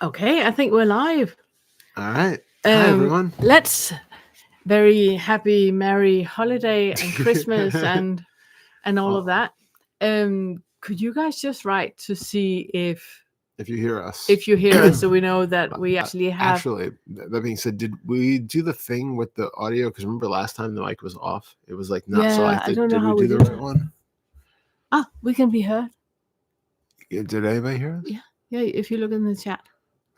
Okay, I think we're live. All right. Hi, everyone. Let's very happy, merry holiday and Christmas and all of that. Could you guys just write to see If you hear us. if you hear us, so we know that we actually have. Actually, that being said, did we do the thing with the audio? Because remember last time the mic was off? It was like not Yeah, selected. I don't know Did how we we do did the right one? We can be heard. Did anybody hear us? Yeah. If you look in the chat.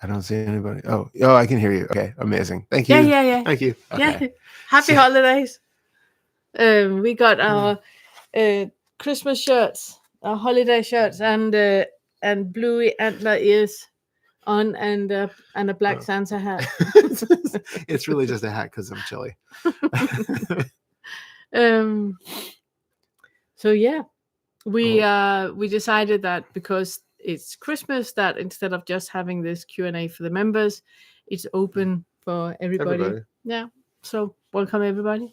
I don't see anybody. Oh, I can hear you. Okay, amazing. Thank you. Yeah. Thank you. Okay. Yeah. Happy holidays. We got our Christmas shirts, our holiday shirts, and bluey antler ears on, and a black Santa hat. It's really just a hat because I'm chilly. So yeah, we decided that because it's Christmas, that instead of just having this Q&A for the members, it's open for everybody. Yeah. So welcome everybody.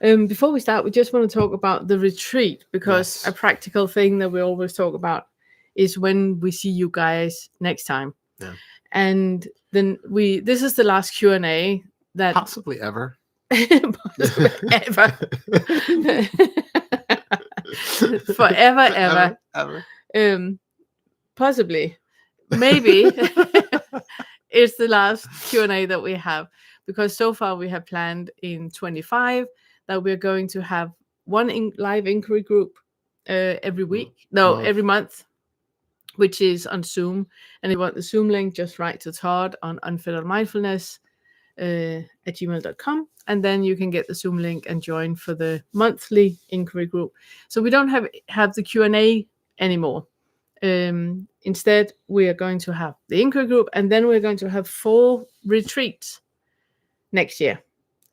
Before we start, we just want to talk about the retreat, because a practical thing that we always talk about is when we see you guys next time. Yeah. And then this is the last Q&A that possibly ever. Possibly ever. Forever ever. Possibly, maybe it's the last Q&A that we have, because so far we have planned in 25 that we're going to have one live inquiry group every week, every month, which is on Zoom. And if you want the Zoom link, just write to Todd on unfilteredmindfulness at gmail.com, and then you can get the Zoom link and join for the monthly inquiry group. So we don't have the Q&A anymore. Instead, we are going to have the inquiry group, and then we're going to have 4 retreats next year.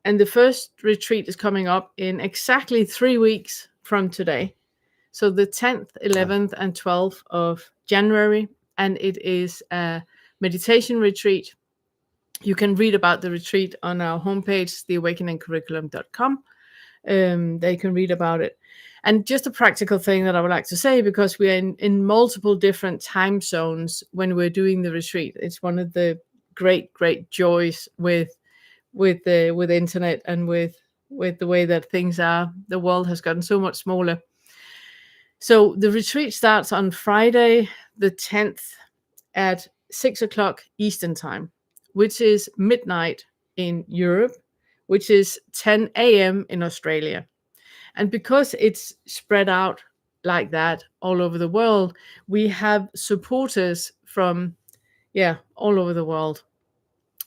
And the first retreat is coming up in exactly 3 weeks from today. So the 10th, 11th, and 12th of January. And it is a meditation retreat. You can read about the retreat on our homepage, theawakeningcurriculum.com. They can read about it. And just a practical thing that I would like to say, because we are in multiple different time zones when we're doing the retreat. It's one of the great joys with the internet and with the way that things are. The world has gotten so much smaller. So the retreat starts on Friday the 10th at 6:00 Eastern time, which is midnight in Europe, which is 10 a.m. in Australia. And because it's spread out like that all over the world, we have supporters from all over the world.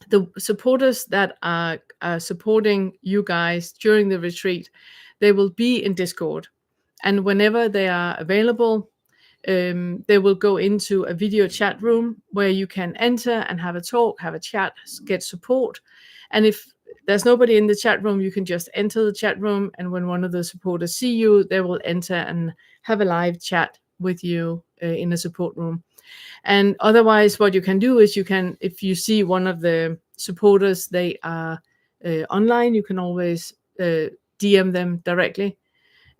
The supporters that are supporting you guys during the retreat, they will be in Discord. And whenever they are available, they will go into a video chat room where you can enter and have a talk, have a chat, get support. And if there's nobody in the chat room, you can just enter the chat room. And when one of the supporters see you, they will enter and have a live chat with you in the support room. And otherwise, what you can do is if you see one of the supporters, they are online, you can always DM them directly.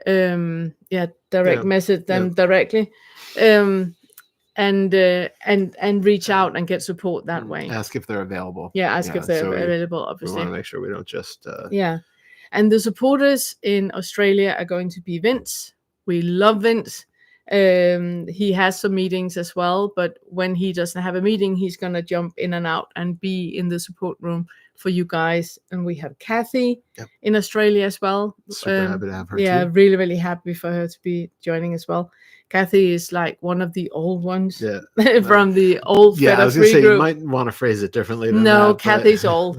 Message them directly. And reach out and get support that way. Ask if they're available. Ask if they're available, obviously. We want to make sure we don't just... And the supporters in Australia are going to be Vince. We love Vince. He has some meetings as well, but when he doesn't have a meeting, he's going to jump in and out and be in the support room for you guys. And we have Kathy in Australia as well. Super happy to have her too. Really, really happy for her to be joining as well. Kathy is like one of the old ones from the old I was going to say, group. You might want to phrase it differently than that. Kathy's old.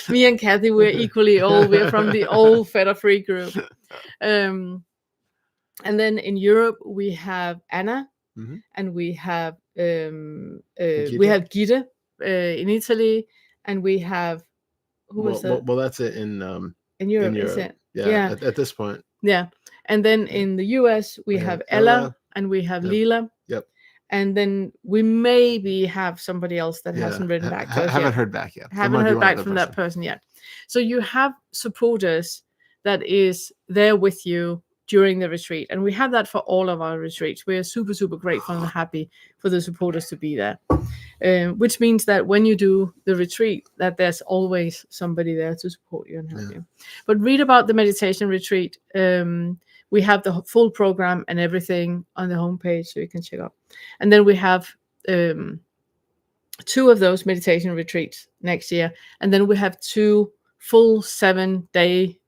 Me and Kathy, we're equally old. We're from the old Feta Free group. And then in Europe, we have Anna, and we have Gita in Italy, and we have Well, that's it in Europe, is it? Yeah. At this point. Yeah. And then in the US, we have Ella, and we have Leela. Yep. And then we maybe have somebody else that hasn't written back to us haven't yet. heard back yet. Haven't heard back from that person yet. So you have supporters that is there with you during the retreat. And we have that for all of our retreats. We are super, super grateful and happy for the supporters to be there. Which means that when you do the retreat, that there's always somebody there to support you and help you. But read about the meditation retreat. We have the full program and everything on the homepage, so you can check out. And then we have 2 of those meditation retreats next year, and then we have 2 full 7-day,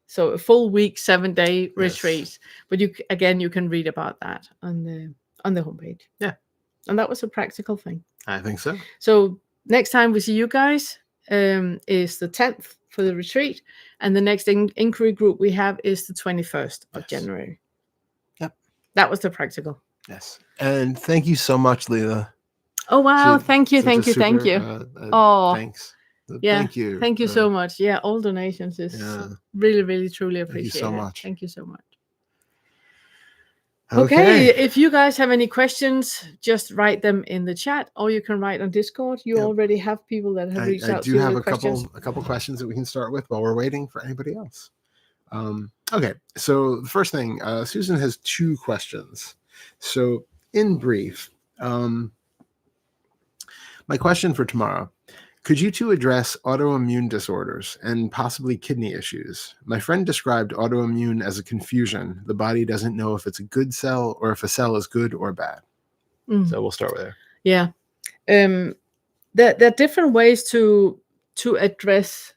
so a full week 7-day retreats. But you can read about that on the homepage. Yeah, and that was a practical thing. I think so. So next time we see you guys is the 10th for the retreat, and the next inquiry group we have is the 21st of January. Yep, that was the practical. Yes, and thank you so much, Leela. Oh wow! Thank you. Thanks. Thank you so much. Yeah, all donations is really, really, truly appreciated. Thank you so much. Thank you so much. Okay, if you guys have any questions, just write them in the chat, or you can write on Discord. You already have people that have reached out to you. I do have a couple questions that we can start with while we're waiting for anybody else. Okay, so the first thing, Susan has 2 questions. So in brief, my question for tomorrow: could you 2 address autoimmune disorders and possibly kidney issues? My friend described autoimmune as a confusion. The body doesn't know if it's a good cell or if a cell is good or bad. So we'll start with there. Yeah. There are different ways to address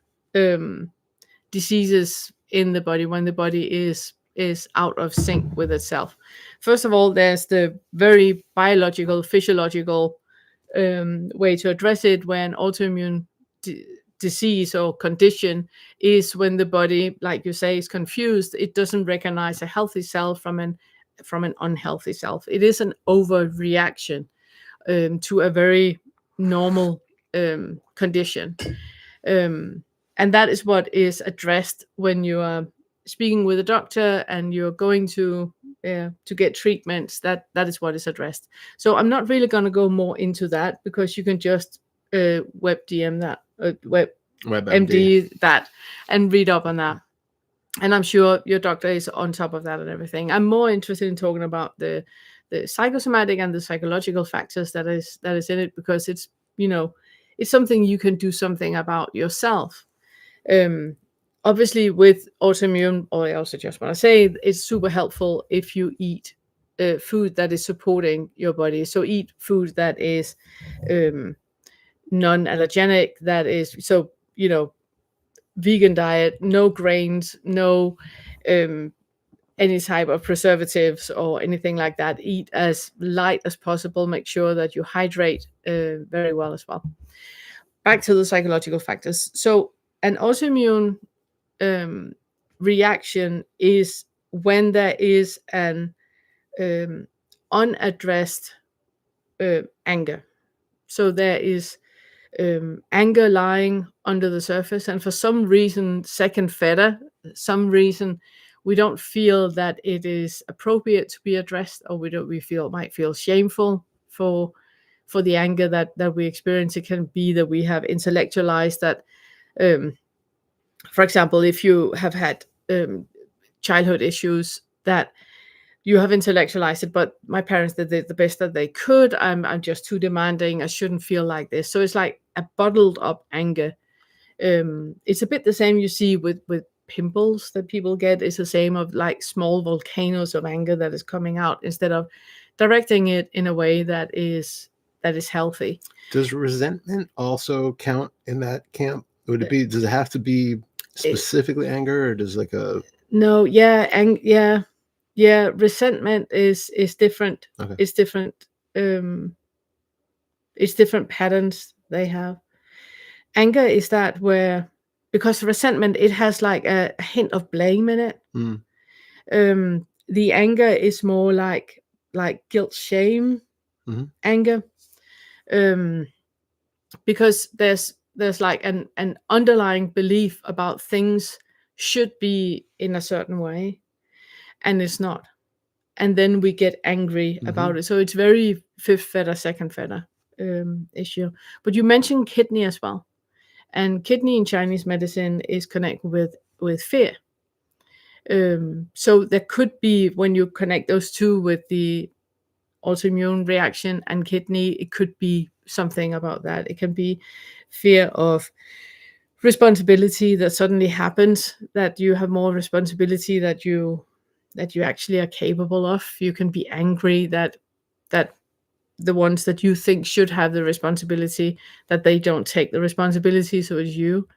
diseases in the body when the body is out of sync with itself. First of all, there's the very biological, physiological way to address it when autoimmune disease or condition is when the body, like you say, is confused. It doesn't recognize a healthy cell from an unhealthy cell. It is an overreaction to a very normal condition, and that is what is addressed when you are speaking with a doctor and you're going to get treatments. That is what is addressed. So I'm not really going to go more into that, because you can just web DM that, WebMD that, and read up on that. And I'm sure your doctor is on top of that and everything. I'm more interested in talking about the psychosomatic and the psychological factors that is in it, because it's it's something you can do something about yourself. Obviously, with autoimmune, or I also just want to say, it's super helpful if you eat food that is supporting your body. So eat food that is non-allergenic, that is, so, vegan diet, no grains, no any type of preservatives or anything like that. Eat as light as possible. Make sure that you hydrate very well as well. Back to the psychological factors. So an autoimmune reaction is when there is an unaddressed anger. So there is anger lying under the surface, and for some reason, we don't feel that it is appropriate to be addressed, or we might feel shameful for the anger that we experience. It can be that we have intellectualized that. For example, if you have had childhood issues, that you have intellectualized it, but my parents did the best that they could. I'm just too demanding. I shouldn't feel like this. So it's like a bottled up anger. It's a bit the same you see with pimples that people get. It's the same of like small volcanoes of anger that is coming out, instead of directing it in a way that is healthy. Does resentment also count in that camp? Does it have to be specifically anger, or does no? Yeah, resentment is different. Okay. It's different. It's different patterns they have. Anger is that where, because resentment, it has like a hint of blame in it. The anger is more like guilt, shame, anger, because there's like an underlying belief about things should be in a certain way, and it's not. And then we get angry about it. So it's very fifth feather, second feather issue. But you mentioned kidney as well. And kidney in Chinese medicine is connected with fear. So there could be, when you connect those two with the autoimmune reaction and kidney, it could be something about that. It can be fear of responsibility that suddenly happens, that you have more responsibility that you actually are capable of. You can be angry that the ones that you think should have the responsibility, that they don't take the responsibility, so it's you.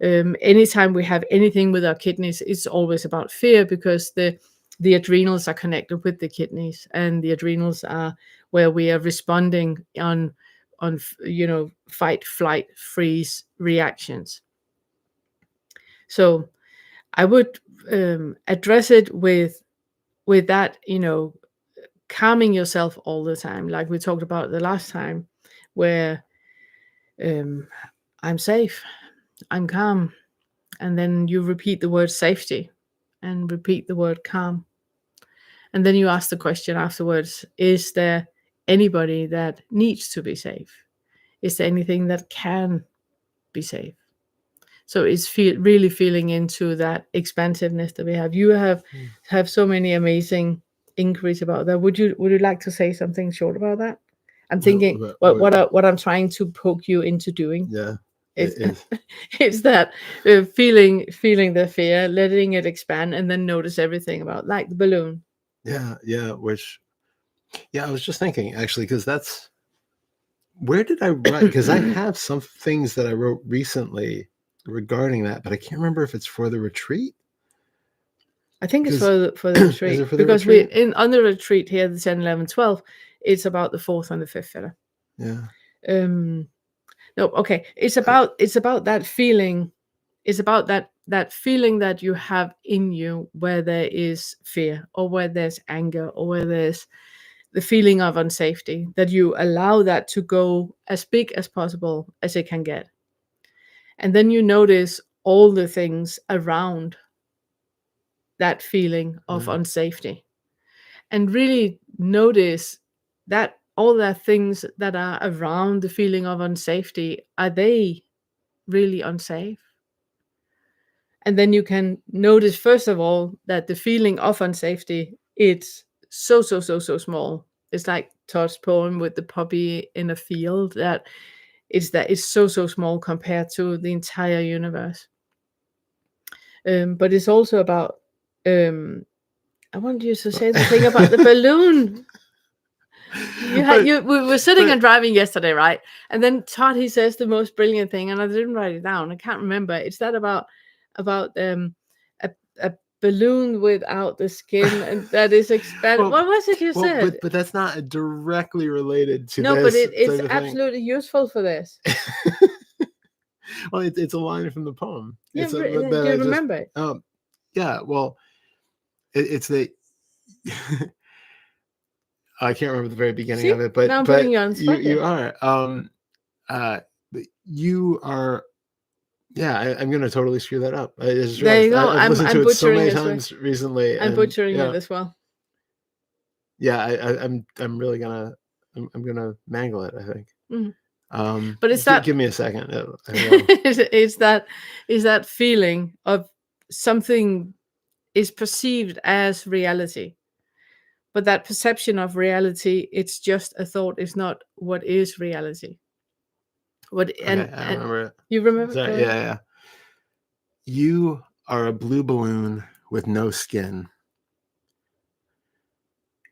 Anytime we have anything with our kidneys, it's always about fear, because the adrenals are connected with the kidneys, and the adrenals are where we are responding on fight, flight, freeze reactions. So I would address it with that, calming yourself all the time, like we talked about the last time, where I'm safe, I'm calm, and then you repeat the word safety and repeat the word calm. And then you ask the question afterwards, is there anybody that needs to be safe? Is there anything that can be safe? So it's really feeling into that expansiveness that we have. You have so many amazing inquiries about that. Would you like to say something short about that? I'm thinking what I'm trying to poke you into doing. Yeah, It's, it is. it's that feeling the fear, letting it expand, and then notice everything about, like the balloon. Yeah. I was just thinking, actually, because that's, where did I write? Because I have some things that I wrote recently regarding that, but I can't remember if it's for the retreat. I think it's for the retreat. Is it for the because retreat? on the retreat here, the 10, 11, 12, it's about the fourth and the fifth feather. Yeah. No, okay. It's about that feeling. It's about that feeling that you have in you, where there is fear, or where there's anger, or where there's the feeling of unsafety, that you allow that to go as big as possible as it can get. And then you notice all the things around that feeling of unsafety, and really notice that all the things that are around the feeling of unsafety, are they really unsafe? And then you can notice, first of all, that the feeling of unsafety, it's so small. It's like Todd's poem with the puppy in a field, that it's so small compared to the entire universe. But it's also about I wanted you to say the thing about the balloon. We were sitting and driving yesterday, right? And then Todd, he says the most brilliant thing, and I didn't write it down. I can't remember. It's that about a balloon without the skin, and that is expanded. What was it you said? But that's not directly related to No, this. but it's absolutely useful for this. Well, it's a line from the poem. Yeah, do you remember it? Yeah. Well, it's the. I can't remember the very beginning of it, but now I'm putting you on spot. You are. You are. Yeah, I'm going to totally screw that up. There you go. I've listened to it so many times well. recently. I'm butchering it as well. Yeah, I'm really gonna I'm gonna mangle it, I think. Mm-hmm. But it's give me a second. It's that feeling of something is perceived as reality, but that perception of reality, it's just a thought. It's not what is reality. I remember it. You remember? Sorry, yeah. You are a blue balloon with no skin.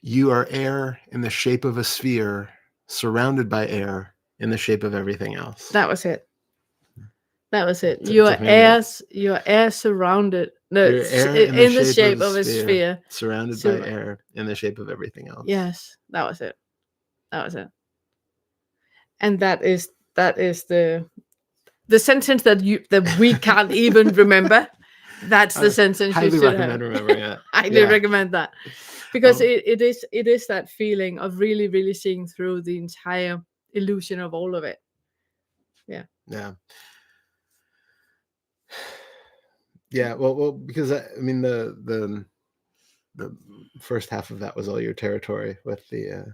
You are air in the shape of a sphere, surrounded by air in the shape of everything else. That was it. You are air surrounded. No, air in the shape of a sphere, surrounded by air in the shape of everything else. Yes, that was it. And that is the sentence that we can't even remember. That's the sentence you should have. Remembering it. Highly recommend that, because it is that feeling of really, really seeing through the entire illusion of all of it. Yeah. Well, because I mean the first half of that was all your territory with the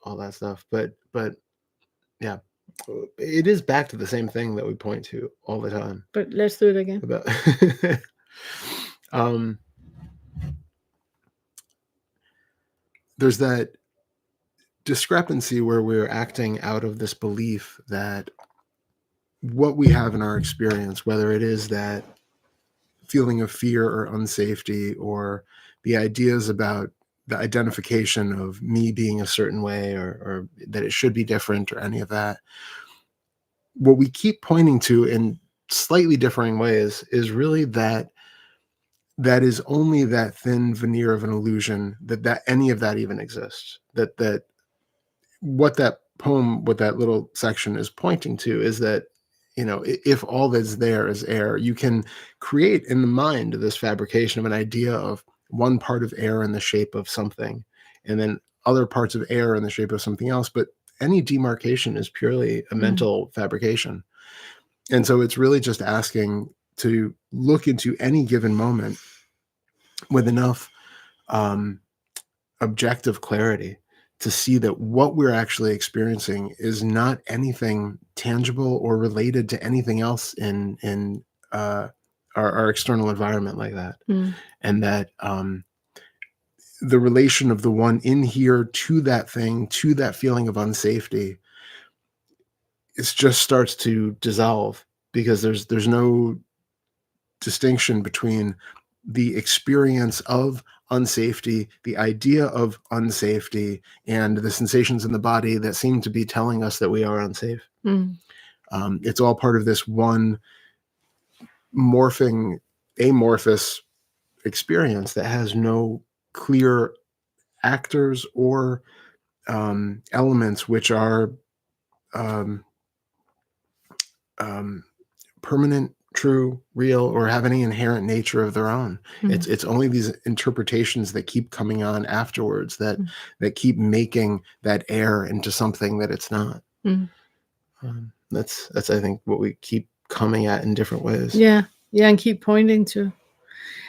all that stuff, but yeah, it is back to the same thing that we point to all the time. But let's do it again. There's that discrepancy where we're acting out of this belief that what we have in our experience, whether it is that feeling of fear or unsafety, or the ideas about the identification of me being a certain way, or that it should be different, or any of that, what we keep pointing to in slightly differing ways is really that is only that thin veneer of an illusion that any of that even exists. That what that poem, what that little section is pointing to, is that, if all that's there is air, you can create in the mind this fabrication of an idea of one part of air in the shape of something, and then other parts of air in the shape of something else. But any demarcation is purely a mental fabrication. And so it's really just asking to look into any given moment with enough objective clarity to see that what we're actually experiencing is not anything tangible or related to anything else in our external environment like that. And that the relation of the one in here to that thing, to that feeling of unsafety, it just starts to dissolve, because there's no distinction between the experience of unsafety, the idea of unsafety, and the sensations in the body that seem to be telling us that we are unsafe. It's all part of this one amorphous experience that has no clear actors or elements which are permanent, true, real, or have any inherent nature of their own. It's only these interpretations that keep coming on afterwards that keep making that air into something that it's not. That's I think what we keep coming at in different ways. Yeah, and keep pointing to.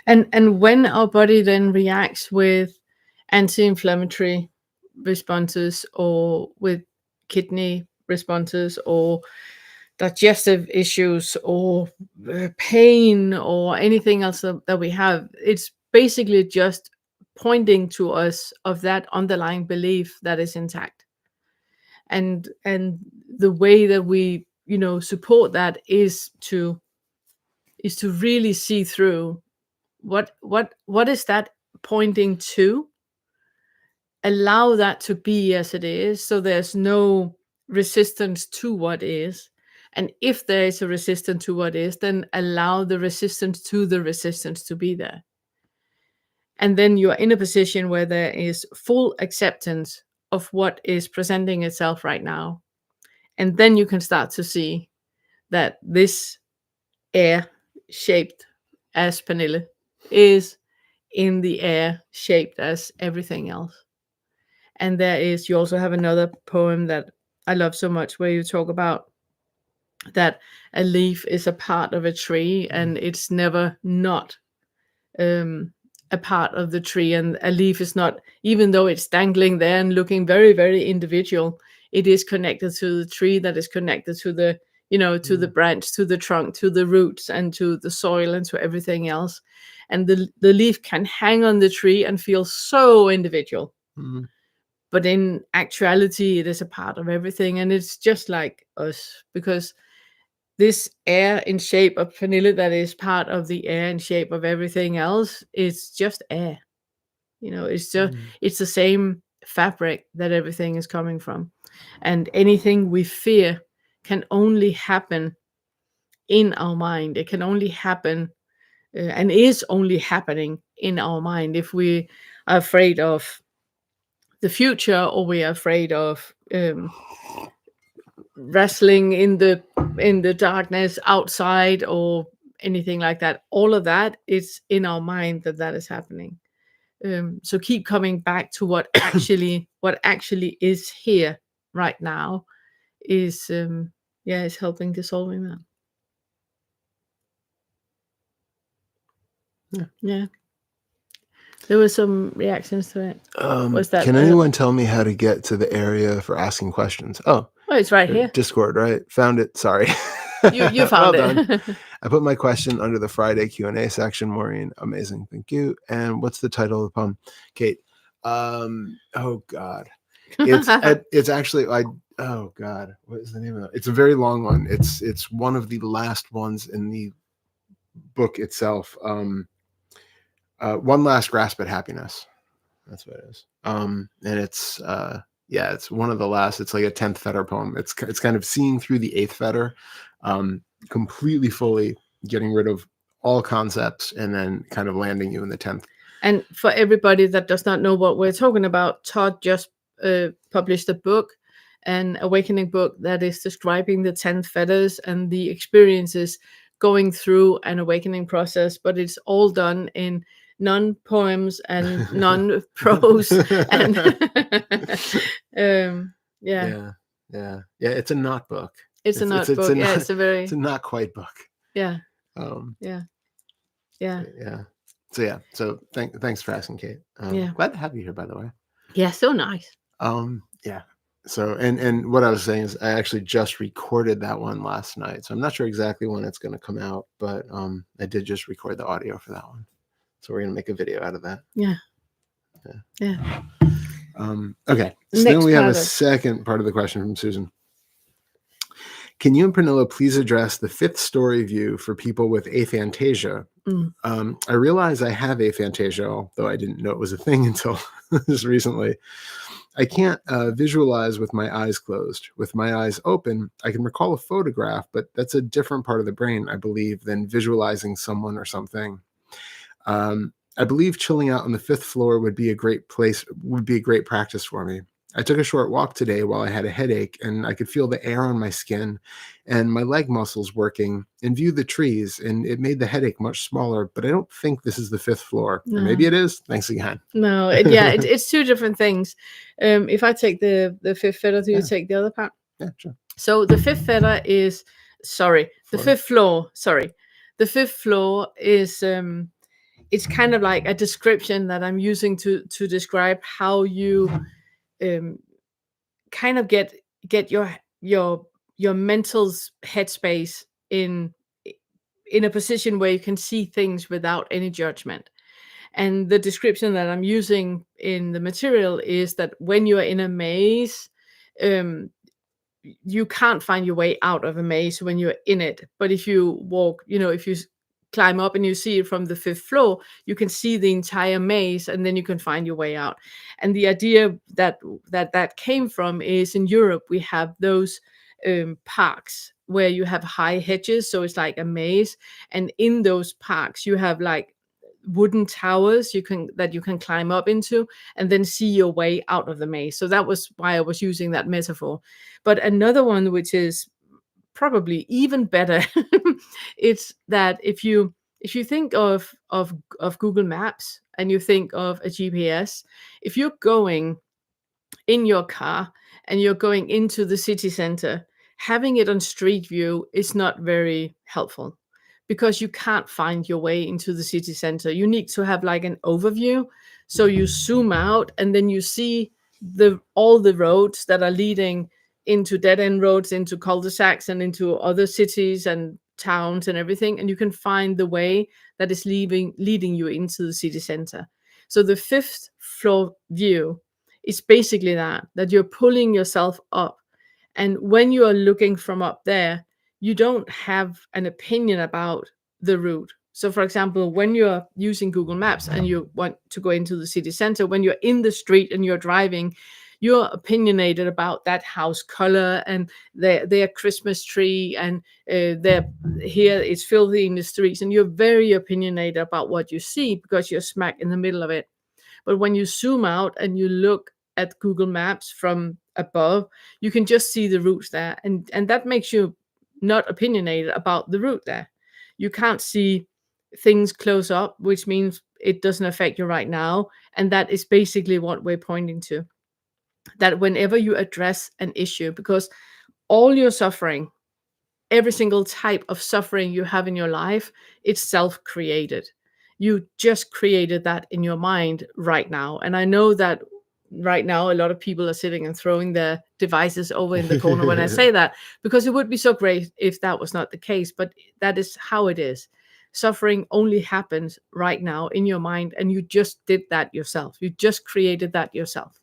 And when our body then reacts with anti-inflammatory responses, or with kidney responses, or digestive issues, or pain, or anything else that we have, it's basically just pointing to us of that underlying belief that is intact. And the way that we support that is to really see through what is that pointing to, allow that to be as it is, so there's no resistance to what is. And if there is a resistance to what is, then allow the resistance to be there. And then you are in a position where there is full acceptance of what is presenting itself right now. And then you can start to see that this air shaped as Pernille is in the air shaped as everything else. And you also have another poem that I love so much, where you talk about that a leaf is a part of a tree, and it's never not a part of the tree. And a leaf is not, even though it's dangling there and looking very, very individual, it is connected to the tree, that is connected to the to the branch, to the trunk, to the roots, and to the soil, and to everything else. And the leaf can hang on the tree and feel so individual. But in actuality, it is a part of everything. And it's just like us, because this air in shape of Pernille, that is part of the air in shape of everything else, is just air. It's just, it's the same fabric that everything is coming from. And anything we fear can only happen in our mind. It can only happen and is only happening in our mind. If we are afraid of the future, or we are afraid of wrestling in the darkness outside, or anything like that, all of that is in our mind that is happening. So keep coming back to what actually is here right now is is helping dissolving that. Yeah. There were some reactions to it. Was that can anyone tell me how to get to the area for asking questions? Oh, it's right here. Discord, right? Found it. Sorry. You found well it. Done. I put my question under the Friday Q&A section. Maureen, amazing. Thank you. And what's the title of the poem? Kate. Oh God. It's actually oh God, what is the name of it? It's a very long one. It's one of the last ones in the book itself. One Last Grasp at Happiness. That's what it is. And it's it's one of the last. It's like a 10th fetter poem. It's kind of seeing through the 8th fetter, completely fully getting rid of all concepts and then kind of landing you in the 10th. And for everybody that does not know what we're talking about, Todd just published a book, an awakening book that is describing the 10th fetters and the experiences going through an awakening process, but it's all done in non-poems and non-prose. And yeah. It's a not book. It's a not book. It's a very. It's a not quite book. Yeah. So thanks for asking, Kate. Glad to have you here, by the way. Yeah, so nice. So and what I was saying is I actually just recorded that one last night. So I'm not sure exactly when it's going to come out, but I did just record the audio for that one. So we're going to make a video out of that. Yeah. Okay. So then we have a second part of the question from Susan. Can you and Pernilla please address the 5th story view for people with aphantasia? I realize I have aphantasia, although I didn't know it was a thing until just recently. I can't visualize with my eyes closed. With my eyes open, I can recall a photograph, but that's a different part of the brain, I believe, than visualizing someone or something. I believe chilling out on the 5th floor would be a great practice for me. I took a short walk today while I had a headache, and I could feel the air on my skin and my leg muscles working and view the trees, and it made the headache much smaller, but I don't think this is the 5th floor. No. Or maybe it is. Thanks again. No, it's 2 different things. If I take the 5th fetter, do you take the other part? Yeah, sure. So the 5th fetter is, the 5th floor, The 5th floor is, it's kind of like a description that I'm using to describe how you kind of get your mental headspace in a position where you can see things without any judgment. And the description that I'm using in the material is that when you're in a maze, you can't find your way out of a maze when you're in it. But if you walk, if you climb up and you see it from the 5th floor, you can see the entire maze, and then you can find your way out. And the idea that came from is in Europe, we have those parks where you have high hedges, so it's like a maze. And in those parks, you have like wooden towers you can climb up into and then see your way out of the maze. So that was why I was using that metaphor. But another one, which is probably even better, it's that if you think of Google Maps and you think of a GPS, if you're going in your car and you're going into the city center, having it on street view is not very helpful because you can't find your way into the city center. You need to have like an overview. So you zoom out and then you see all the roads that are leading into dead-end roads, into cul-de-sacs, and into other cities and towns and everything. And you can find the way that is leading you into the city center. So the 5th floor view is basically that you're pulling yourself up. And when you are looking from up there, you don't have an opinion about the route. So for example, when you're using Google Maps and you want to go into the city center, when you're in the street and you're driving, you're opinionated about that house color and their Christmas tree, and here it's filthy in the streets, and you're very opinionated about what you see because you're smack in the middle of it. But when you zoom out and you look at Google Maps from above, you can just see the routes there, and that makes you not opinionated about the route there. You can't see things close up, which means it doesn't affect you right now. And that is basically what we're pointing to. That whenever you address an issue, because all your suffering, every single type of suffering you have in your life, it's self-created. You just created that in your mind right now. And I know that right now a lot of people are sitting and throwing their devices over in the corner when I say that, because it would be so great if that was not the case, but that is how it is. Suffering only happens right now in your mind, and you just did that yourself. You just created that yourself.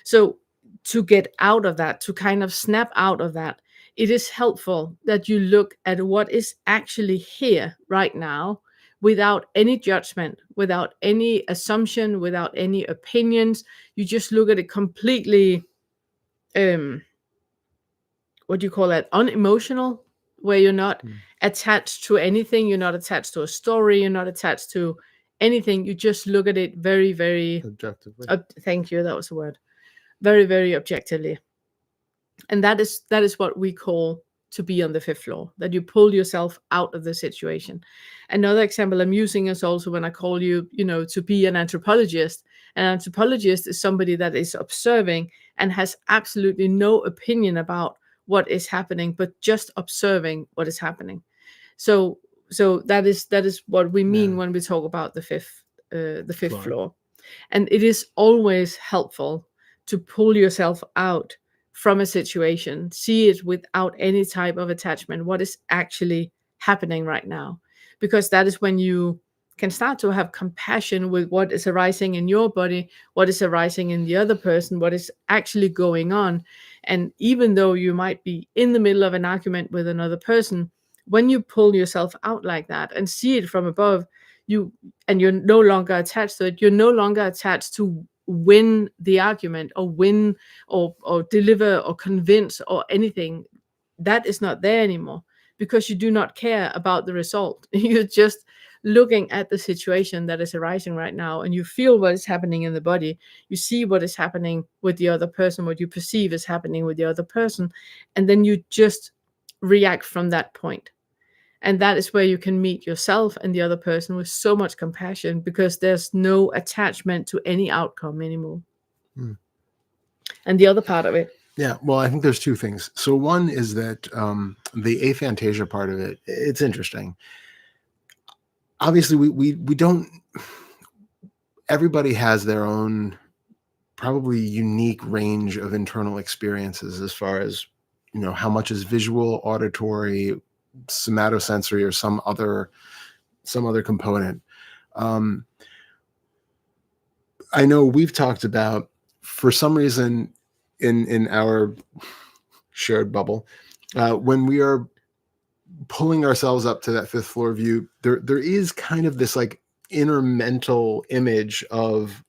So to get out of that, to kind of snap out of that, it is helpful that you look at what is actually here right now, without any judgment, without any assumption, without any opinions. You just look at it completely, um, what do you call that? Unemotional, where you're not attached to anything. You're not attached to a story. You're not attached to anything. You just look at it very, very Objectively. thank you. That was the word. Very, very objectively. And that is what we call to be on the fifth floor, that you pull yourself out of the situation. Another example I'm using is also when I call you, to be an anthropologist. An anthropologist is somebody that is observing and has absolutely no opinion about what is happening, but just observing what is happening. So that is what we mean when we talk about the fifth floor. And it is always helpful to pull yourself out from a situation, see it without any type of attachment, what is actually happening right now. Because that is when you can start to have compassion with what is arising in your body, what is arising in the other person, what is actually going on. And even though you might be in the middle of an argument with another person, when you pull yourself out like that and see it from above, you're no longer attached to it. You're no longer attached to win the argument or win or deliver or convince or anything. That is not there anymore, because you do not care about the result. You're just looking at the situation that is arising right now, and you feel what is happening in the body. You see what is happening with the other person, what you perceive is happening with the other person, and then you just react from that point. And that is where you can meet yourself and the other person with so much compassion, because there's no attachment to any outcome anymore. And the other part of it. Yeah, well, I think there's two things. So one is that the aphantasia part of it, it's interesting. Obviously, we don't. Everybody has their own probably unique range of internal experiences as far as how much is visual, auditory, somatosensory, or some other component. I know we've talked about, for some reason, in our shared bubble, when we are pulling ourselves up to that fifth floor view, there is kind of this like inner mental image of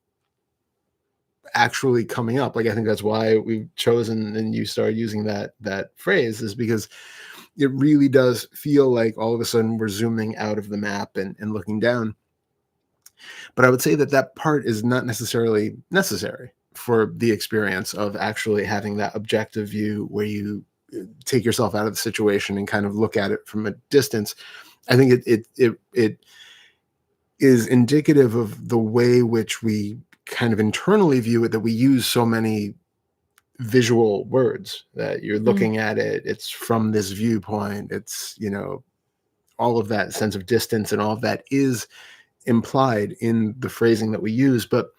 actually coming up. Like, I think that's why we've chosen and you started using that phrase, is because it really does feel like all of a sudden we're zooming out of the map and looking down. But I would say that part is not necessarily necessary for the experience of actually having that objective view where you take yourself out of the situation and kind of look at it from a distance. I think it is indicative of the way which we kind of internally view it, that we use so many visual words, that you're looking at it, it's from this viewpoint, it's all of that sense of distance, and all of that is implied in the phrasing that we use. But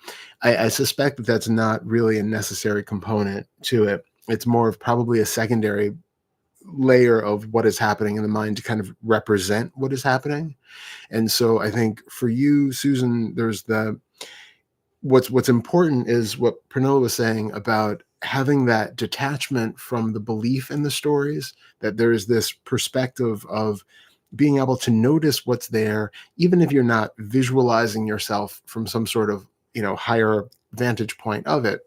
I suspect that that's not really a necessary component to it. It's more of probably a secondary layer of what is happening in the mind to kind of represent what is happening. And so I think for you, Susan, there's what's important is what Pernilla was saying about having that detachment from the belief in the stories, that there's this perspective of being able to notice what's there, even if you're not visualizing yourself from some sort of higher vantage point of it.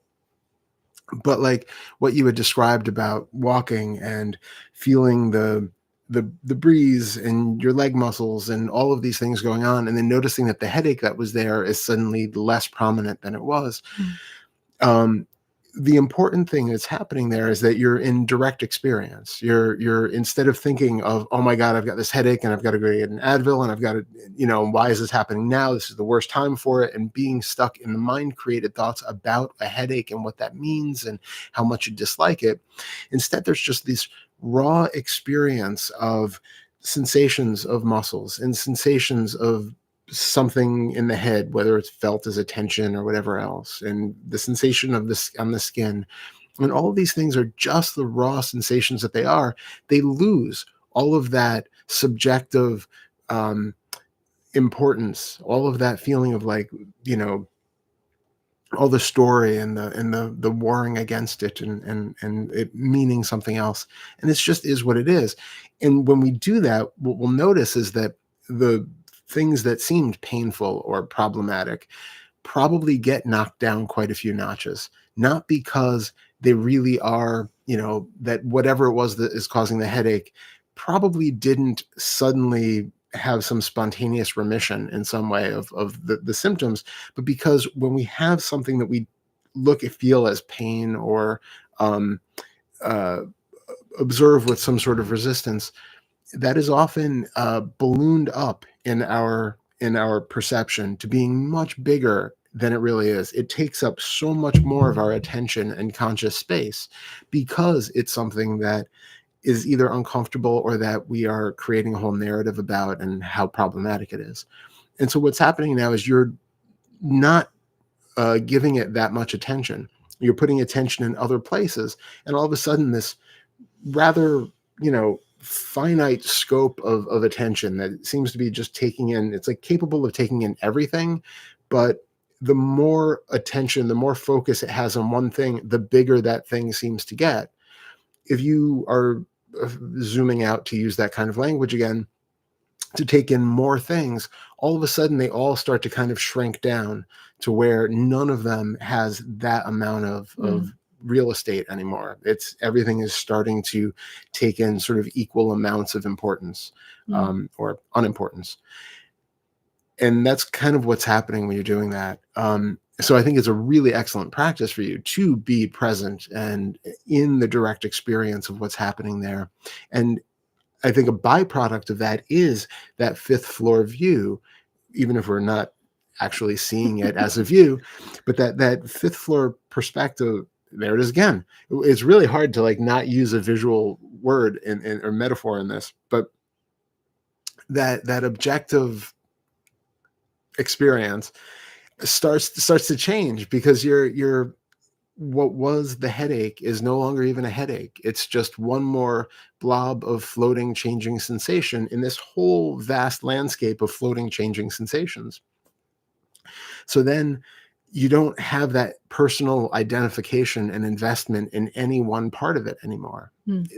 But like what you had described about walking and feeling the breeze and your leg muscles and all of these things going on, and then noticing that the headache that was there is suddenly less prominent than it was. The important thing that's happening there is that you're in direct experience. You're instead of thinking of, oh my God, I've got this headache and I've got to go get an Advil and I've got to, why is this happening now? This is the worst time for it. And being stuck in the mind created thoughts about a headache and what that means and how much you dislike it. Instead, there's just this raw experience of sensations of muscles and sensations of something in the head, whether it's felt as a tension or whatever else, and the sensation of this on the skin, when all of these things are just the raw sensations that they lose all of that subjective um, importance, all of that feeling of like, you know, all the story and the warring against it, and it meaning something else, and it's just is what it is. And when we do that, what we'll notice is that the things that seemed painful or problematic probably get knocked down quite a few notches, not because they really are, you know, that whatever it was that is causing the headache probably didn't suddenly have some spontaneous remission in some way of the symptoms, but because when we have something that we look and feel as pain or um, uh, observe with some sort of resistance, that is often ballooned up in our perception to being much bigger than it really is. It takes up so much more of our attention and conscious space because it's something that is either uncomfortable or that we are creating a whole narrative about and how problematic it is. And so what's happening now is you're not giving it that much attention. You're putting attention in other places, and all of a sudden this rather, you know, finite scope of attention that seems to be just taking in, it's like capable of taking in everything, but the more attention, the more focus it has on one thing, the bigger that thing seems to get. If you are zooming out, to use that kind of language again, to take in more things, all of a sudden they all start to kind of shrink down to where none of them has that amount of real estate anymore. It's everything is starting to take in sort of equal amounts of importance or unimportance. And that's kind of what's happening when you're doing that. So I think it's a really excellent practice for you to be present and in the direct experience of what's happening there. And I think a byproduct of that is that fifth floor view, even if we're not actually seeing it as a view, but that fifth floor perspective, there it is again. It's really hard to like not use a visual word or metaphor in this, but that objective experience starts to change because you're what was the headache is no longer even a headache. It's just one more blob of floating, changing sensation in this whole vast landscape of floating, changing sensations. So then you don't have that personal identification and investment in any one part of it anymore.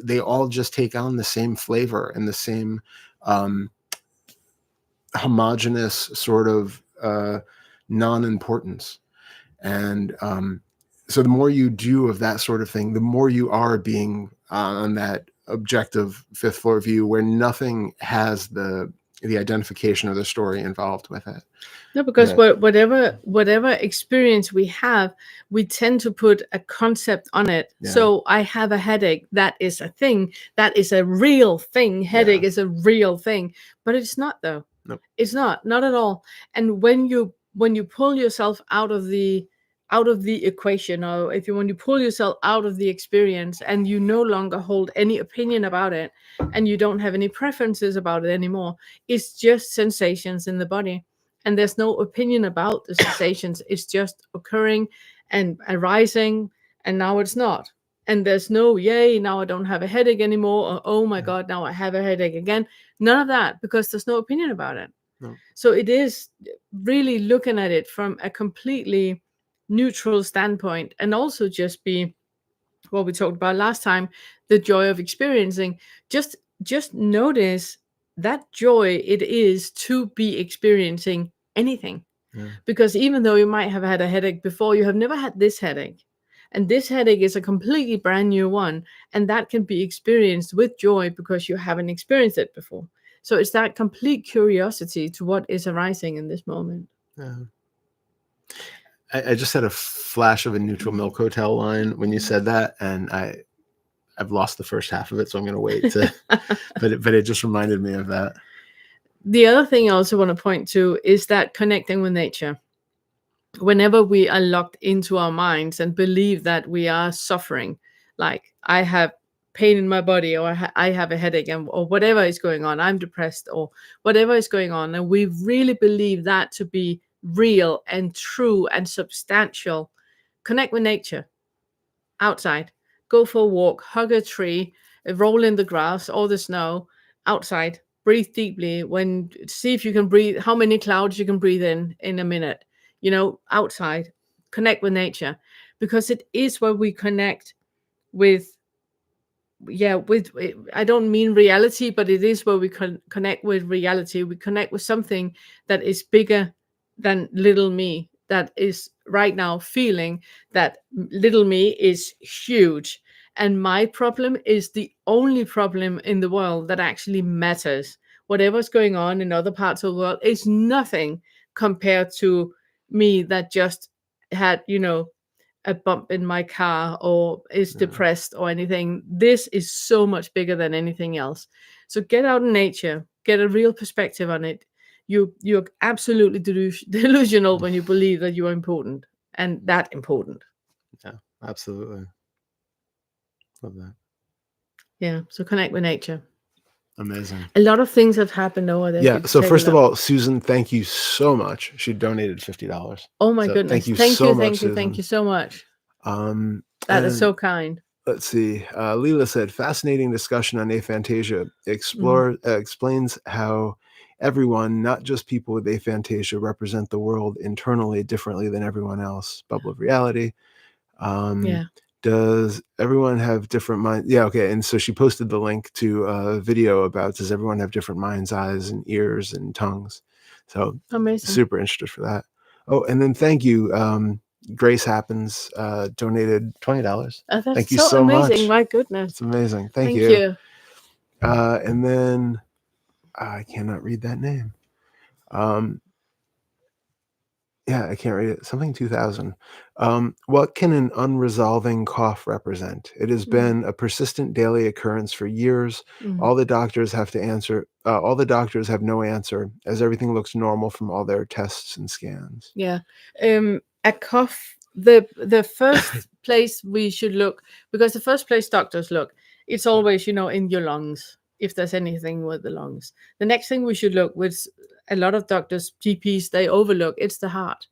They all just take on the same flavor and the same homogenous sort of non-importance. And so the more you do of that sort of thing, the more you are being on that objective fifth floor view where nothing has the identification or the story involved with it. No, because whatever experience we have, we tend to put a concept on it. Yeah. So I have a headache. That is a thing. That is a real thing. Headache is a real thing. But it's not, though. Nope. It's not at all. And when you pull yourself out of the equation, or when you pull yourself out of the experience and you no longer hold any opinion about it and you don't have any preferences about it anymore, it's just sensations in the body. And there's no opinion about the sensations. It's just occurring and arising, and now it's not. And there's no, yay, now I don't have a headache anymore, or oh my God, now I have a headache again. None of that, because there's no opinion about it. No. So it is really looking at it from a completely neutral standpoint, and also just be what we talked about last time, the joy of experiencing. Just notice that joy it is to be experiencing anything. Because even though you might have had a headache before, you have never had this headache. And this headache is a completely brand new one. And that can be experienced with joy because you haven't experienced it before. So it's that complete curiosity to what is arising in this moment. Yeah. I just had a flash of a Neutral Milk Hotel line when you said that, and I've lost the first half of it, so I'm going to wait to. but it just reminded me of that. The other thing I also want to point to is that connecting with nature. Whenever we are locked into our minds and believe that we are suffering, like I have pain in my body, or I have a headache, or whatever is going on, I'm depressed, or whatever is going on, and we really believe that to be real and true and substantial, connect with nature outside. Go for a walk, hug a tree, roll in the grass or the snow outside. Breathe deeply. See if you can breathe, how many clouds you can breathe in a minute. Outside, connect with nature, because it is where we connect with, yeah, with, I don't mean reality, but it is where we connect with reality. We connect with something that is bigger than little me, that is right now feeling that little me is huge, and my problem is the only problem in the world that actually matters. Whatever's going on in other parts of the world is nothing compared to me, that just had a bump in my car, or is Yeah. depressed or anything. This is so much bigger than anything else. So get out in nature, get a real perspective on it. You're absolutely delusional when you believe that you are important, and that important. Yeah, absolutely. Love that. Yeah. So connect with nature. Amazing. A lot of things have happened over there. Yeah. So first of all, Susan, thank you so much. She donated $50. Oh my So goodness. thank you Thank so you, much, thank you, Susan. thank you so much. That is And so kind. let's see. Leela said, fascinating discussion on aphantasia. Explains how everyone, not just people with aphantasia, represent the world internally differently than everyone else. Bubble of reality. Yeah. Does everyone have different minds? Yeah, okay. And so she posted the link to a video about, does everyone have different minds, eyes, and ears and tongues? So Amazing. super interested for that. Oh, and then thank you. Grace Happens donated $20. That's Thank you so so amazing. much. My goodness. It's amazing. Thank Thank you. you. And then I cannot read that name. Yeah, I can't read it. Something 2000. What can an unresolving cough represent? It has been a persistent daily occurrence for years. All the doctors have to answer. All the doctors have no answer, as everything looks normal from all their tests and scans. Yeah. A cough, the first place we should look, because the first place doctors look, it's always, in your lungs, if there's anything with the lungs. The next thing we should look, which a lot of doctors, GPs, they overlook, it's the heart.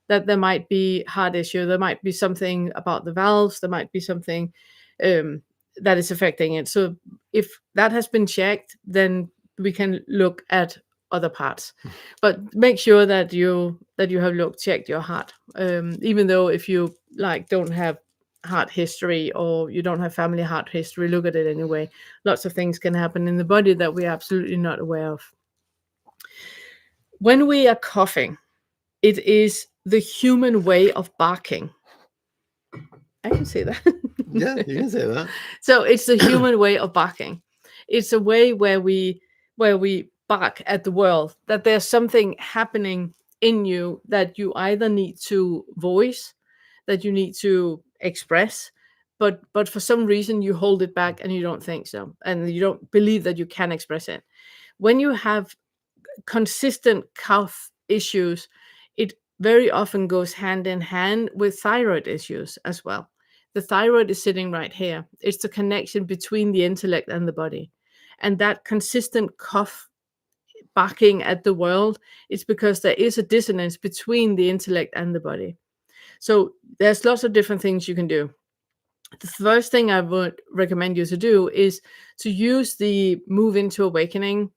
That there might be heart issue, there might be something about the valves, there might be something that is affecting it. So if that has been checked, then we can look at other parts. But make sure that you have checked your heart. Even though if you don't have heart history, or you don't have family heart history, look at it anyway. Lots of things can happen in the body that we're absolutely not aware of. When we are coughing, it is the human way of barking. I can say that. Yeah, you can say that. So it's the human way of barking. It's a way where we bark at the world, that there's something happening in you that you either need to voice, that you need to express, but for some reason you hold it back and you don't think so, and you don't believe that you can express it. When you have consistent cough issues, it very often goes hand in hand with thyroid issues as well. The thyroid is sitting right here. It's the connection between the intellect and the body. And that consistent cough barking at the world is because there is a dissonance between the intellect and the body. So there's lots of different things you can do. The first thing I would recommend you to do is to use the Move into Awakening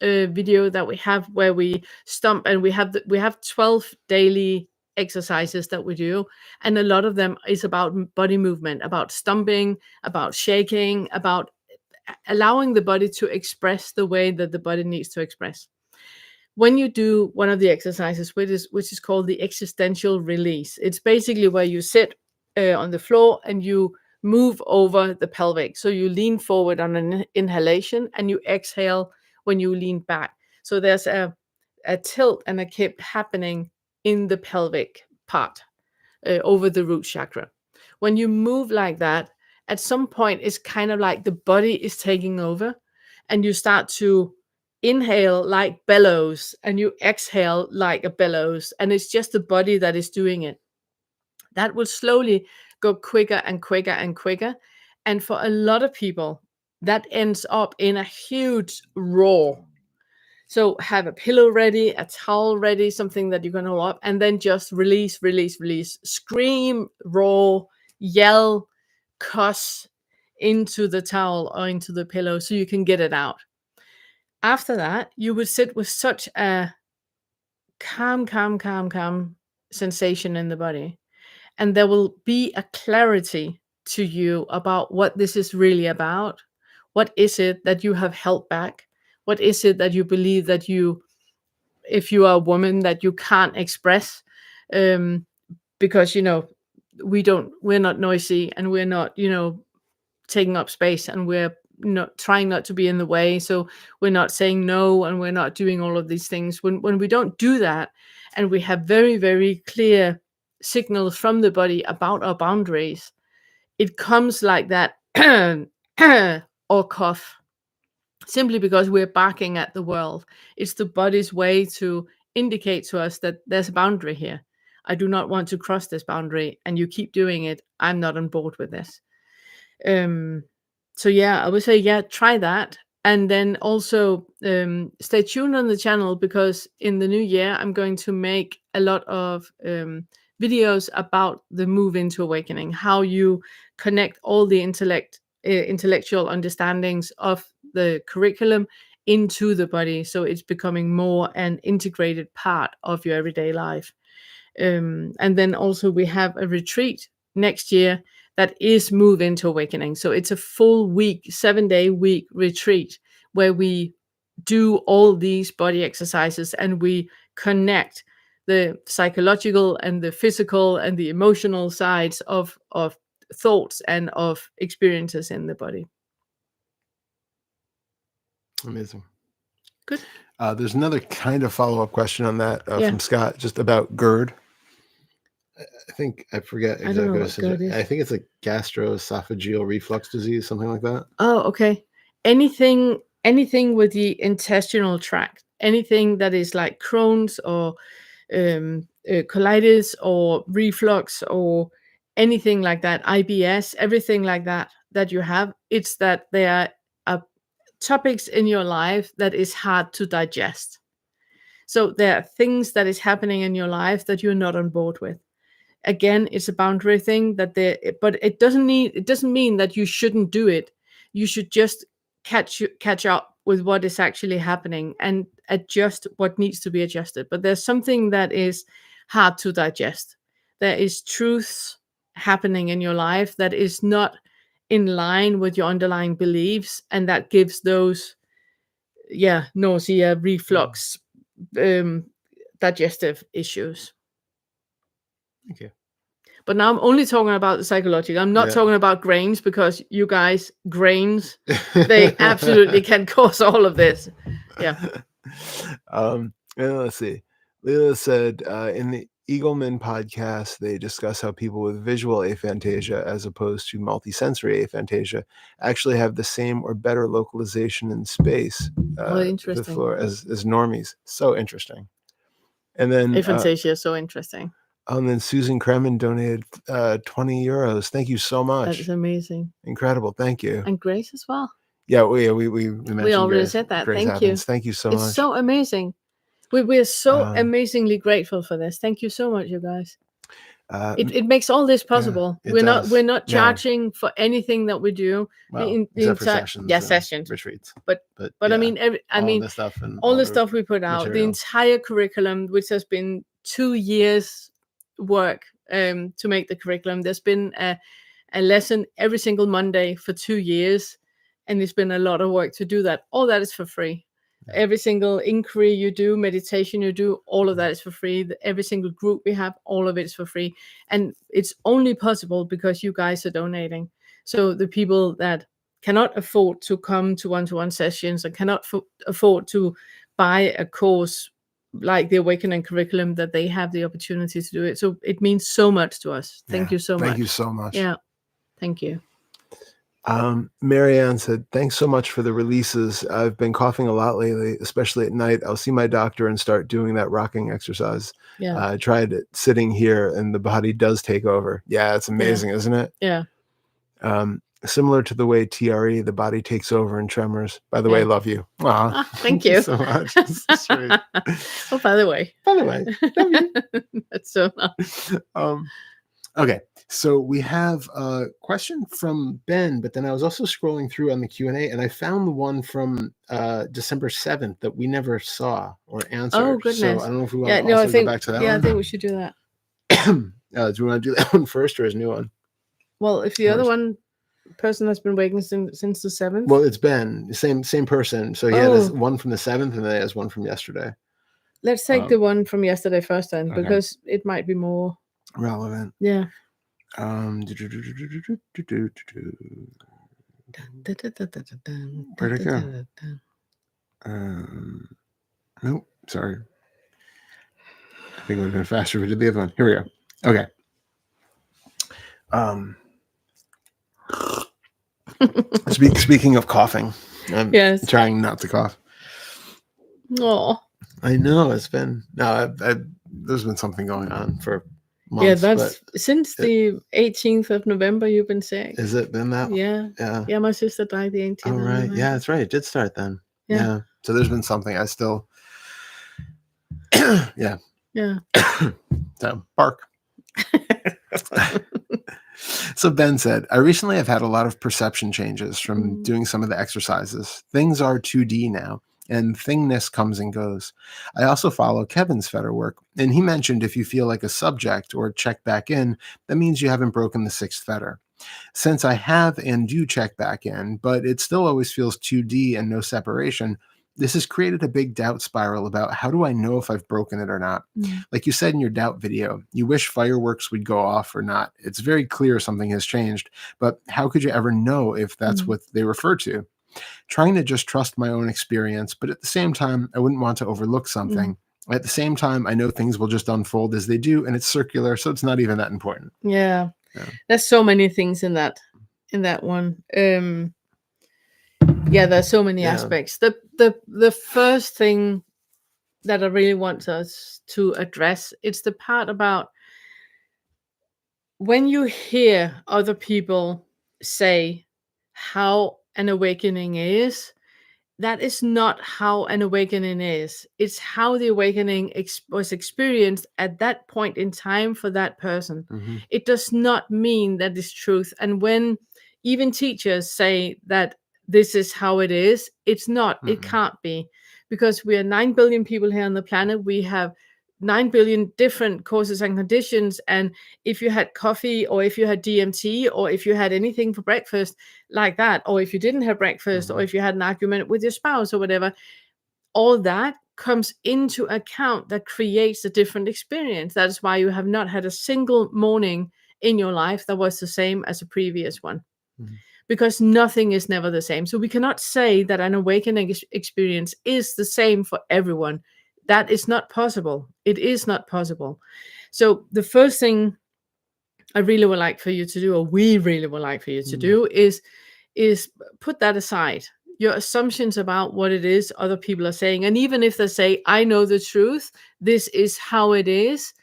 video that we have, where we stomp, and we have 12 daily exercises that we do, and a lot of them is about body movement, about stomping, about shaking, about allowing the body to express the way that the body needs to express. When you do one of the exercises, which is called the existential release, it's basically where you sit on the floor and you move over the pelvic. So you lean forward on an inhalation and you exhale when you lean back. So there's a tilt and a kip happening in the pelvic part over the root chakra. When you move like that, at some point, it's kind of like the body is taking over, and you start to inhale like bellows and you exhale like a bellows, and it's just the body that is doing it. That will slowly go quicker and quicker and quicker. And for a lot of people, that ends up in a huge roar. So have a pillow ready, a towel ready, something that you're going to hold up, and then just release, release, release, scream, roar, yell, cuss into the towel or into the pillow so you can get it out. After that, you would sit with such a calm, calm, calm, calm sensation in the body. And there will be a clarity to you about what this is really about. What is it that you have held back? What is it that you believe that you, if you are a woman, that you can't express? Because, we're not noisy, and we're not, taking up space, and we're not trying not to be in the way. So we're not saying no, and we're not doing all of these things. When we don't do that, and we have very, very clear signals from the body about our boundaries, it comes like that or cough, simply because we're barking at the world. It's the body's way to indicate to us that there's a boundary here. I do not want to cross this boundary, and you keep doing it. I'm not on board with this. So yeah, I would say, yeah, try that. And then also stay tuned on the channel, because in the new year, I'm going to make a lot of videos about the move into awakening, how you connect all the intellectual understandings of the curriculum into the body. So it's becoming more an integrated part of your everyday life. And then also we have a retreat next year that is Move into Awakening. So it's a full week, 7-day week retreat where we do all these body exercises, and we connect the psychological and the physical and the emotional sides of thoughts and of experiences in the body. Amazing. Good. There's another kind of follow-up question on that from Scott, just about GERD. I forget exactly what it says. I think it's a gastroesophageal reflux disease, something like that. Oh, okay. Anything with the intestinal tract, anything that is like Crohn's or colitis or reflux or anything like that, IBS, everything like that you have, it's that there are topics in your life that is hard to digest. So there are things that is happening in your life that you're not on board with. Again, it's a boundary thing but it doesn't mean that you shouldn't do it. You should just catch up with what is actually happening and adjust what needs to be adjusted. But there's something that is hard to digest. There is truths happening in your life that is not in line with your underlying beliefs, and that gives those nausea, reflux, digestive issues. Okay. But now I'm only talking about the psychological. I'm not talking about grains, because you guys, grains, they absolutely can cause all of this. Yeah. And let's see. Leila said in the Eagleman podcast, they discuss how people with visual aphantasia, as opposed to multisensory aphantasia, actually have the same or better localization in space Interesting. the floor as normies. So interesting. And then aphantasia is so interesting. And then Susan Kremen donated 20 euros. Thank you so much. That is amazing. Incredible. Thank you. And Grace as well. Yeah, we mentioned we already Grace. said that. Grace Thank you. Thank you so much. It's so amazing. We're so amazingly grateful for this. Thank you so much, you guys. It makes all this possible. Yeah, we're not charging for anything that we do. Well, except for sessions. Sessions, retreats. But I mean, all the stuff and all the stuff we put out, the entire curriculum, which has been 2 years work to make the curriculum. There's been a lesson every single Monday for 2 years, and it's been a lot of work to do that. All that is for free. Yeah. Every single inquiry you do, meditation you do, all of that is for free. Every single group we have, all of it is for free. And it's only possible because you guys are donating. So the people that cannot afford to come to one-to-one sessions and cannot afford to buy a course like the Awakening curriculum, that they have the opportunity to do it. So it means so much to us. Thank you so much. Thank you so much. Yeah. Thank you. Marianne said, thanks so much for the releases. I've been coughing a lot lately, especially at night. I'll see my doctor and start doing that rocking exercise. Yeah. I tried it sitting here and the body does take over. Yeah, it's amazing, isn't it? Yeah. Similar to the way TRE, the body takes over in Tremors. By the way, Yeah. love you. Aw, Ah, thank thank you you. so much. This is sweet. Oh, by the way. By the way, love you. That's so nice. Okay, so we have a question from Ben, but then I was also scrolling through on the Q&A, and I found the one from December 7th that we never saw or answered. Oh, So goodness. I don't know if we want Yeah, to no, I also go think, back to that yeah, I one. think we should do that. Do we want to do that one first or is a new one? Well, if the other First. one person has been waiting since the 7th. Well, it's Ben, same person. So he had Oh. one from the 7th, and then he has one from yesterday. Let's take the one from yesterday first then, Okay. because it might be more Relevant. Yeah. Where'd it go? Nope, sorry. I think it would have been faster if we did the other one. Here we go. Okay. Speaking of coughing, I'm Yes. trying not to cough. Oh. I know it's been there's been something going on for months. Yeah, that's since the 18th of November you've been sick. Has it been that? Yeah. Yeah. Yeah, my sister died the 18th. Oh, of right. November. Yeah, that's right. It did start then. Yeah. Yeah. So there's been something I still yeah. Yeah. So bark. So Ben said, I recently have had a lot of perception changes from doing some of the exercises. Things are 2D now, and thingness comes and goes. I also follow Kevin's Fetter work, and he mentioned if you feel like a subject or check back in, that means you haven't broken the sixth fetter. Since I have and do check back in, but it still always feels 2D and no separation, this has created a big doubt spiral about how do I know if I've broken it or not. Like you said in your doubt video, you wish fireworks would go off or not. It's very clear something has changed, but how could you ever know if that's what they refer to? Trying to just trust my own experience, but at the same time, I wouldn't want to overlook something. At the same time, I know things will just unfold as they do, and it's circular, so it's not even that important. Yeah. There's so many things in that one. Yeah, there's so many aspects. The first thing that I really want us to address, it's the part about when you hear other people say how an awakening is, that is not how an awakening is. It's how the awakening was experienced at that point in time for that person. It does not mean that is truth. And when even teachers say that this is how it is, it's not. It can't be, because we are 9 billion people here on the planet. We have 9 billion different causes and conditions. And if you had coffee, or if you had DMT, or if you had anything for breakfast like that, or if you didn't have breakfast, or if you had an argument with your spouse or whatever, all that comes into account that creates a different experience. That is why you have not had a single morning in your life that was the same as a previous one. Because nothing is never the same. So we cannot say that an awakening experience is the same for everyone. That is not possible. It is not possible. So the first thing I really would like for you to do, or we really would like for you to do, is put that aside. Your assumptions about what it is other people are saying. And even if they say, I know the truth, this is how it is,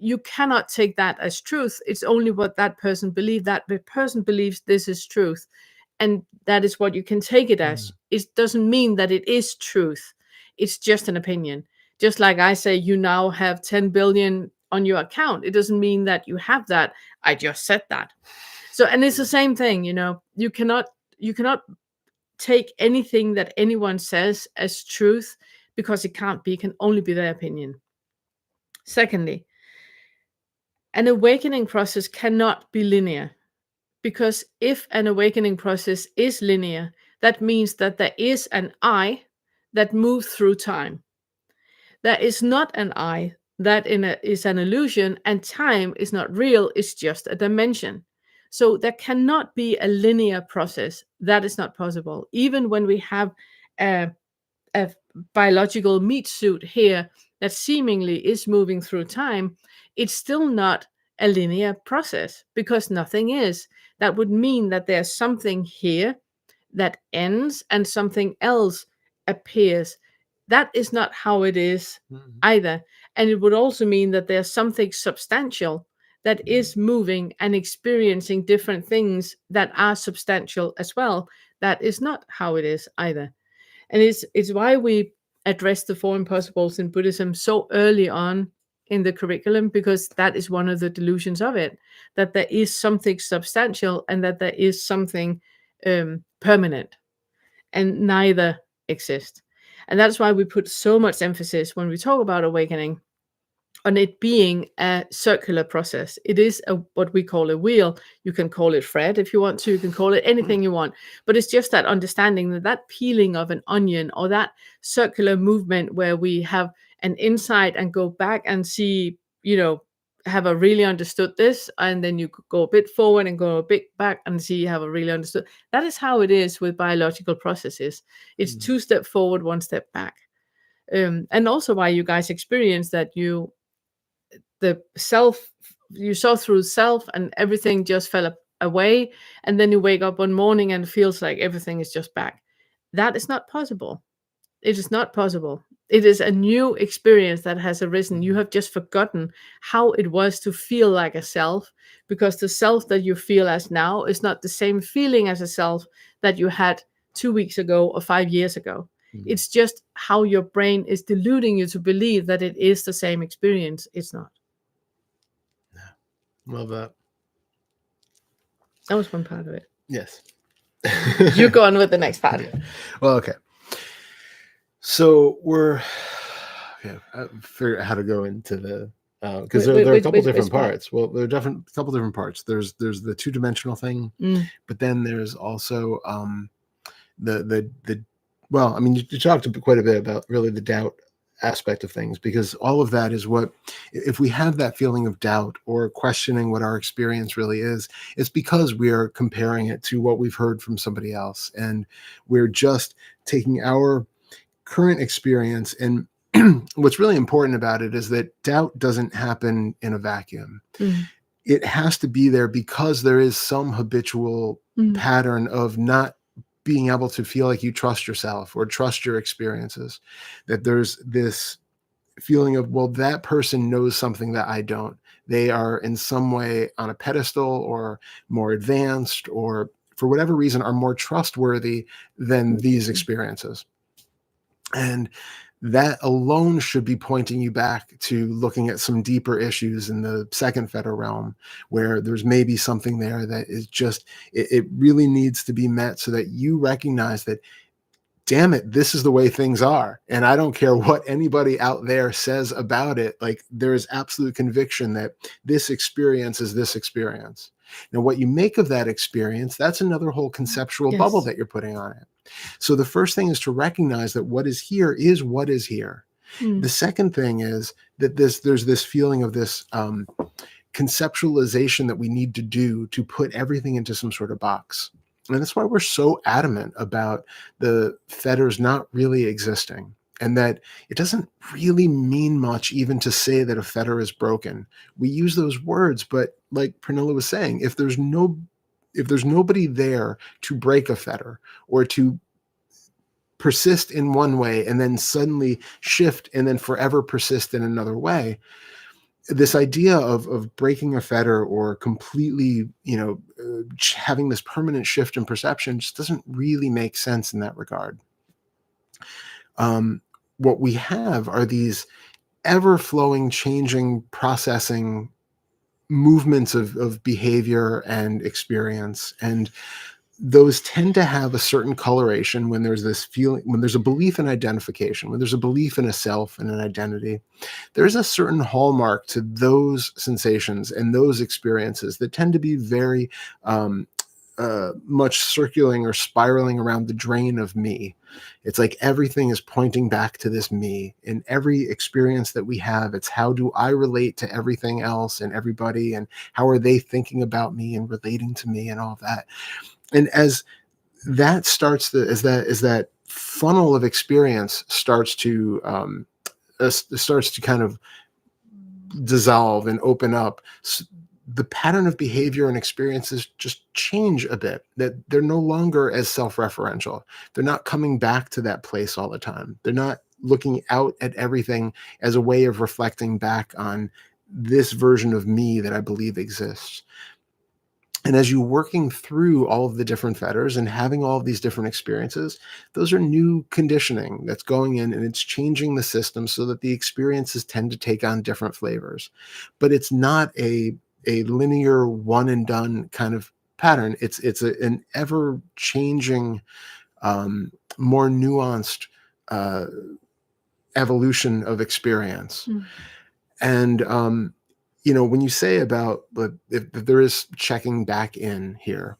you cannot take that as truth. It's only what that person believes. That the person believes this is truth. And that is what you can take it as. It doesn't mean that it is truth. It's just an opinion. Just like I say, you now have 10 billion on your account. It doesn't mean that you have that. I just said that. So, and it's the same thing, you cannot take anything that anyone says as truth, because it can't be. It can only be their opinion. Secondly, an awakening process cannot be linear, because if an awakening process is linear, that means that there is an I that moves through time. There is not an I that is an illusion, and time is not real, it's just a dimension. So there cannot be a linear process. That is not possible. Even when we have a biological meat suit here that seemingly is moving through time, it's still not a linear process, because nothing is. That would mean that there's something here that ends and something else appears. That is not how it is either. And it would also mean that there's something substantial that is moving and experiencing different things that are substantial as well. That is not how it is either. And it's why we address the four impossibles in Buddhism so early on in the curriculum, because that is one of the delusions of it, that there is something substantial and that there is something permanent, and neither exist. And that's why we put so much emphasis when we talk about awakening on it being a circular process. It is what we call a wheel. You can call it Fred if you want to. You can call it anything you want. But it's just that understanding that peeling of an onion, or that circular movement where we have an insight and go back and see, have I really understood this? And then you go a bit forward and go a bit back and see, have I really understood? That is how it is with biological processes. It's 2 steps forward, 1 step back. And also why you guys experience that you saw through self and everything just fell away, and then you wake up one morning and it feels like everything is just back. That is not possible. It is not possible. It is a new experience that has arisen. You have just forgotten how it was to feel like a self, because the self that you feel as now is not the same feeling as a self that you had 2 weeks ago or 5 years ago. It's just how your brain is deluding you to believe that it is the same experience. It's not. Love that. That was one part of it. Yes. You go on with the next part. Yeah. Well, okay. So I figure out how to go into the, because there are a couple different parts. Well, there are a couple different parts. There's the 2-dimensional thing, but then there's also well, I mean, you talked quite a bit about really the doubt aspect of things, because all of that is what, if we have that feeling of doubt or questioning what our experience really is, it's because we are comparing it to what we've heard from somebody else, and we're just taking our current experience. And what's really important about it is that doubt doesn't happen in a vacuum. It has to be there because there is some habitual pattern of not being able to feel like you trust yourself or trust your experiences, that there's this feeling of, well, that person knows something that I don't. They are in some way on a pedestal or more advanced, or for whatever reason are more trustworthy than these experiences. And that alone should be pointing you back to looking at some deeper issues in the second theta realm, where there's maybe something there that is just, it really needs to be met, so that you recognize that, damn it, this is the way things are. And I don't care what anybody out there says about it. Like, there is absolute conviction that this experience is this experience. Now, what you make of that experience, that's another whole conceptual bubble that you're putting on it. So the first thing is to recognize that what is here is what is here. The second thing is that there's this feeling of this conceptualization that we need to do to put everything into some sort of box. And that's why we're so adamant about the fetters not really existing, and that it doesn't really mean much even to say that a fetter is broken. We use those words, but like Pernilla was saying, if there's nobody there to break a fetter or to persist in one way and then suddenly shift and then forever persist in another way, this idea of breaking a fetter or completely, having this permanent shift in perception just doesn't really make sense in that regard. What we have are these ever-flowing, changing, processing movements of behavior and experience, and those tend to have a certain coloration when there's this feeling, when there's a belief in identification, when there's a belief in a self and an identity. There's a certain hallmark to those sensations and those experiences that tend to be very much circulating or spiraling around the drain of me. It's like everything is pointing back to this me. In every experience that we have, it's how do I relate to everything else and everybody, and how are they thinking about me and relating to me and all of that. And as that starts as that funnel of experience starts to kind of dissolve and open up, the pattern of behavior and experiences just change a bit, that they're no longer as self-referential. They're not coming back to that place all the time. They're not looking out at everything as a way of reflecting back on this version of me that I believe exists. And as you're working through all of the different fetters and having all of these different experiences, those are new conditioning that's going in, and it's changing the system so that the experiences tend to take on different flavors. But it's not a linear one and done kind of pattern. An ever changing, more nuanced uh, evolution of experience. Mm. And when you say about if there is checking back in here,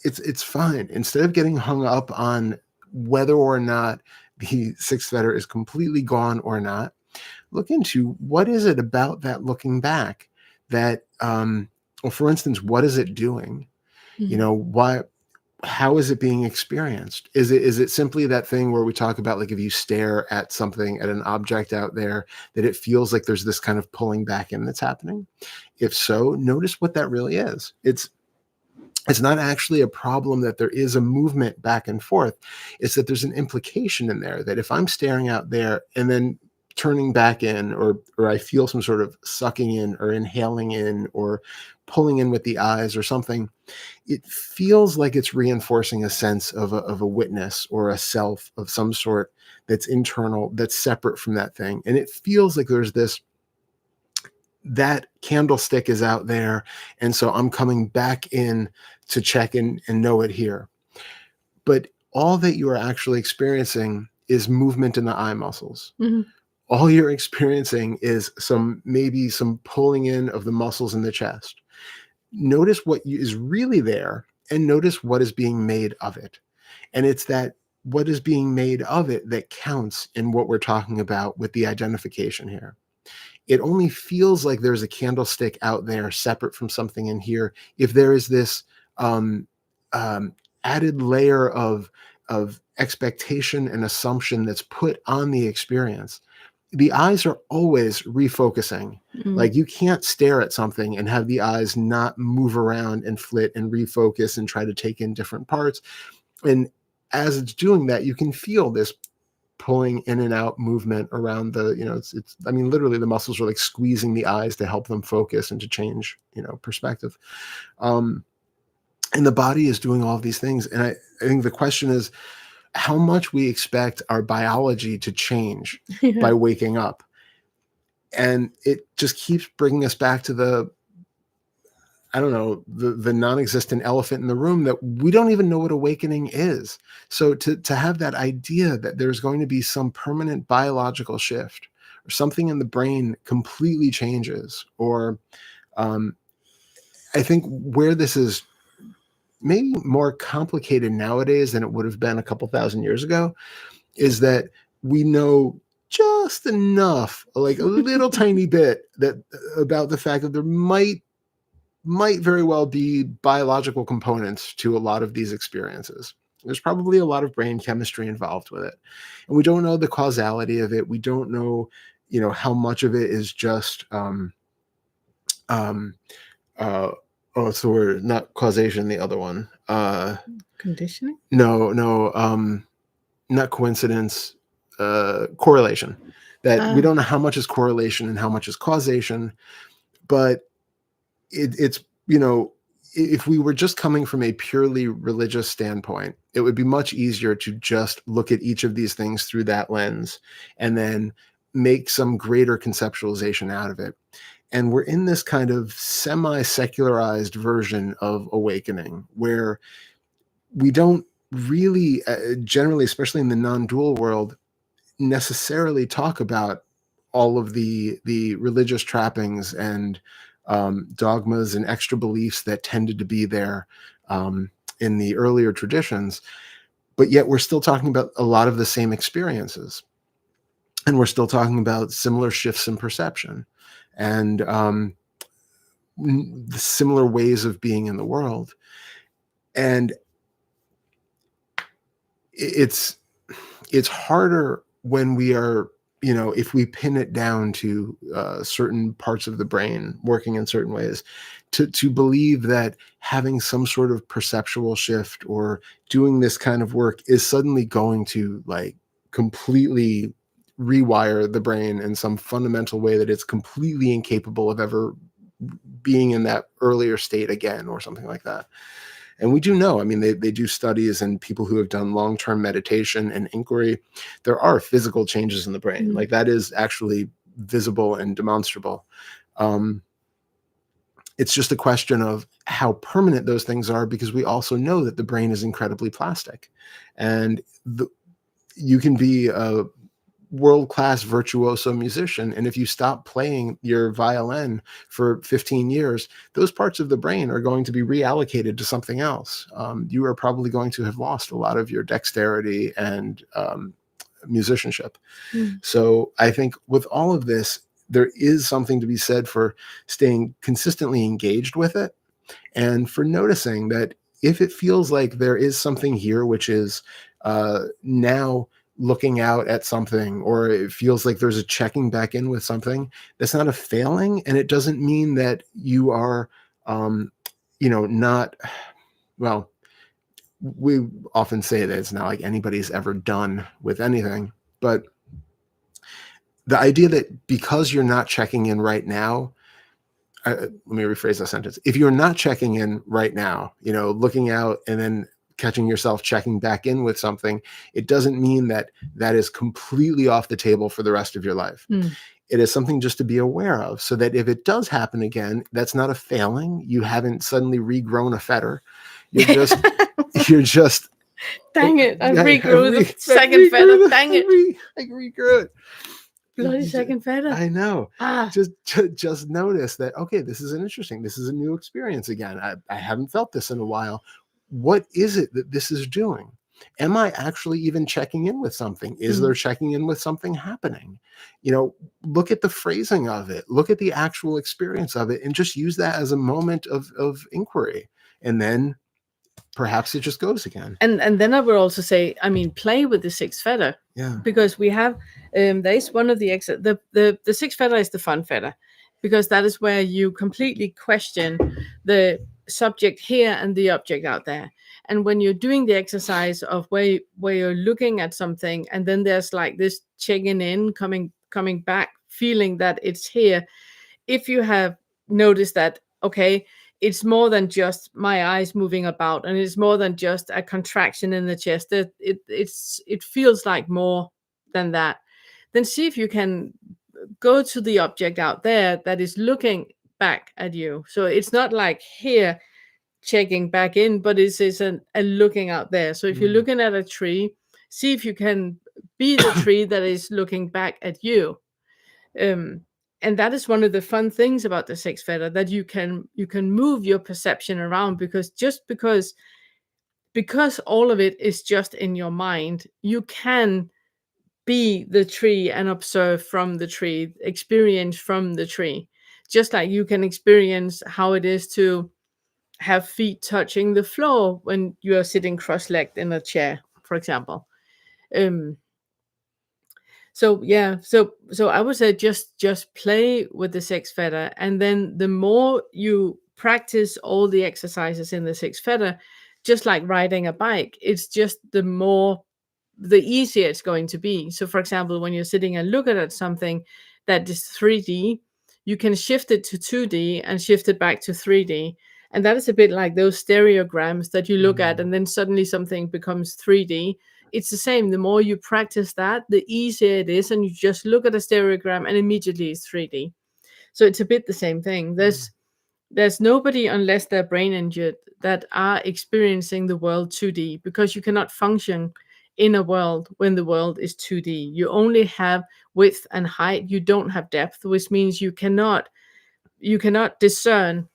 it's fine. Instead of getting hung up on whether or not the sixth fetter is completely gone or not, look into what is it about that looking back that, well, for instance, what is it doing? Mm. Why? How is it being experienced? Is it simply that thing where we talk about, like, if you stare at something, at an object out there, that it feels like there's this kind of pulling back in that's happening? If so, notice what that really is. It's not actually a problem that there is a movement back and forth. It's that there's an implication in there that if I'm staring out there and then turning back in, or I feel some sort of sucking in or inhaling in or pulling in with the eyes or something, it feels like it's reinforcing a sense of a witness or a self of some sort that's internal, that's separate from that thing. And it feels like there's that candlestick is out there. And so I'm coming back in to check in and know it here. But all that you are actually experiencing is movement in the eye muscles. Mhm. All you're experiencing is maybe some pulling in of the muscles in the chest. Notice what is really there, and notice what is being made of it. And it's that what is being made of it that counts in what we're talking about with the identification here. It only feels like there's a candlestick out there separate from something in here if there is this um, um, added layer of expectation and assumption that's put on the experience. The eyes are always refocusing. Mm. Like, you can't stare at something and have the eyes not move around and flit and refocus and try to take in different parts. And as it's doing that, you can feel this pulling in and out movement around it's I mean, literally the muscles are like squeezing the eyes to help them focus and to change, perspective. Um, and the body is doing all of these things. And I think the question is how much we expect our biology to change Yeah. by waking up. And it just keeps bringing us back to I don't know, the non-existent elephant in the room, that we don't even know what awakening is. So to have that idea that there's going to be some permanent biological shift, or something in the brain completely changes, or um, I think where this is maybe more complicated nowadays than it would have been a couple thousand years ago, is that we know just enough, like a little tiny bit, that about the fact that there might very well be biological components to a lot of these experiences. There's probably a lot of brain chemistry involved with it. And we don't know the causality of it. We don't know, how much of it is just um oh, it's the word, not causation, the other one. Conditioning? No, not coincidence, correlation. That we Ah. don't know how much is correlation and how much is causation, but it's if we were just coming from a purely religious standpoint, it would be much easier to just look at each of these things through that lens and then make some greater conceptualization out of it. And we're in this kind of semi-secularized version of awakening where we don't really, generally, especially in the non-dual world, necessarily talk about all of the religious trappings and dogmas and extra beliefs that tended to be there in the earlier traditions, but yet we're still talking about a lot of the same experiences, and we're still talking about similar shifts in perception and the similar ways of being in the world. And it's harder when we are, if we pin it down to certain parts of the brain working in certain ways, to believe that having some sort of perceptual shift or doing this kind of work is suddenly going to, like, completely rewire the brain in some fundamental way that it's completely incapable of ever being in that earlier state again or something like that. And we do know, I mean, they do studies and people who have done long-term meditation and inquiry, there are physical changes in the brain. Like that is actually visible and demonstrable. It's just a question of how permanent those things are, because we also know that the brain is incredibly plastic. And you can be a world-class virtuoso musician, and if you stop playing your violin for 15 years, those parts of the brain are going to be reallocated to something else. You are probably going to have lost a lot of your dexterity and musicianship. So I think with all of this, there is something to be said for staying consistently engaged with it, and for noticing that if it feels like there is something here which is now looking out at something, or it feels like there's a checking back in with something, that's not a failing, and it doesn't mean that you are not, well, we often say that it's not like anybody's ever done with anything, but the idea that because you're not checking in right now, let me rephrase that sentence. If you're not checking in right now, looking out and then catching yourself checking back in with something, it doesn't mean that that is completely off the table for the rest of your life. It is something just to be aware of, so that if it does happen again, that's not a failing. You haven't suddenly regrown a fetter. You're just dang it, I regrew the second feather. Dang it. I regrew it. Bloody second feather. I know. Just notice that, okay, this is a new experience again. I haven't felt this in a while. What is it that this is doing? Am I actually even checking in with something? Is there checking in with something happening? Look at the phrasing of it, look at the actual experience of it, and just use that as a moment of inquiry. And then perhaps it just goes again. And then I would also say, play with the sixth feather. Yeah. Because we have, there is one of the sixth feather is the fun feather, because that is where you completely question the subject here and the object out there. And when you're doing the exercise of where you're looking at something, and then there's like this checking in, coming back, feeling that it's here. If you have noticed that, okay, it's more than just my eyes moving about, and it's more than just a contraction in the chest. It feels like more than that. Then see if you can go to the object out there that is looking back at you. So it's not like here checking back in, but it's a looking out there. So if you're looking at a tree, see if you can be the tree that is looking back at you. And that is one of the fun things about the sixth feather, that you can move your perception around, because all of it is just in your mind. You can be the tree and observe from the tree, experience from the tree, just like you can experience how it is to have feet touching the floor when you are sitting cross-legged in a chair, for example. So yeah, so I would say just play with the sixth feather, and then the more you practice all the exercises in the sixth feather, just like riding a bike, it's just the easier it's going to be. So for example, when you're sitting and looking at something that is 3D, you can shift it to 2D and shift it back to 3D. And that is a bit like those stereograms that you look at, and then suddenly something becomes 3D. It's the same. The more you practice that, the easier it is. And you just look at a stereogram and immediately it's 3D. So it's a bit the same thing. There's nobody, unless they're brain injured, that are experiencing the world 2D, because you cannot function in a world when the world is 2D. You only have width and height. You don't have depth, which means you cannot discern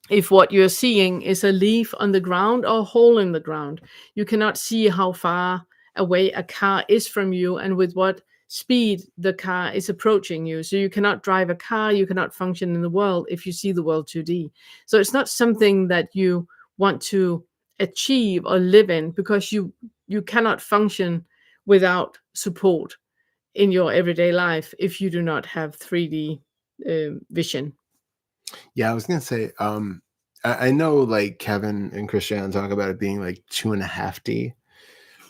if what you're seeing is a leaf on the ground or a hole in the ground. You cannot see how far away a car is from you and with what speed the car is approaching you. So you cannot drive a car, you cannot function in the world if you see the world 2D. So it's not something that you want to achieve or live in, because you cannot function without support in your everyday life if you do not have 3D vision. Yeah, I was gonna say, I know like Kevin and Christian talk about it being like 2.5D,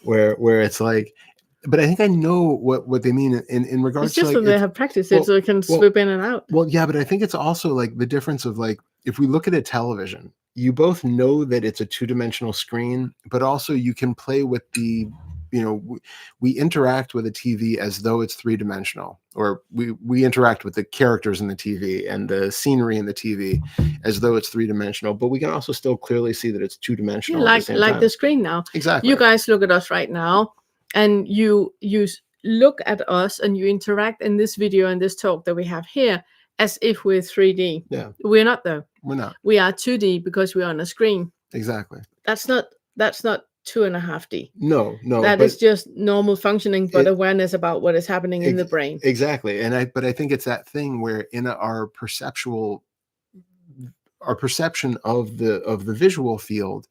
where it's like but I think I know what they mean in regards It's to just like that they have practiced it, well, so it can well, swoop in and out. well, yeah, but I think it's also like the difference of like if we look at a television, you both know that it's a two-dimensional screen, but also you can play with the, we interact with a TV as though it's three-dimensional, or we interact with the characters in the TV and the scenery in the TV as though it's three-dimensional, but we can also still clearly see that it's Yeah, two-dimensional at the same like time. the screen now. Exactly. You guys look at us right now, and you look at us and you interact in this video and this talk that we have here as if we're 3D. Yeah, We're not though. we're not. We are 2D because we're on a screen. Exactly. That's not 2.5D. No, That but is just normal functioning, but it, awareness about what is happening in the brain. Exactly. But I think it's that thing where in our perception of the visual field,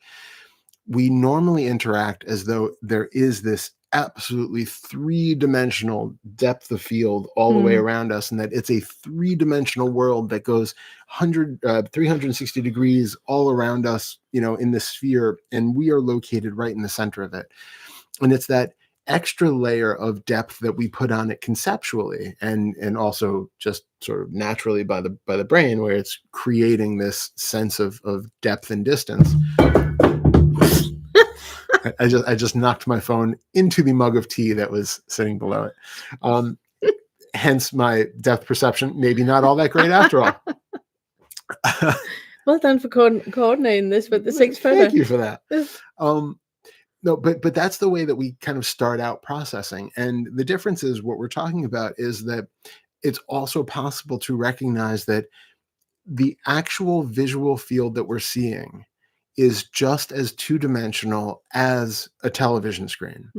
we normally interact as though there is this absolutely three-dimensional depth of field all the way around us, and that it's a three-dimensional world that goes 360 degrees all around us, in this sphere, and we are located right in the center of it. And it's that extra layer of depth that we put on it conceptually and also just sort of naturally by the brain, where it's creating this sense of depth and distance. I just knocked my phone into the mug of tea that was sitting below it. Hence my depth perception, maybe not all that great after all. Well done for coordinating this with the 6 photo. Thank you for that. No, but that's the way that we kind of start out processing. And the difference is what we're talking about is that it's also possible to recognize that the actual visual field that we're seeing is just as two-dimensional as a television screen.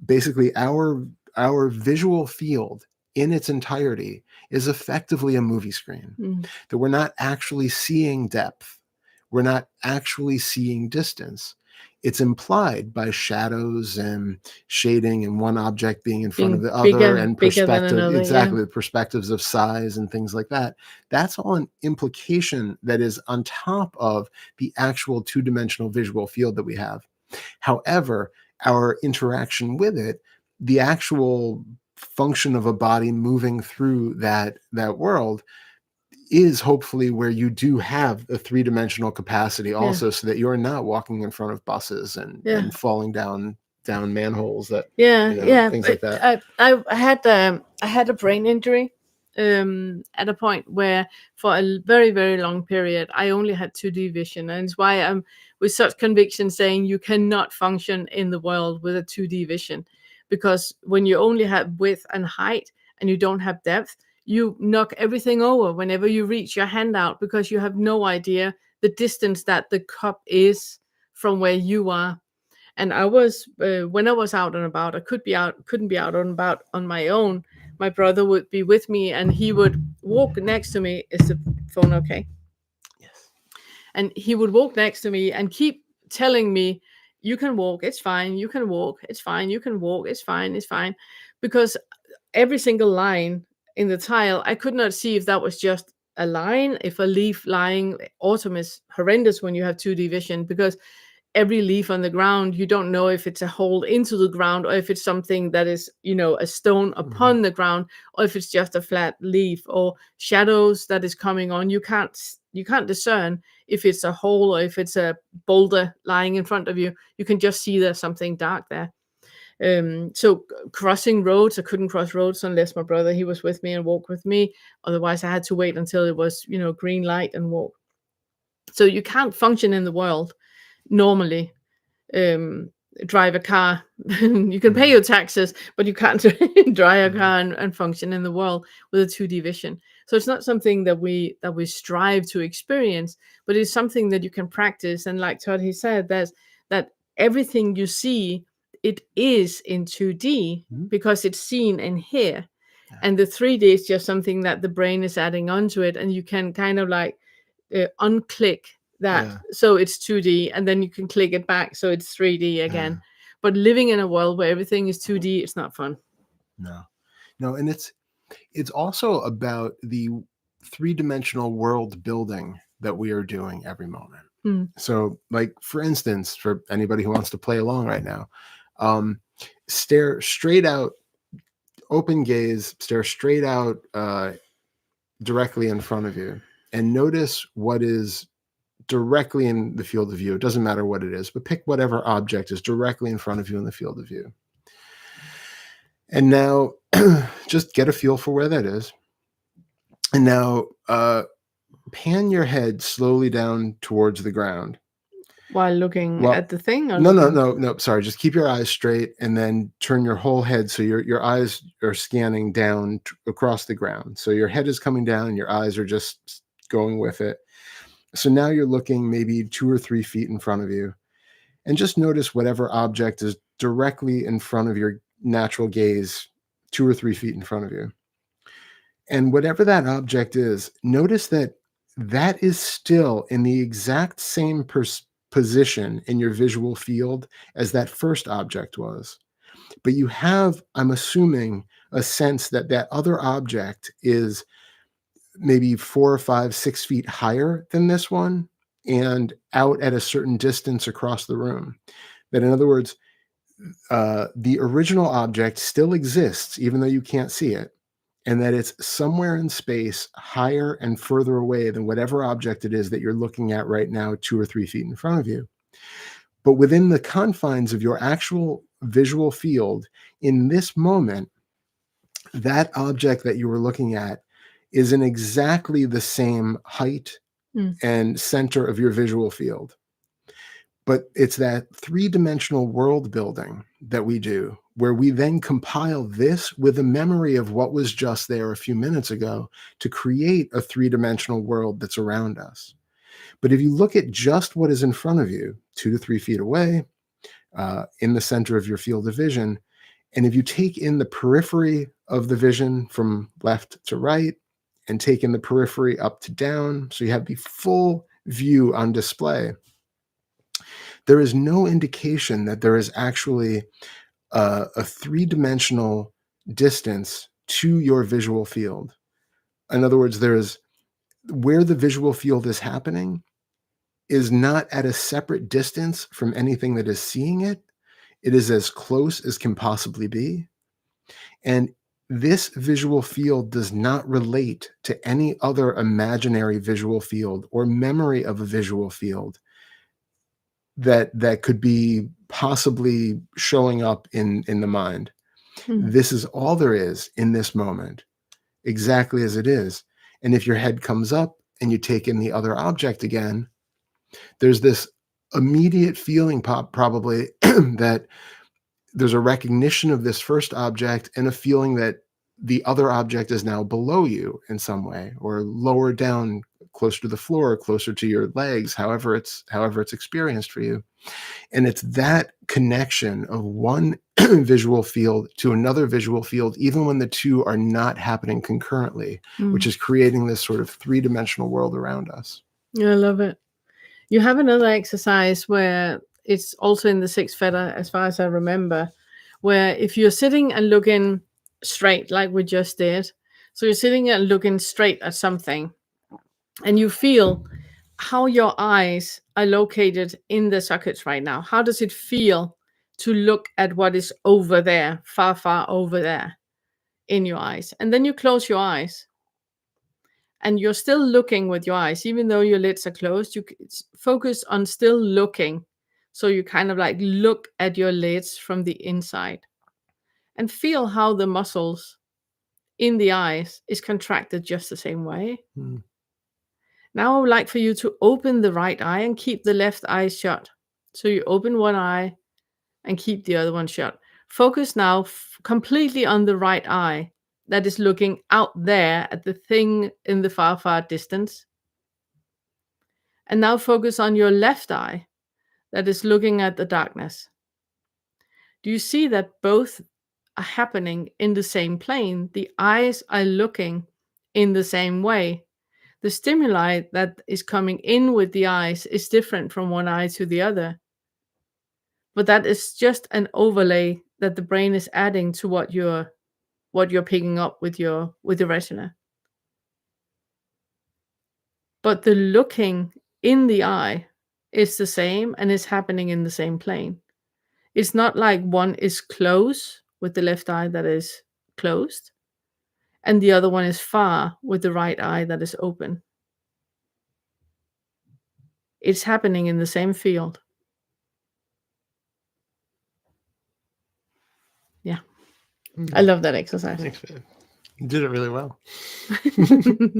Basically, our visual field in its entirety is effectively a movie screen. That we're not actually seeing depth. We're not actually seeing distance. It's implied by shadows and shading and one object being in front of the other and perspective. Exactly. The perspectives of size and things like that. That's all an implication that is on top of the actual two-dimensional visual field that we have. However, our interaction with it, the actual function of a body moving through that world, is hopefully where you do have a three-dimensional capacity also, so that you're not walking in front of buses and falling down manholes that things like that. I had a brain injury at a point where for a very, very long period I only had 2D vision, and it's why I'm with such conviction saying you cannot function in the world with a 2D vision, because when you only have width and height and you don't have depth, you knock everything over whenever you reach your hand out, because you have no idea the distance that the cup is from where you are. And I was, when I was out and about, I couldn't be out and about on my own. My brother would be with me and he would walk next to me. Is the phone okay? Yes. And he would walk next to me and keep telling me, you can walk, it's fine. You can walk, it's fine. You can walk, it's fine, it's fine. Because every single line in the tile, I could not see if that was just a line, if a leaf lying. Autumn is horrendous when you have 2D vision, because every leaf on the ground, you don't know if it's a hole into the ground or if it's something that is, a stone upon the ground, or if it's just a flat leaf, or shadows that is coming on. You can't discern if it's a hole or if it's a boulder lying in front of you. You can just see there's something dark there. So crossing roads, I couldn't cross roads unless my brother, he was with me and walked with me. Otherwise I had to wait until it was, green light and walk. So you can't function in the world normally. Drive a car. You can pay your taxes, but you can't drive a car and function in the world with a 2D vision. So it's not something that we strive to experience, but it's something that you can practice. And like Todd, he said, that everything you see, it is in 2D because it's seen in here. And the 3D is just something that the brain is adding onto it, and you can kind of like unclick that, so it's 2D, and then you can click it back so it's 3D again. But living in a world where everything is 2D, it's not fun. No, and it's also about the three-dimensional world building that we are doing every moment. So, like, for instance, for anybody who wants to play along right now, stare straight out, open gaze, stare straight out directly in front of you, and notice what is directly in the field of view. It doesn't matter what it is, but pick whatever object is directly in front of you in the field of view. And now just get a feel for where that is. And now pan your head slowly down towards the ground. While looking Well, at the thing? Or no. Sorry. Just keep your eyes straight and then turn your whole head so your eyes are scanning down across the ground. So your head is coming down and your eyes are just going with it. So now you're looking maybe 2 or 3 feet in front of you, and just notice whatever object is directly in front of your natural gaze, 2 or 3 feet in front of you. And whatever that object is, notice that that is still in the exact same position in your visual field as that first object was. But you have, I'm assuming, a sense that that other object is maybe 4 or 5, 6 feet higher than this one and out at a certain distance across the room. That, in other words, the original object still exists, even though you can't see it, and that it's somewhere in space higher and further away than whatever object it is that you're looking at right now, 2 or 3 feet in front of you. But within the confines of your actual visual field, in this moment, that object that you were looking at is in exactly the same height and center of your visual field. But it's that 3-dimensional world building that we do, where we then compile this with a memory of what was just there a few minutes ago to create a 3-dimensional world that's around us. But if you look at just what is in front of you, 2 to 3 feet away, in the center of your field of vision, and if you take in the periphery of the vision from left to right and take in the periphery up to down, so you have the full view on display, there is no indication that there is actually a 3-dimensional distance to your visual field. In other words, there is where the visual field is happening is not at a separate distance from anything that is seeing it. It is as close as can possibly be. And this visual field does not relate to any other imaginary visual field or memory of a visual field that could be possibly showing up in the mind. This is all there is in this moment, exactly as it is. And if your head comes up and you take in the other object again, there's this immediate feeling probably that there's a recognition of this first object and a feeling that the other object is now below you in some way, or lower down, closer to the floor, closer to your legs, however it's experienced for you. And it's that connection of one visual field to another visual field, even when the two are not happening concurrently, which is creating this sort of 3-dimensional world around us. Yeah, I love it. You have another exercise where it's also in the 6th feather, as far as I remember, where if you're sitting and looking straight, like we just did, so you're sitting and looking straight at something, and you feel how your eyes are located in the sockets right now. How does it feel to look at what is over there, far, far over there in your eyes? And then you close your eyes. And you're still looking with your eyes, even though your lids are closed. You focus on still looking. So you kind of like look at your lids from the inside and feel how the muscles in the eyes is contracted just the same way. Now I would like for you to open the right eye and keep the left eye shut. So you open one eye and keep the other one shut. Focus now completely on the right eye that is looking out there at the thing in the far, far distance. And now focus on your left eye that is looking at the darkness. Do you see that both are happening in the same plane? The eyes are looking in the same way. The stimuli that is coming in with the eyes is different from one eye to the other. But that is just an overlay that the brain is adding to what you're picking up with your retina. But the looking in the eye is the same and is happening in the same plane. It's not like one is close with the left eye that is closed, and the other one is far with the right eye that is open. It's happening in the same field. Yeah. I love that exercise. Thanks, babe. You did it really well.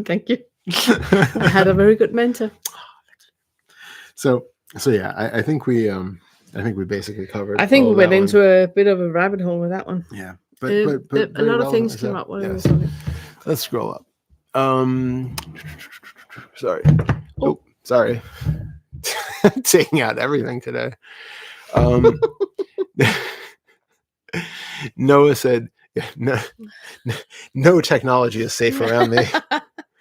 Thank you. I had a very good mentor. So yeah, I think we basically covered. I think all we went that into one. a bit of a rabbit hole with that one. Yeah, But a a lot of things came up while we were talking. Let's scroll up. Sorry. Oh. Sorry. Taking out everything today. Noah said, no technology is safe around me.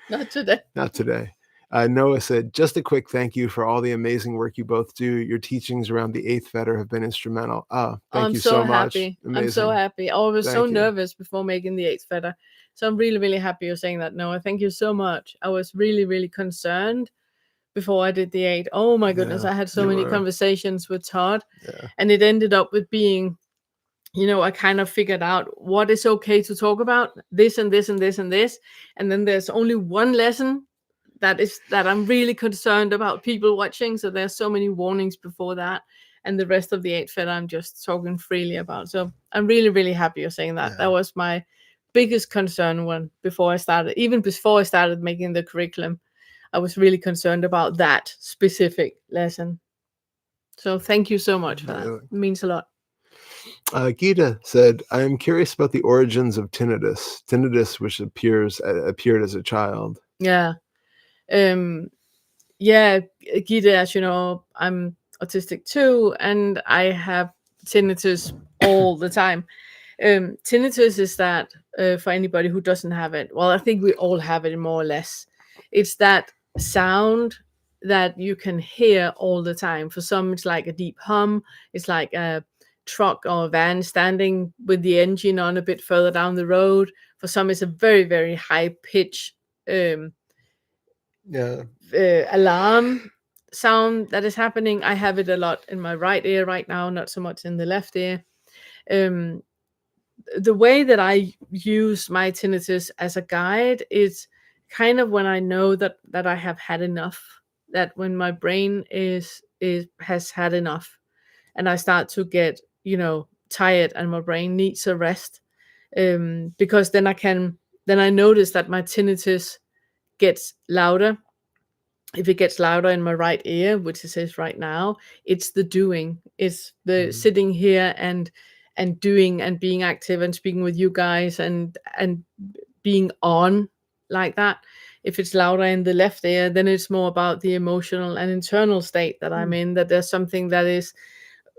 Not today. Not today. Noah said, just a quick thank you for all the amazing work you both do. Your teachings around the eighth fetter have been instrumental. Thank you so much. Happy. Amazing. I'm so happy. I was so Thank you. nervous before making the eighth fetter. So I'm really, really happy you're saying that, Noah. Thank you so much. I was really, really concerned before I did the 8. Oh my goodness. Yeah, I had so you many were. conversations with Todd. Yeah. And it ended up with being, I kind of figured out what is okay to talk about, this and this and this and this. And then there's only one lesson that I'm really concerned about people watching. So there's so many warnings before that. And the rest of the 8 fetter I'm just talking freely about. So I'm really, really happy you're saying that. Yeah. That was my biggest concern before I started making the curriculum. I was really concerned about that specific lesson. So thank you so much for that. It means a lot. Gita said, I am curious about the origins of tinnitus which appeared as a child. Yeah. Yeah, Gita, as you know, I'm autistic too, and I have tinnitus all the time. Tinnitus is that, for anybody who doesn't have it, well, I think we all have it more or less. It's that sound that you can hear all the time. For some, it's like a deep hum. It's like a truck or a van standing with the engine on a bit further down the road. For some, it's a very, very high pitch alarm sound that is happening. I have it a lot in my right ear right now, not so much in the left ear. The way that I use my tinnitus as a guide is kind of when I know that I have had enough, that when my brain has had enough, and I start to get tired and my brain needs a rest, because then I notice that my tinnitus gets louder. If it gets louder in my right ear, which it is right now, it's the doing. It's the sitting here and doing and being active and speaking with you guys and being on like that. If it's louder in the left ear, then it's more about the emotional and internal state that I'm in, that there's something that is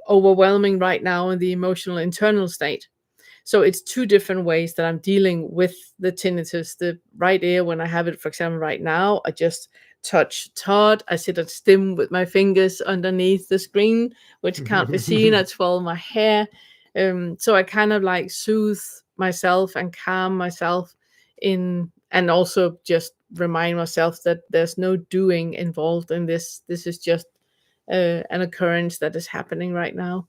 overwhelming right now in the emotional internal state. So it's two different ways that I'm dealing with the tinnitus. The right ear, when I have it, for example, right now, I just touch Todd. I sit at stim with my fingers underneath the screen, which can't be seen. I twirl my hair. So I kind of like soothe myself and calm myself in, and also just remind myself that there's no doing involved in this. This is just an occurrence that is happening right now.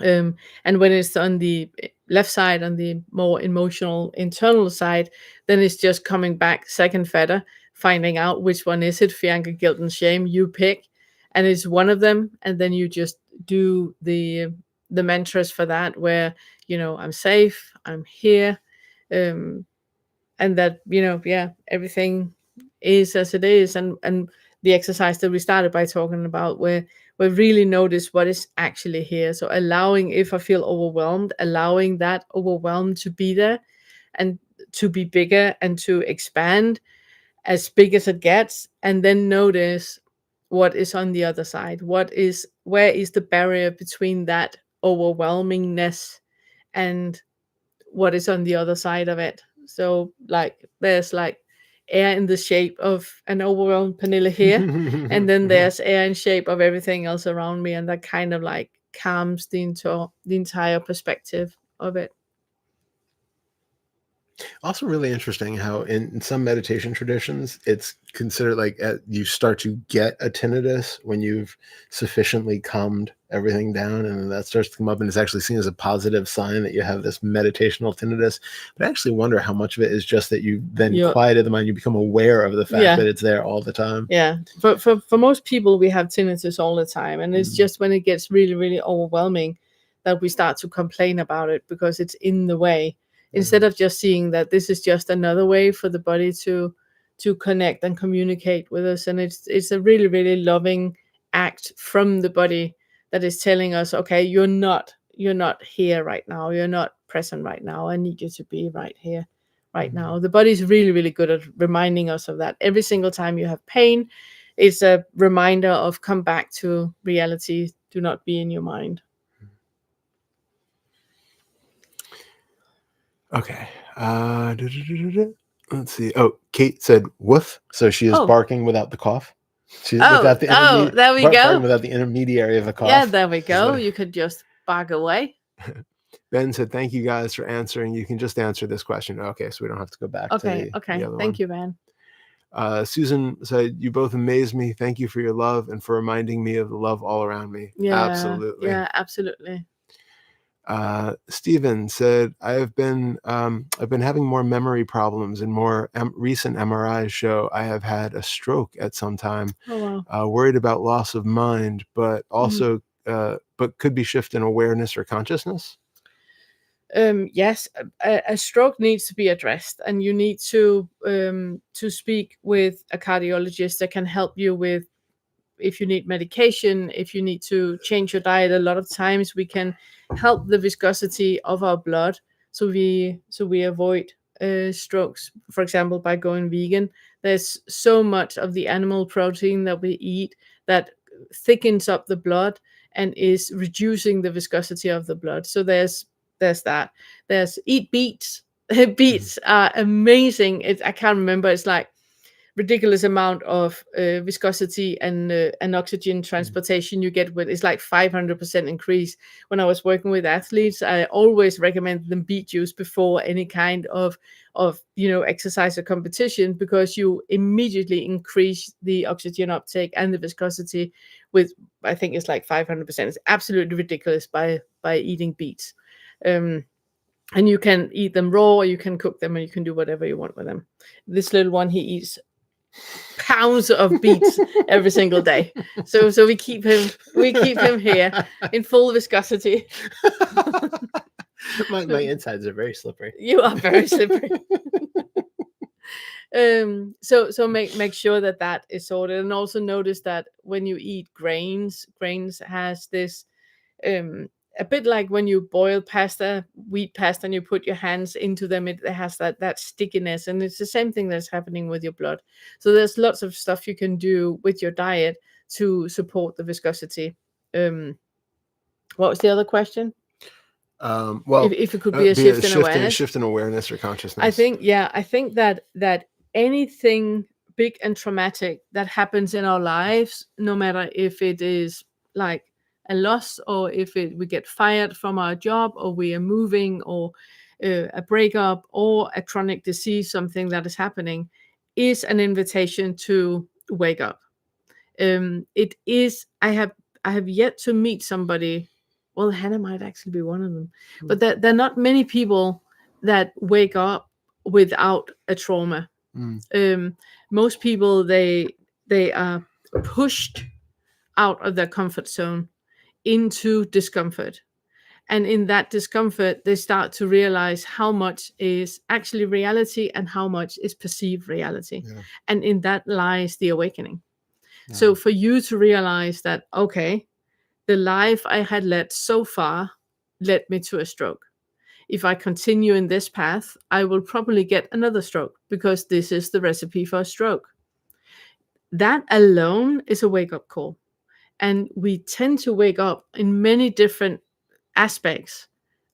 And when it's on the left side, on the more emotional internal side, then it's just coming back second fetter, finding out which one is it, fear, anger, guilt, and shame. You pick, and it's one of them, and then you just do the mantras for that, where I'm safe, I'm here, and that everything is as it is, and the exercise that we started by talking about, where we really notice what is actually here. So allowing, if I feel overwhelmed, allowing that overwhelm to be there and to be bigger and to expand as big as it gets, and then notice what is on the other side. Where is the barrier between that overwhelmingness and what is on the other side of it? So like there's like air in the shape of an overwhelmed Pernille here, and then there's air in shape of everything else around me, and that kind of like calms the entire perspective of it. Also, really interesting how in some meditation traditions, it's considered like you start to get a tinnitus when you've sufficiently calmed everything down, and then that starts to come up, and it's actually seen as a positive sign that you have this meditational tinnitus. But I actually wonder how much of it is just that you then You're, quieted the mind, you become aware of the fact yeah, that it's there all the time. yeah. For most people, we have tinnitus all the time, and it's Mm. just when it gets really, really overwhelming that we start to complain about it because it's in the way. Instead of just seeing that this is just another way for the body to connect and communicate with us, and it's a really, really loving act from the body that is telling us, okay, you're not here right now, you're not present right now. I need you to be right here right now. The body's really, really good at reminding us of that. Every single time you have pain, it's a reminder of come back to reality. Do not be in your mind. Okay. Let's see. Oh, Kate said woof. So she is Oh, barking without the cough. She's oh, oh, there we barking go. without the intermediary of the cough. Yeah, there we is go. what- You could just bark away. Ben said, "Thank you guys for answering. You can just answer this question." Okay, so we don't have to go back to Okay, the okay. other Thank one. you, man. Susan said, "You both amaze me. Thank you for your love and for reminding me of the love all around me." Yeah, Absolutely. yeah, absolutely. Stephen said, I've been having more memory problems, and more recent MRIs show I have had a stroke at some time. Oh wow. Worried about loss of mind, but Mhm. also but could be shift in awareness or consciousness. Yes, a stroke needs to be addressed, and you need to speak with a cardiologist that can help you with if you need medication, if you need to change your diet. A lot of times we can help the viscosity of our blood, so we avoid strokes. For example, by going vegan, there's so much of the animal protein that we eat that thickens up the blood and is reducing the viscosity of the blood. So there's that. There's eat beets. Beets are amazing. I can't remember. It's like ridiculous amount of viscosity and oxygen transportation you get with. It's like 500% increase. When I was working with athletes, I always recommend them beet juice before any kind of exercise or competition, because you immediately increase the oxygen uptake and the viscosity with, I think it's like 500%. It's absolutely ridiculous by eating beets. And you can eat them raw, or you can cook them, and you can do whatever you want with them. This little one, he eats pounds of beets every single day. So we keep him here in full viscosity. my insides are very slippery. You are very slippery. So make sure that is sorted, and also notice that when you eat grains has this a bit like when you boil pasta, wheat pasta, and you put your hands into them, it has that stickiness, and it's the same thing that's happening with your blood. So there's lots of stuff you can do with your diet to support the viscosity. What was the other question? Well, If it could be a shift in awareness. shift in awareness or consciousness. I think that anything big and traumatic that happens in our lives, no matter if it is like a loss, or if we get fired from our job, or we are moving, or a breakup, or a chronic disease, something that is happening, is an invitation to wake up. It is. I have yet to meet somebody. Well, Hannah might actually be one of them, but there are not many people that wake up without a trauma. Most people, they are pushed out of their comfort zone into discomfort, and in that discomfort they start to realize how much is actually reality and how much is perceived reality. Yeah. And in that lies the awakening. Yeah. So for you to realize that, okay, the life I had led so far led me to a stroke. If I continue in this path, I will probably get another stroke, because this is the recipe for a stroke. That alone is a wake-up call. And we tend to wake up in many different aspects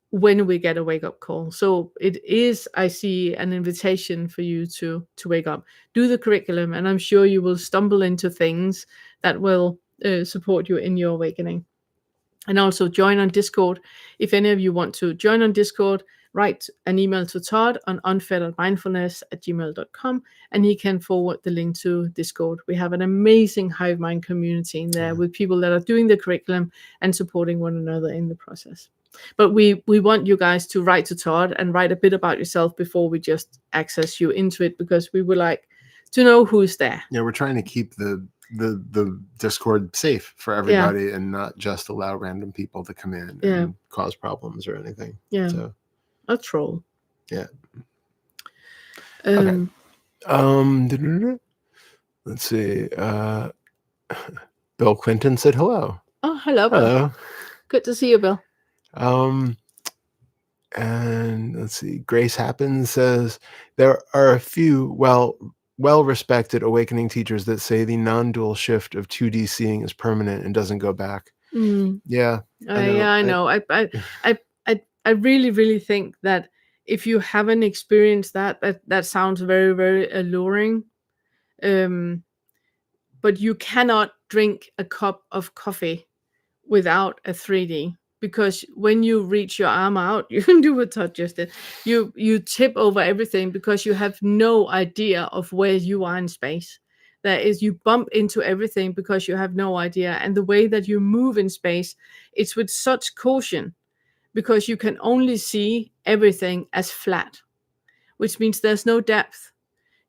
when we get a wake-up call. So it is, I see, an invitation for you to wake up. Do the curriculum, and I'm sure you will stumble into things that will support you in your awakening. And also join on Discord. If any of you want to join on Discord, write an email to Todd on unfetteredmindfulness@gmail.com, and he can forward the link to Discord. We have an amazing Hive Mind community in there with people that are doing the curriculum and supporting one another in the process. But we want you guys to write to Todd and write a bit about yourself before we just access you into it, because we would like to know who's there. Yeah, we're trying to keep the Discord safe for everybody and not just allow random people to come in and cause problems or anything. Yeah. So a troll. Yeah. Okay. Let's see. Bill Quinton said hello. Oh, hello, Bill. Hello. Good to see you, Bill. And let's see. Grace Happens says there are a few well-respected awakening teachers that say the non-dual shift of 2D seeing is permanent and doesn't go back. Yeah. I know. I really, really think that if you haven't experienced that sounds very, very alluring. But you cannot drink a cup of coffee without a 3D, because when you reach your arm out, you can do what Todd just did. You tip over everything because you have no idea of where you are in space. That is, you bump into everything because you have no idea. And the way that you move in space, it's with such caution, because you can only see everything as flat, which means there's no depth.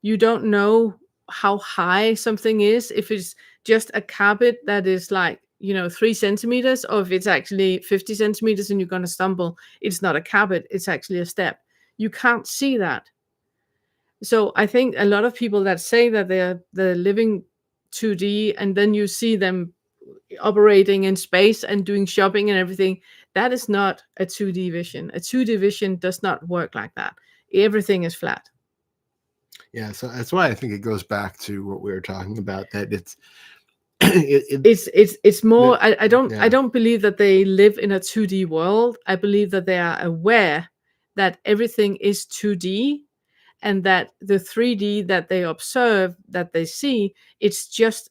You don't know how high something is, if it's just a carpet that is like 3 centimeters, or if it's actually 50 centimeters and you're going to stumble. It's not a carpet, it's actually a step. You can't see that. So I think a lot of people that say that they're living 2D, and then you see them operating in space and doing shopping and everything, that is not a 2D vision. A 2D vision does not work like that. Everything is flat. Yeah, so that's why I think it goes back to what we were talking about, that it's more. I don't believe that they live in a 2D world. I believe that they are aware that everything is 2D, and that the 3D that they observe, that they see, it's just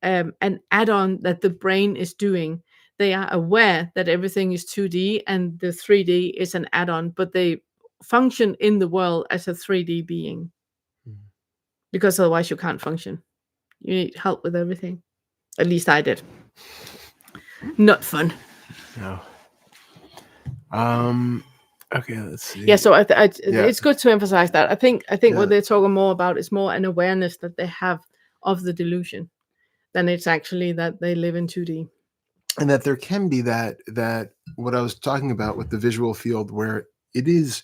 an add-on that the brain is doing. They are aware that everything is 2D and the 3D is an add-on, but they function in the world as a 3D being. Because otherwise you can't function. You need help with everything. At least I did. Not fun. No. Okay, let's see. Yeah, so it's good to emphasize that. I think what they're talking more about is more an awareness that they have of the delusion, than it's actually that they live in 2D. And that there can be that what I was talking about with the visual field, where it is,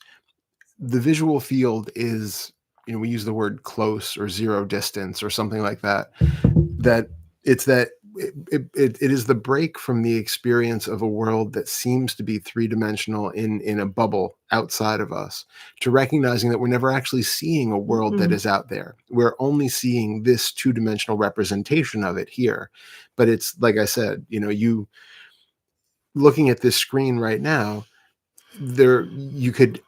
the visual field is, we use the word close or zero distance or something like that, that it's that it is the break from the experience of a world that seems to be three-dimensional in a bubble outside of us, to recognizing that we're never actually seeing a world that is out there. We're only seeing this two-dimensional representation of it here. But it's like I said, you looking at this screen right now, you could,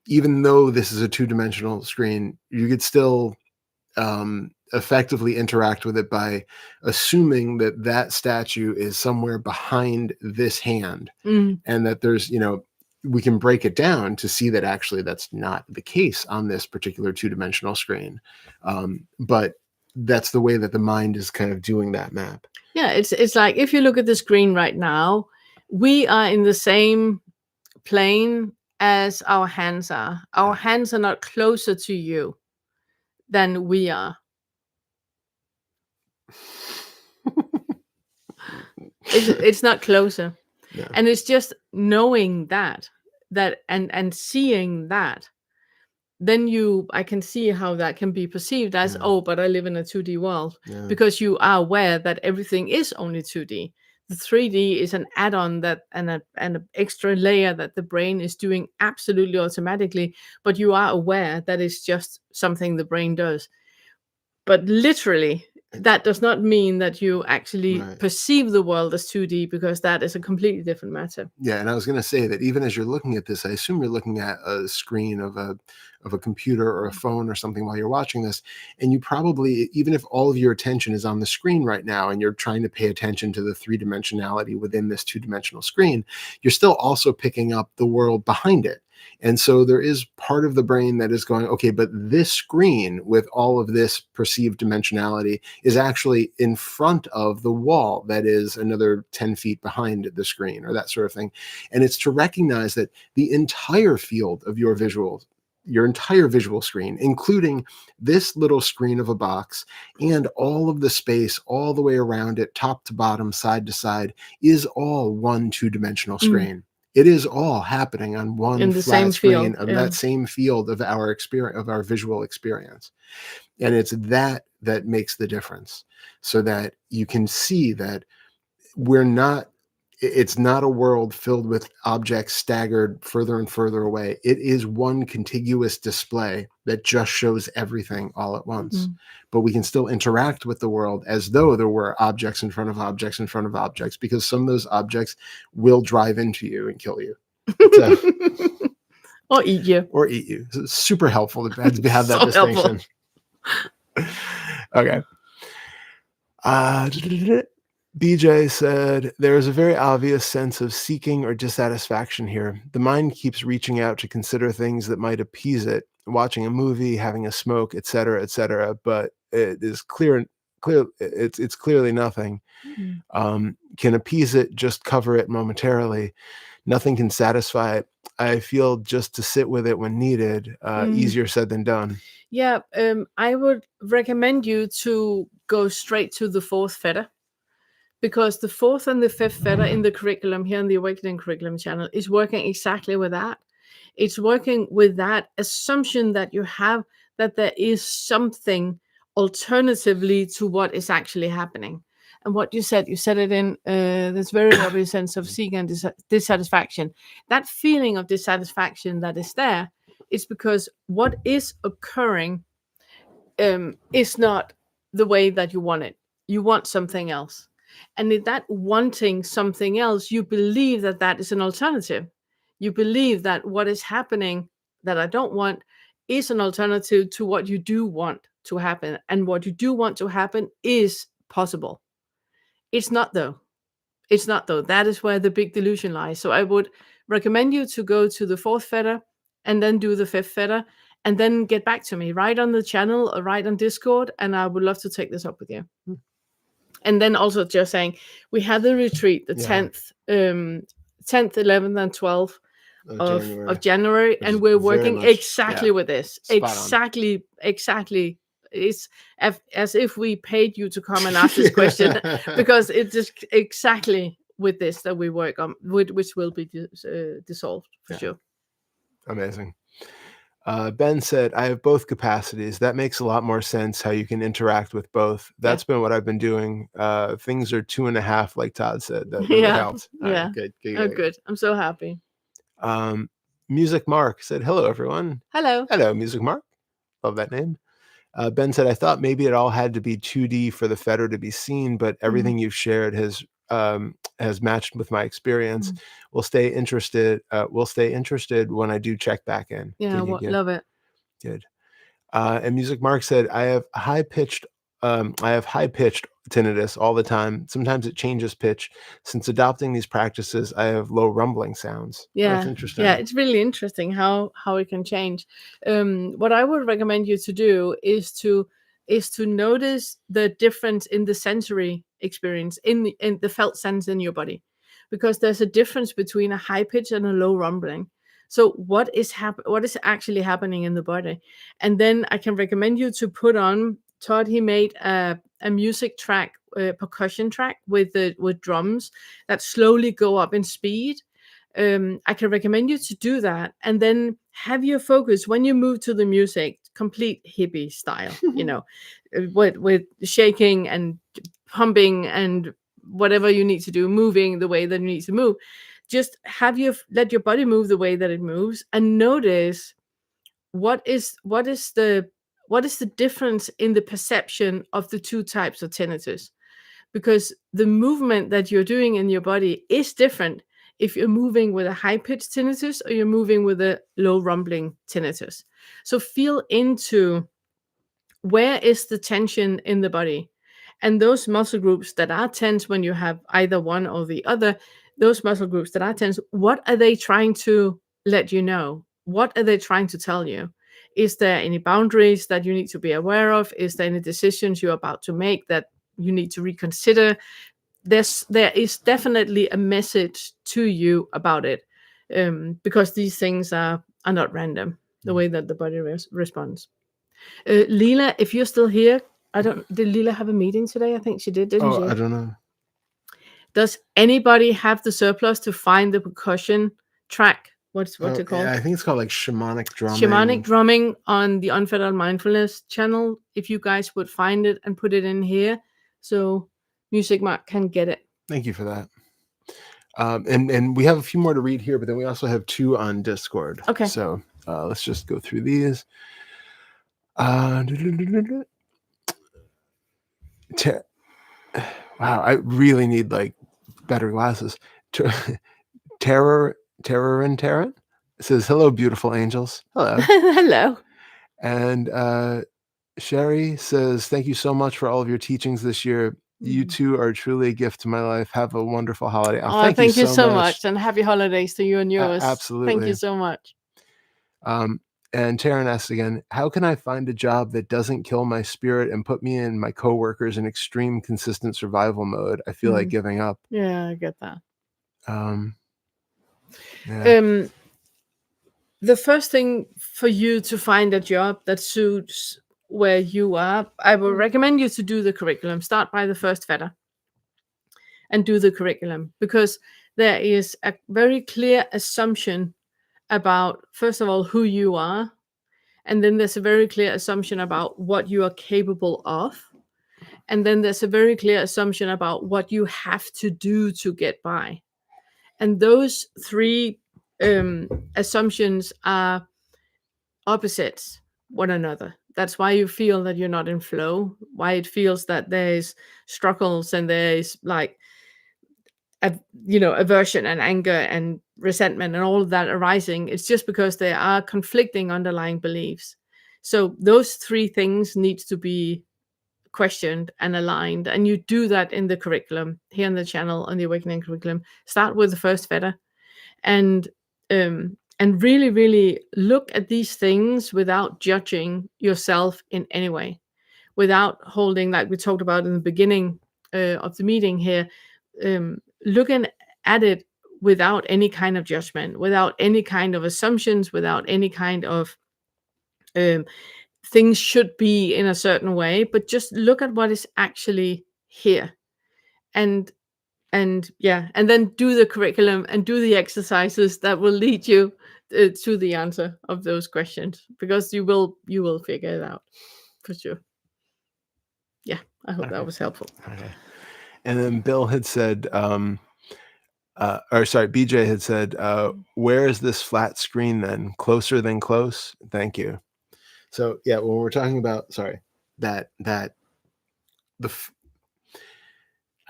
even though this is a two-dimensional screen, you could still effectively interact with it by assuming that statue is somewhere behind this hand, and that there's, we can break it down to see that actually that's not the case on this particular two-dimensional screen. But that's the way that the mind is kind of doing that map. Yeah, it's like, if you look at the screen right now, we are in the same plane as our hands are. Our hands are not closer to you than we are. It's not closer. Yeah. And it's just knowing that and seeing that, then I can see how that can be perceived as, but I live in a 2D world, because you are aware that everything is only 2D. The 3D is an add-on, that and an extra layer that the brain is doing absolutely automatically, but you are aware that it's just something the brain does. But literally, that does not mean that you actually perceive the world as 2D, because that is a completely different matter. Yeah, and I was going to say that even as you're looking at this, I assume you're looking at a screen of a computer or a phone or something while you're watching this, and you probably, even if all of your attention is on the screen right now and you're trying to pay attention to the three-dimensionality within this two-dimensional screen, you're still also picking up the world behind it. And so there is part of the brain that is going, okay, but this screen with all of this perceived dimensionality is actually in front of the wall that is another 10 feet behind the screen, or that sort of thing. And it's to recognize that the entire field of your entire visual screen, including this little screen of a box and all of the space all the way around it, top to bottom, side to side, is all one two-dimensional screen. It is all happening on one In the flat same screen field. of Yeah. that same field of our experience, of our visual experience. And it's that makes the difference, so that you can see that it's not a world filled with objects staggered further and further away. It is one contiguous display that just shows everything all at once. But we can still interact with the world as though there were objects in front of objects in front of objects, because some of those objects will drive into you and kill you. So, or eat you. Or eat you. So it's super helpful to have that So distinction. Okay. BJ said, there is a very obvious sense of seeking or dissatisfaction here. The mind keeps reaching out to consider things that might appease it, watching a movie, having a smoke, etc., but it is it's clearly nothing. Can appease it, just cover it momentarily. Nothing can satisfy it. I feel just to sit with it when needed. Easier said than done. Yeah, I would recommend you to go straight to the fourth theta, because the fourth and the fifth theta in the curriculum here in the Awakening Curriculum channel is working exactly with that. It's working with that assumption that you have that there is something alternatively to what is actually happening. And what you said it in this very obvious sense of seeking and dissatisfaction. That feeling of dissatisfaction that is there is because what is occurring is not the way that you want it. You want something else. And in that wanting something else, you believe that that is an alternative. You believe that what is happening that I don't want is an alternative to what you do want to happen. And what you do want to happen is possible. It's not, though. It's not, though. That is where the big delusion lies. So I would recommend you to go to the fourth theta and then do the fifth theta and then get back to me. Write on the channel or write on Discord, and I would love to take this up with you. And then also just saying, we have the retreat, the 10th, 11th, and 12th of January, and we're working exactly with this. Exactly. It's as if we paid you to come and ask this question, because it's just exactly with this that we work on, which will be dissolved for sure. Amazing. Ben said, I have both capacities. That makes a lot more sense, how you can interact with both. That's been what I've been doing. Things are 2.5, like Todd said. That helped. Yeah. Right, good. I'm so happy. Music Mark said, hello, everyone. Hello, Music Mark. Love that name. Ben said, I thought maybe it all had to be 2D for the fetter to be seen, but everything you've shared has matched with my experience. We'll stay interested when I do check back in. Yeah, love it. Good. And Music Mark said, I have high pitched tinnitus all the time. Sometimes it changes pitch. Since adopting these practices, I have low rumbling sounds. Yeah, that's interesting. Yeah, it's really interesting how it can change. What I would recommend you to do is to notice the difference in the sensory experience, in the felt sense in your body, because there's a difference between a high pitch and a low rumbling. So what is actually happening in the body? And then I can recommend you to put on. Todd, he made a music track, a percussion track with drums that slowly go up in speed. I can recommend you to do that, and then have your focus when you move to the music, complete hippie style, with shaking and pumping and whatever you need to do, moving the way that you need to move. Just let your body move the way that it moves, and notice what is the difference in the perception of the two types of tinnitus, because the movement that you're doing in your body is different if you're moving with a high-pitched tinnitus or you're moving with a low rumbling tinnitus. So feel into where is the tension in the body, and those muscle groups that are tense when you have either one or the other, those muscle groups that are tense, what are they trying to let you know? what are they trying to tell you? Is there any boundaries that you need to be aware of? Is there any decisions you're about to make that you need to reconsider? There is definitely a message to you about it, because these things are not random, the way that the body responds. Leela, if you're still here, did Leela have a meeting today? I think she did, didn't she? I don't know. Does anybody have the surplus to find the percussion track? What's it called? I think it's called like shamanic drumming. Shamanic drumming on the Unfettered Mindfulness channel. If you guys would find it and put it in here, so Music Mark can get it. Thank you for that. And we have a few more to read here, but then we also have 2 on Discord. Okay. So let's just go through these. Wow, I really need like better glasses. Terror and Terror says, "Hello, beautiful angels." Hello. Hello. And Sherry says, "Thank you so much for all of your teachings this year. You two are truly a gift to my life. Have a wonderful holiday." Oh, thank you so much. And happy holidays to you and yours. Absolutely. Thank you so much. And Taryn asks again, "How can I find a job that doesn't kill my spirit and put me and my coworkers in extreme consistent survival mode? I feel like giving up." Yeah, I get that. Yeah. The first thing for you to find a job that suits where you are, I would recommend you to do the curriculum. Start by the first fetter and do the curriculum, because there is a very clear assumption about, first of all, who you are. And then there's a very clear assumption about what you are capable of. And then there's a very clear assumption about what you have to do to get by. And those 3 assumptions are opposites one another. That's why you feel that you're not in flow, why it feels that there's struggles and there's like aversion and anger and resentment and all of that arising. It's just because there are conflicting underlying beliefs. So those 3 things need to be questioned and aligned, and you do that in the curriculum here on the channel, on the Awakening curriculum. Start with the first fetter and really, really look at these things without judging yourself in any way, without holding, like we talked about in the beginning of the meeting here, looking at it without any kind of judgment, without any kind of assumptions, without any kind of things should be in a certain way, but just look at what is actually here. And then do the curriculum and do the exercises that will lead you to the answer of those questions, because you will figure it out for sure. Yeah, I hope that was helpful. Okay. And then Bill had said, BJ had said, "Where is this flat screen then? Closer than close? Thank you." So yeah, when we're talking about,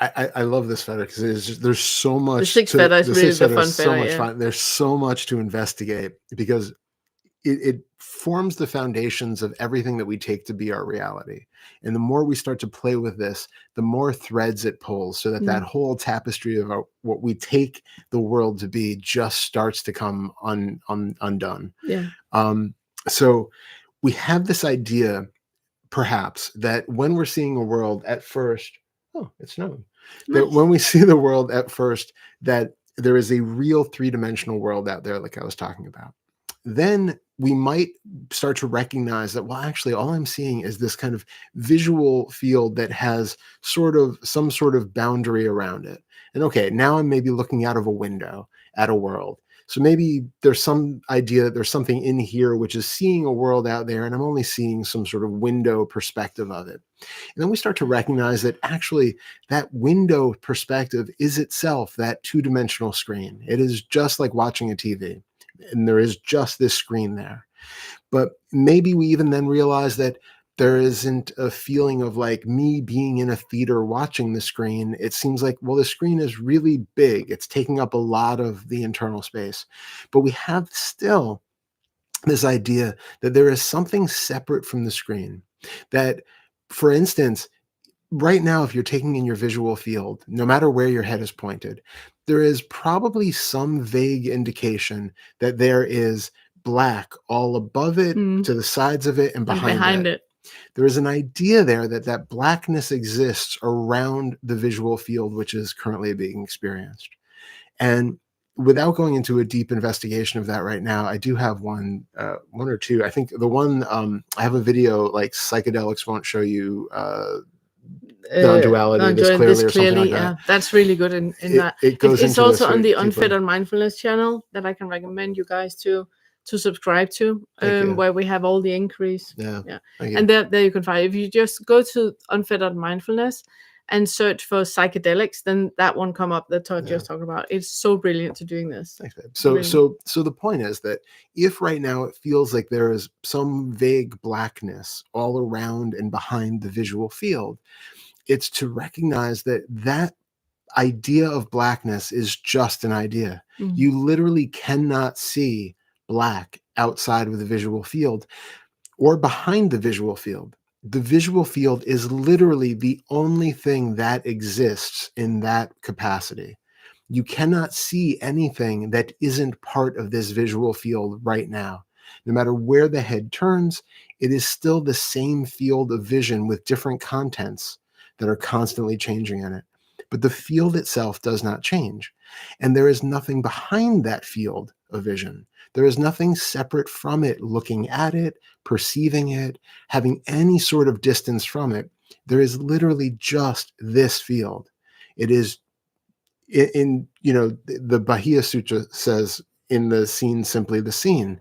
I love this fetter because there's so much. The 6 fetter is really the fun fetter. So much fun. There's so much to investigate because it forms the foundations of everything that we take to be our reality. And the more we start to play with this, the more threads it pulls, so that that whole tapestry of what we take the world to be just starts to come undone. Yeah. So we have this idea, perhaps, that when we're seeing a world at first, it's snowing. Nice. That when we see the world at first, that there is a real 3-dimensional world out there, like I was talking about. Then we might start to recognize that, well, actually, all I'm seeing is this kind of visual field that has some sort of boundary around it. And okay, now I'm maybe looking out of a window at a world. So maybe there's some idea that there's something in here which is seeing a world out there, and I'm only seeing some sort of window perspective of it. And then we start to recognize that actually that window perspective is itself that 2-dimensional screen. It is just like watching a TV, and there is just this screen there. But maybe we even then realize that there isn't a feeling of like me being in a theater watching the screen. It seems like, well, the screen is really big. It's taking up a lot of the internal space. But we have still this idea that there is something separate from the screen. That, for instance, right now, if you're taking in your visual field, no matter where your head is pointed, there is probably some vague indication that there is black all above it, Mm. to the sides of it, and And behind it. it. There is an idea there that that blackness exists around the visual field, which is currently being experienced. And without going into a deep investigation of that right now, I do have one or two. I think the one, I have a video like psychedelics won't show you non-duality this clearly or something like that. That's really good in that. It goes It's into also this on the deeply. Unfettered Mindfulness channel that I can recommend you guys to subscribe to, Thank you. where we have all the inquiries. Yeah. Thank you. And there you can find, if you just go to Unfettered Mindfulness and search for psychedelics, then that one come up that Todd just talked about. It's so brilliant to doing this. Thanks, babe. So the point is that if right now it feels like there is some vague blackness all around and behind the visual field, it's to recognize that that idea of blackness is just an idea. You literally cannot see black outside of the visual field or behind the visual field. The visual field is literally the only thing that exists in that capacity. You cannot see anything that isn't part of this visual field right now. No matter where the head turns, it is still the same field of vision with different contents that are constantly changing in it. But the field itself does not change. And there is nothing behind that field of vision. There is nothing separate from it, looking at it, perceiving it, having any sort of distance from it. There is literally just this field. It is in the Bahia Sutra says in the scene, simply the scene.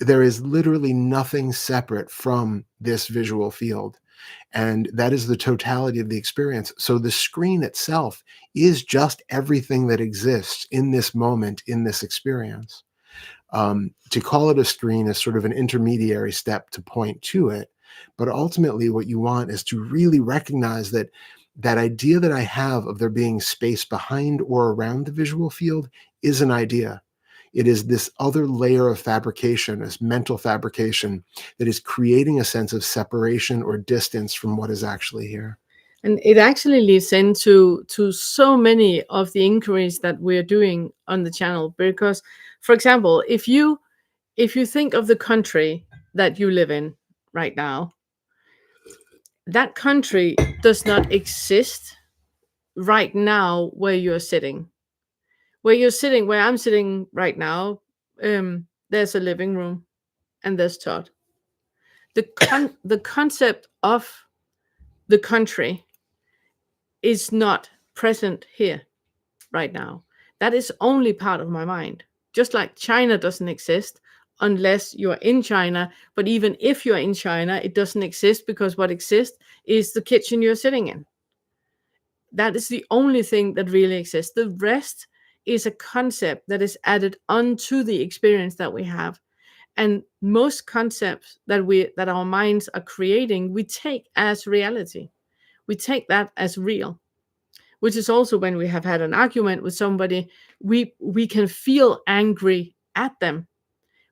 There is literally nothing separate from this visual field. And that is the totality of the experience. So the screen itself is just everything that exists in this moment, in this experience. To call it a screen is sort of an intermediary step to point to it. But ultimately, what you want is to really recognize that that idea that I have of there being space behind or around the visual field is an idea. It is this other layer of fabrication, this mental fabrication, that is creating a sense of separation or distance from what is actually here. And it actually leads into so many of the inquiries that we're doing on the channel. Because, for example, if you think of the country that you live in right now, that country does not exist right now where you're sitting. Where I'm sitting right now, there's a living room and there's Todd. The concept of the country is not present here right now. That is only part of my mind. Just like China doesn't exist unless you're in China. But even if you're in China, it doesn't exist because what exists is the kitchen you're sitting in. That is the only thing that really exists. The rest is a concept that is added onto the experience that we have. And most concepts that our minds are creating, we take as reality. We take that as real, which is also when we have had an argument with somebody, we can feel angry at them.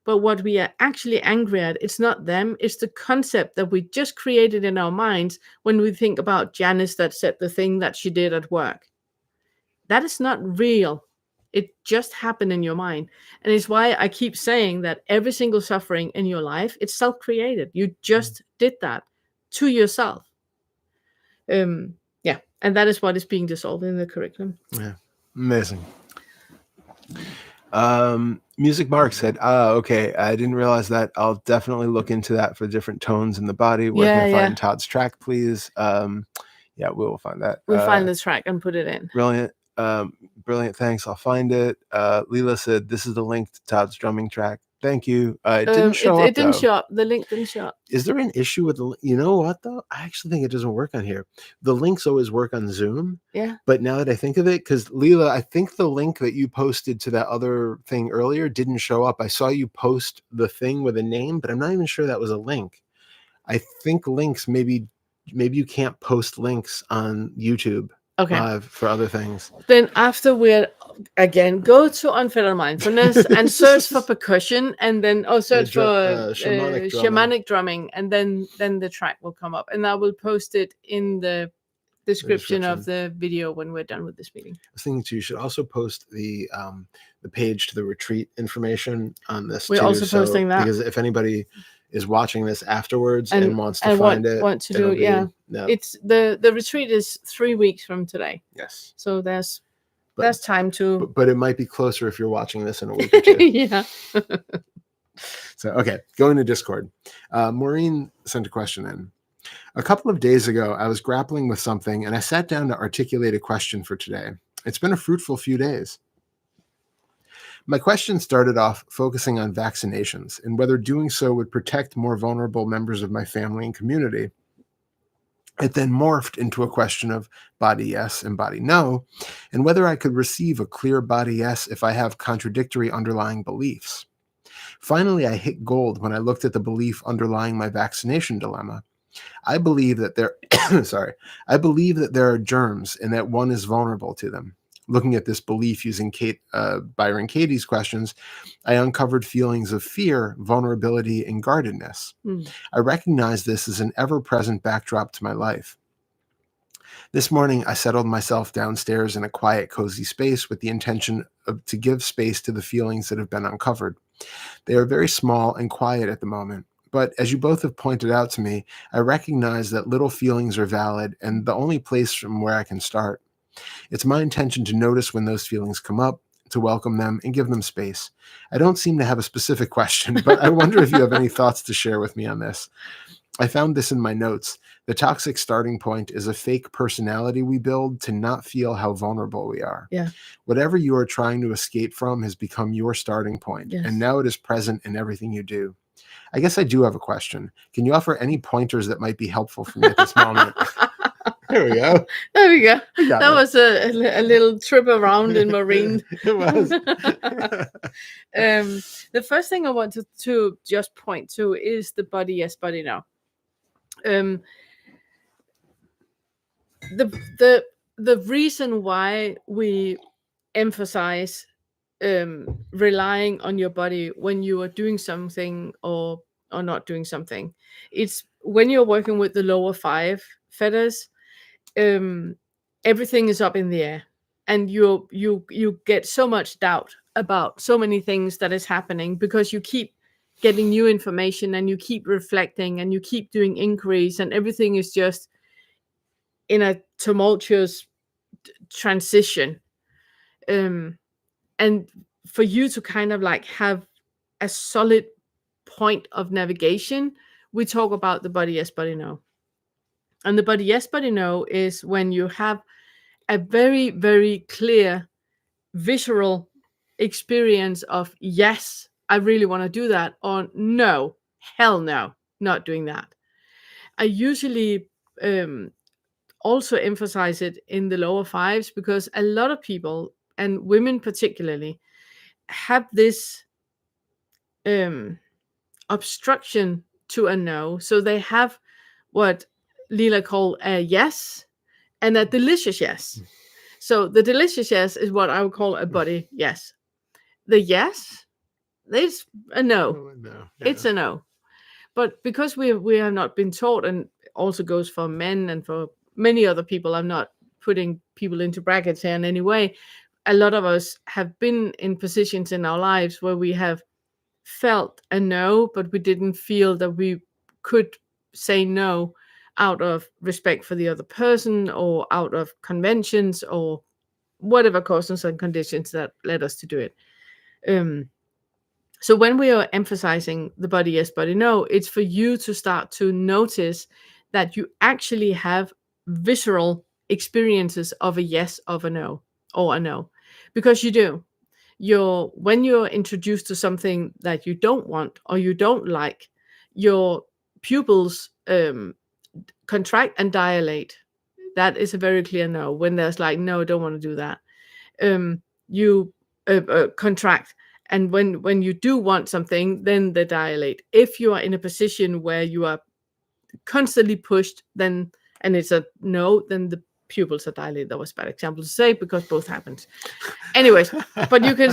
But what we are actually angry at, it's not them, it's the concept that we just created in our minds when we think about Janice that said the thing that she did at work. That is not real. It just happened in your mind. And it's why I keep saying that every single suffering in your life, it's self-created. You just did that to yourself. Yeah. And that is what is being dissolved in the curriculum. Yeah. Amazing. Music Mark said, okay, I didn't realize that. I'll definitely look into that for different tones in the body. Where can I find Todd's track, please? Yeah, we will find that. We'll find the track and put it in. Brilliant. Brilliant. Thanks. I'll find it. Leela said, this is the link to Todd's drumming track. Thank you. It didn't show up. It didn't show up. The link didn't show up. Is there an issue with the? You know what though? I actually think it doesn't work on here. The links always work on Zoom. Yeah. But now that I think of it, because Leela, I think the link that you posted to that other thing earlier didn't show up. I saw you post the thing with a name, but I'm not even sure that was a link. I think links maybe you can't post links on YouTube. Okay. For other things. Then after we're again go to Unfettered Mindfulness and search for percussion, and then search for shamanic drumming, and then the track will come up, and I will post it in the description of the video when we're done with this meeting. I was thinking too, you should also post the page to the retreat information on this. We're also posting that, because if anybody is watching this afterwards and wants to find it, want to do it, it's the retreat is 3 weeks from today. Yes. So there's time to. But it might be closer if you're watching this in a week or two. Yeah. So okay, going to Discord. Maureen sent a question in. A couple of days ago, I was grappling with something and I sat down to articulate a question for today. It's been a fruitful few days. My question started off focusing on vaccinations and whether doing so would protect more vulnerable members of my family and community. It then morphed into a question of body yes and body no, and whether I could receive a clear body yes if I have contradictory underlying beliefs. Finally, I hit gold when I looked at the belief underlying my vaccination dilemma. I believe that there are germs and that one is vulnerable to them. Looking at this belief using Byron Katie's questions, I uncovered feelings of fear, vulnerability, and guardedness. I recognize this as an ever-present backdrop to my life. This morning, I settled myself downstairs in a quiet, cozy space with the intention to give space to the feelings that have been uncovered. They are very small and quiet at the moment. But as you both have pointed out to me, I recognize that little feelings are valid and the only place from where I can start. It's my intention to notice when those feelings come up, to welcome them and give them space. I don't seem to have a specific question, but I wonder if you have any thoughts to share with me on this. I found this in my notes. The toxic starting point is a fake personality we build to not feel how vulnerable we are. Yeah. Whatever you are trying to escape from has become your starting point, and now it is present in everything you do. I guess I do have a question. Can you offer any pointers that might be helpful for me at this moment? There we go. There we go. That was a little trip around in Marine. It was. The first thing I wanted to just point to is the body yes, body no. The reason why we emphasize relying on your body when you are doing something or not doing something, it's when you're working with the lower 5 feathers. Everything is up in the air, and you get so much doubt about so many things that is happening because you keep getting new information and you keep reflecting and you keep doing inquiries, and everything is just in a tumultuous transition. And for you to kind of like have a solid point of navigation, we talk about the body yes, body no. And the body yes, body no is when you have a very, very clear visceral experience of yes, I really want to do that, or no, hell no, not doing that. I usually also emphasize it in the lower 5s because a lot of people, and women particularly, have this obstruction to a no. So they have what Lila called a yes and a delicious yes. So the delicious yes is what I would call a body yes. The yes, it's a no. It's a no. But because we have not been taught, and also goes for men and for many other people, I'm not putting people into brackets here in any way. A lot of us have been in positions in our lives where we have felt a no, but we didn't feel that we could say no out of respect for the other person or out of conventions or whatever causes and conditions that led us to do it. So when we are emphasizing the body yes, body no, it's for you to start to notice that you actually have visceral experiences of a yes, of a no, or a no, because you do. When you're introduced to something that you don't want or you don't like, your pupils contract and dilate. That is a very clear no. When there's like, no, I don't want to do that. You contract. And when you do want something, then they dilate. If you are in a position where you are constantly pushed, then, and it's a no, then the pupils are dilated. That was a bad example to say because both happened. Anyways, but you can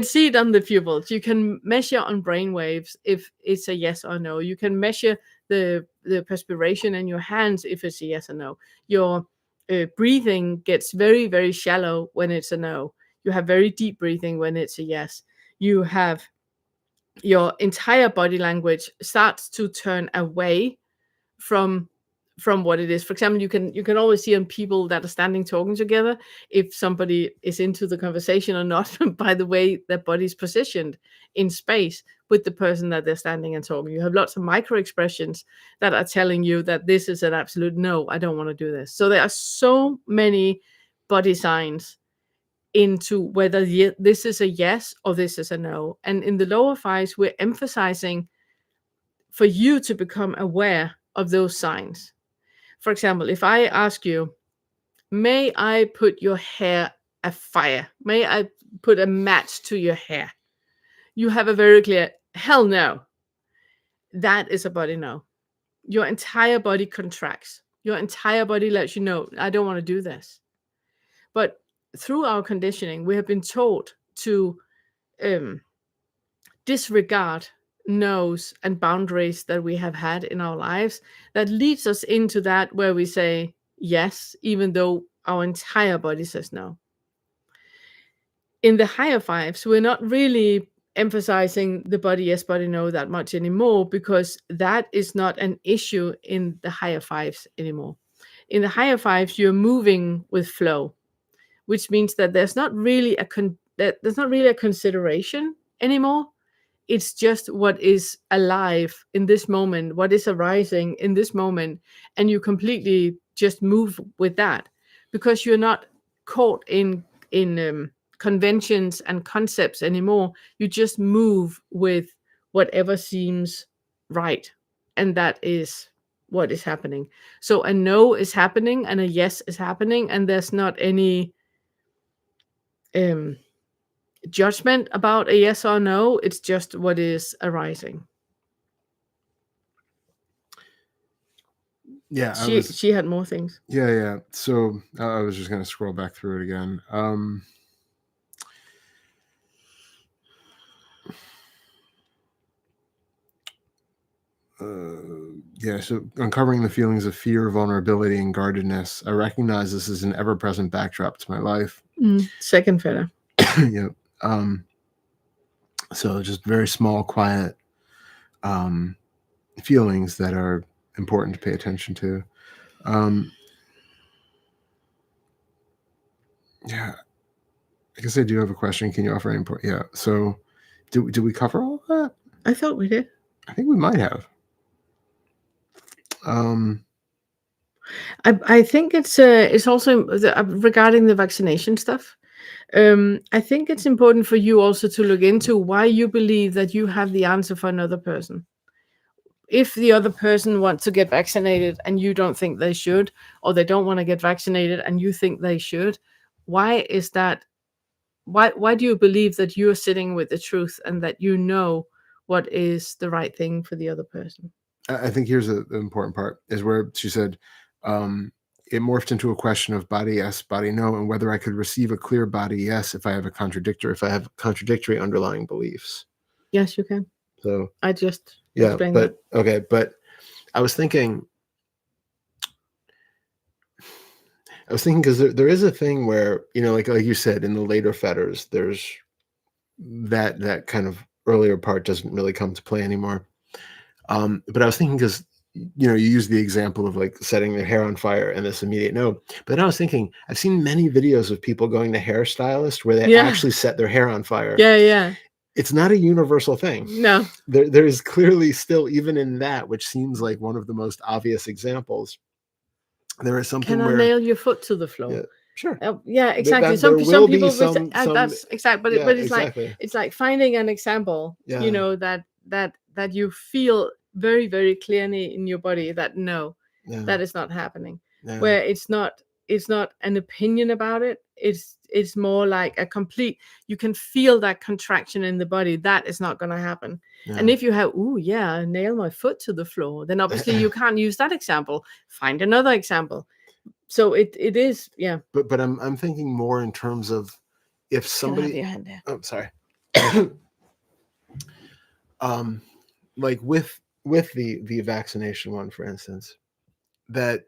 see it on the pupils. You can measure on brain waves if it's a yes or no. You can measure the perspiration in your hands if it's a yes or no. Your breathing gets very, very shallow when it's a no. You have very deep breathing when it's a yes. You have your entire body language starts to turn away from what it is. For example, you can always see on people that are standing talking together if somebody is into the conversation or not by the way their body's positioned in space with the person that they're standing and talking. You have lots of micro expressions that are telling you that this is an absolute no, I don't want to do this. So there are so many body signs into whether this is a yes or this is a no. And in the lower fives, we're emphasizing for you to become aware of those signs. For example, if I ask you, may I put your hair afire? May I put a match to your hair? You have a very clear, hell no. That is a body no. Your entire body contracts. Your entire body lets you know, I don't want to do this. But through our conditioning, we have been taught to disregard no's and boundaries that we have had in our lives that leads us into that where we say yes, even though our entire body says no. In the higher fives, we're not really emphasizing the body yes, body no that much anymore because that is not an issue in the higher fives anymore. In the higher fives, you're moving with flow, which means that there's not really a consideration anymore. It's just what is alive in this moment, what is arising in this moment, and you completely just move with that because you're not caught in conventions and concepts anymore. You just move with whatever seems right, and that is what is happening. So a no is happening and a yes is happening, and there's not any judgment about a yes or no. It's just what is arising. Yeah, She had more things. Yeah. So I was just gonna scroll back through it again. Yeah, so uncovering the feelings of fear, vulnerability, and guardedness. I recognize this is an ever-present backdrop to my life. Second fella. Yeah. So just very small, quiet feelings that are important to pay attention to. Yeah, I guess I do have a question. Can you offer any input? Yeah. So, did we cover all of that? I thought we did. I think we might have. I think it's also regarding the vaccination stuff. I think it's important for you also to look into why you believe that you have the answer for another person. If the other person wants to get vaccinated and you don't think they should, or they don't want to get vaccinated and you think they should, why is that? Why do you believe that you're sitting with the truth and that you know what is the right thing for the other person? I think here's the important part is where she said, it morphed into a question of body yes, body no, and whether I could receive a clear body yes if I have contradictory underlying beliefs. Yes, you can. So I just explained that. Okay, but I was thinking because there is a thing where, like you said, in the later fetters, there's that kind of earlier part doesn't really come to play anymore. But I was thinking because you use the example of like setting their hair on fire and this immediate no. But then I was thinking I've seen many videos of people going to hairstylists where they actually set their hair on fire. Yeah. It's not a universal thing. No. There is clearly still, even in that, which seems like one of the most obvious examples, there is something where nail your foot to the floor. Yeah, sure. Yeah, exactly. Some people that's exact, but it's exactly. It's like finding an example, that you feel very, very clearly in your body that no, that is not happening. Where it's not an opinion about it. It's more like a complete, you can feel that contraction in the body. That is not going to happen. Yeah. And if you have, nail my foot to the floor, then obviously you can't use that example. Find another example. So it is, yeah. But I'm thinking more in terms of if somebody. Can I have your hand there? Oh, sorry. Like with the vaccination one, for instance, that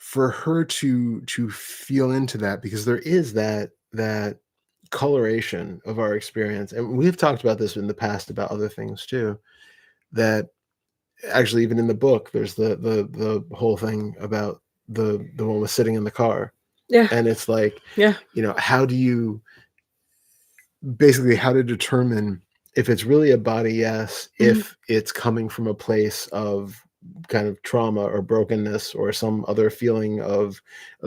for her to feel into that, because there is that coloration of our experience, and we've talked about this in the past about other things too, that actually even in the book there's the whole thing about the one with sitting in the car, Yeah. and it's like, Yeah. how do you basically how to determine if it's really a body yes, if it's coming from a place of kind of trauma or brokenness or some other feeling of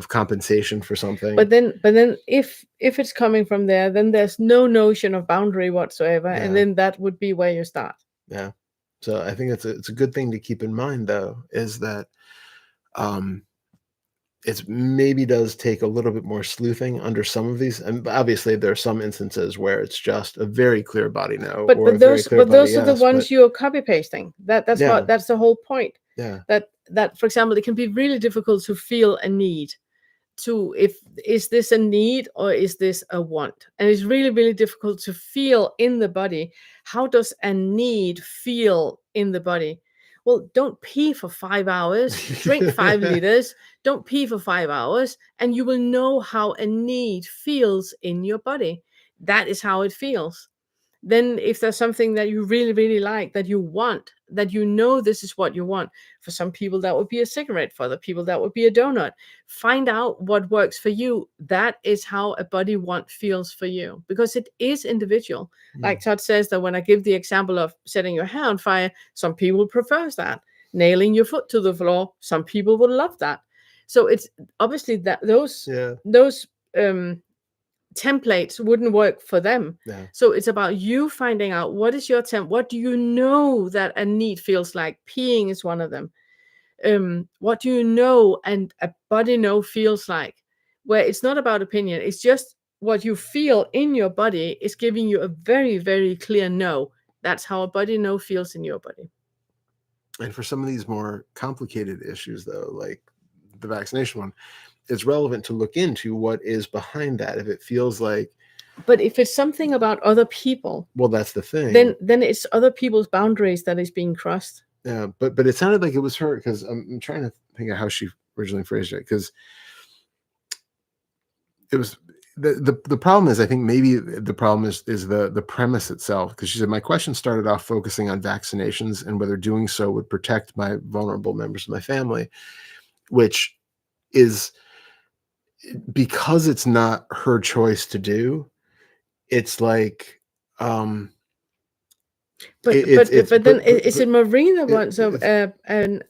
compensation for something. But then if it's coming from there, then there's no notion of boundary whatsoever, and Yeah. then that would be where you start. Yeah. So I think it's a good thing to keep in mind, though, is that it's maybe does take a little bit more sleuthing under some of these, and obviously there are some instances where it's just a very clear body no But or a very clear body those are the yes. ones But you're copy pasting. yeah, That's the whole point. yeah, That for example, it can be really difficult to feel a need. To if is this a need or is this a want, and it's really really difficult to feel in the body. How does a need feel in the body? Well, don't pee for 5 hours, drink 5 liters, don't pee for 5 hours, and you will know how a need feels in your body. That is how it feels. Then if there's something that you really really like, that you want, that you know this is what you want, for some people that would be a cigarette, for other people that would be a donut. Find out what works for you. That is how a body want feels for you, because it is individual. Like Todd says, that when I give the example of setting your hair on fire, some people prefers that. Nailing your foot to the floor, some people would love that. So it's obviously that those yeah, templates wouldn't work for them. yeah. So it's about you finding out what is your what do you know that a need feels like. Peeing is one of them. What do you know and a body no feels like, where it's not about opinion, it's just what you feel in your body is giving you a very very clear no. That's how a body no feels in your body. And for some of these more complicated issues, though, like the vaccination one, it's relevant to look into what is behind that. If it feels like, But if it's something about other people, well, that's the thing. Then it's other people's boundaries that is being crossed. Yeah, but it sounded like it was her, because I'm trying to think of how she originally phrased it, because it was the problem is, I think maybe the problem is the premise itself, because she said my question started off focusing on vaccinations and whether doing so would protect my vulnerable members of my family, which is because it's not her choice to do. It's like But then is it Maureen that wants a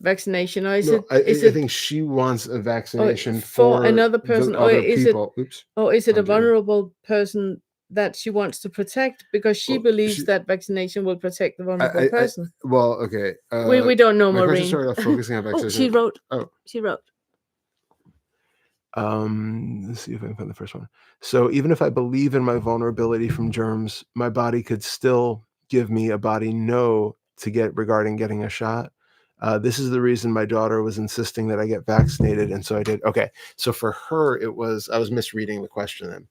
vaccination, or is no, it I think she wants a vaccination for another person, the or other is people. it Oops. or is it a I'm doing- vulnerable person that she wants to protect because she Well, believes that vaccination will protect the vulnerable person? Well, okay. We don't know, my Maureen. question started off focusing on vaccination. She wrote. Oh, She wrote. Let's see if I can find the first one. So even if I believe in my vulnerability from germs, my body could still give me a body no to get regarding getting a shot. This is the reason my daughter was insisting that I get vaccinated, and so I did. Okay, so for her, I was misreading the question then.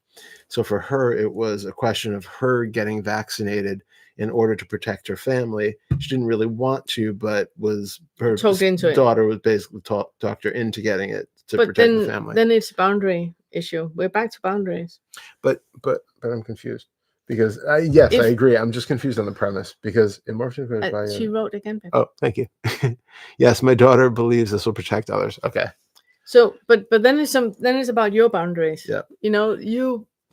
So for her, it was a question of her getting vaccinated in order to protect her family. She didn't really want to, but her daughter was basically talked her into getting it to protect the family. Then it's boundary issue. We're back to boundaries. But I'm confused, because yes, I agree. I'm just confused on the premise, because in she wrote again. Baby. Oh, thank you. Yes, my daughter believes this will protect others. Okay. So, but then it's about your boundaries. Yeah.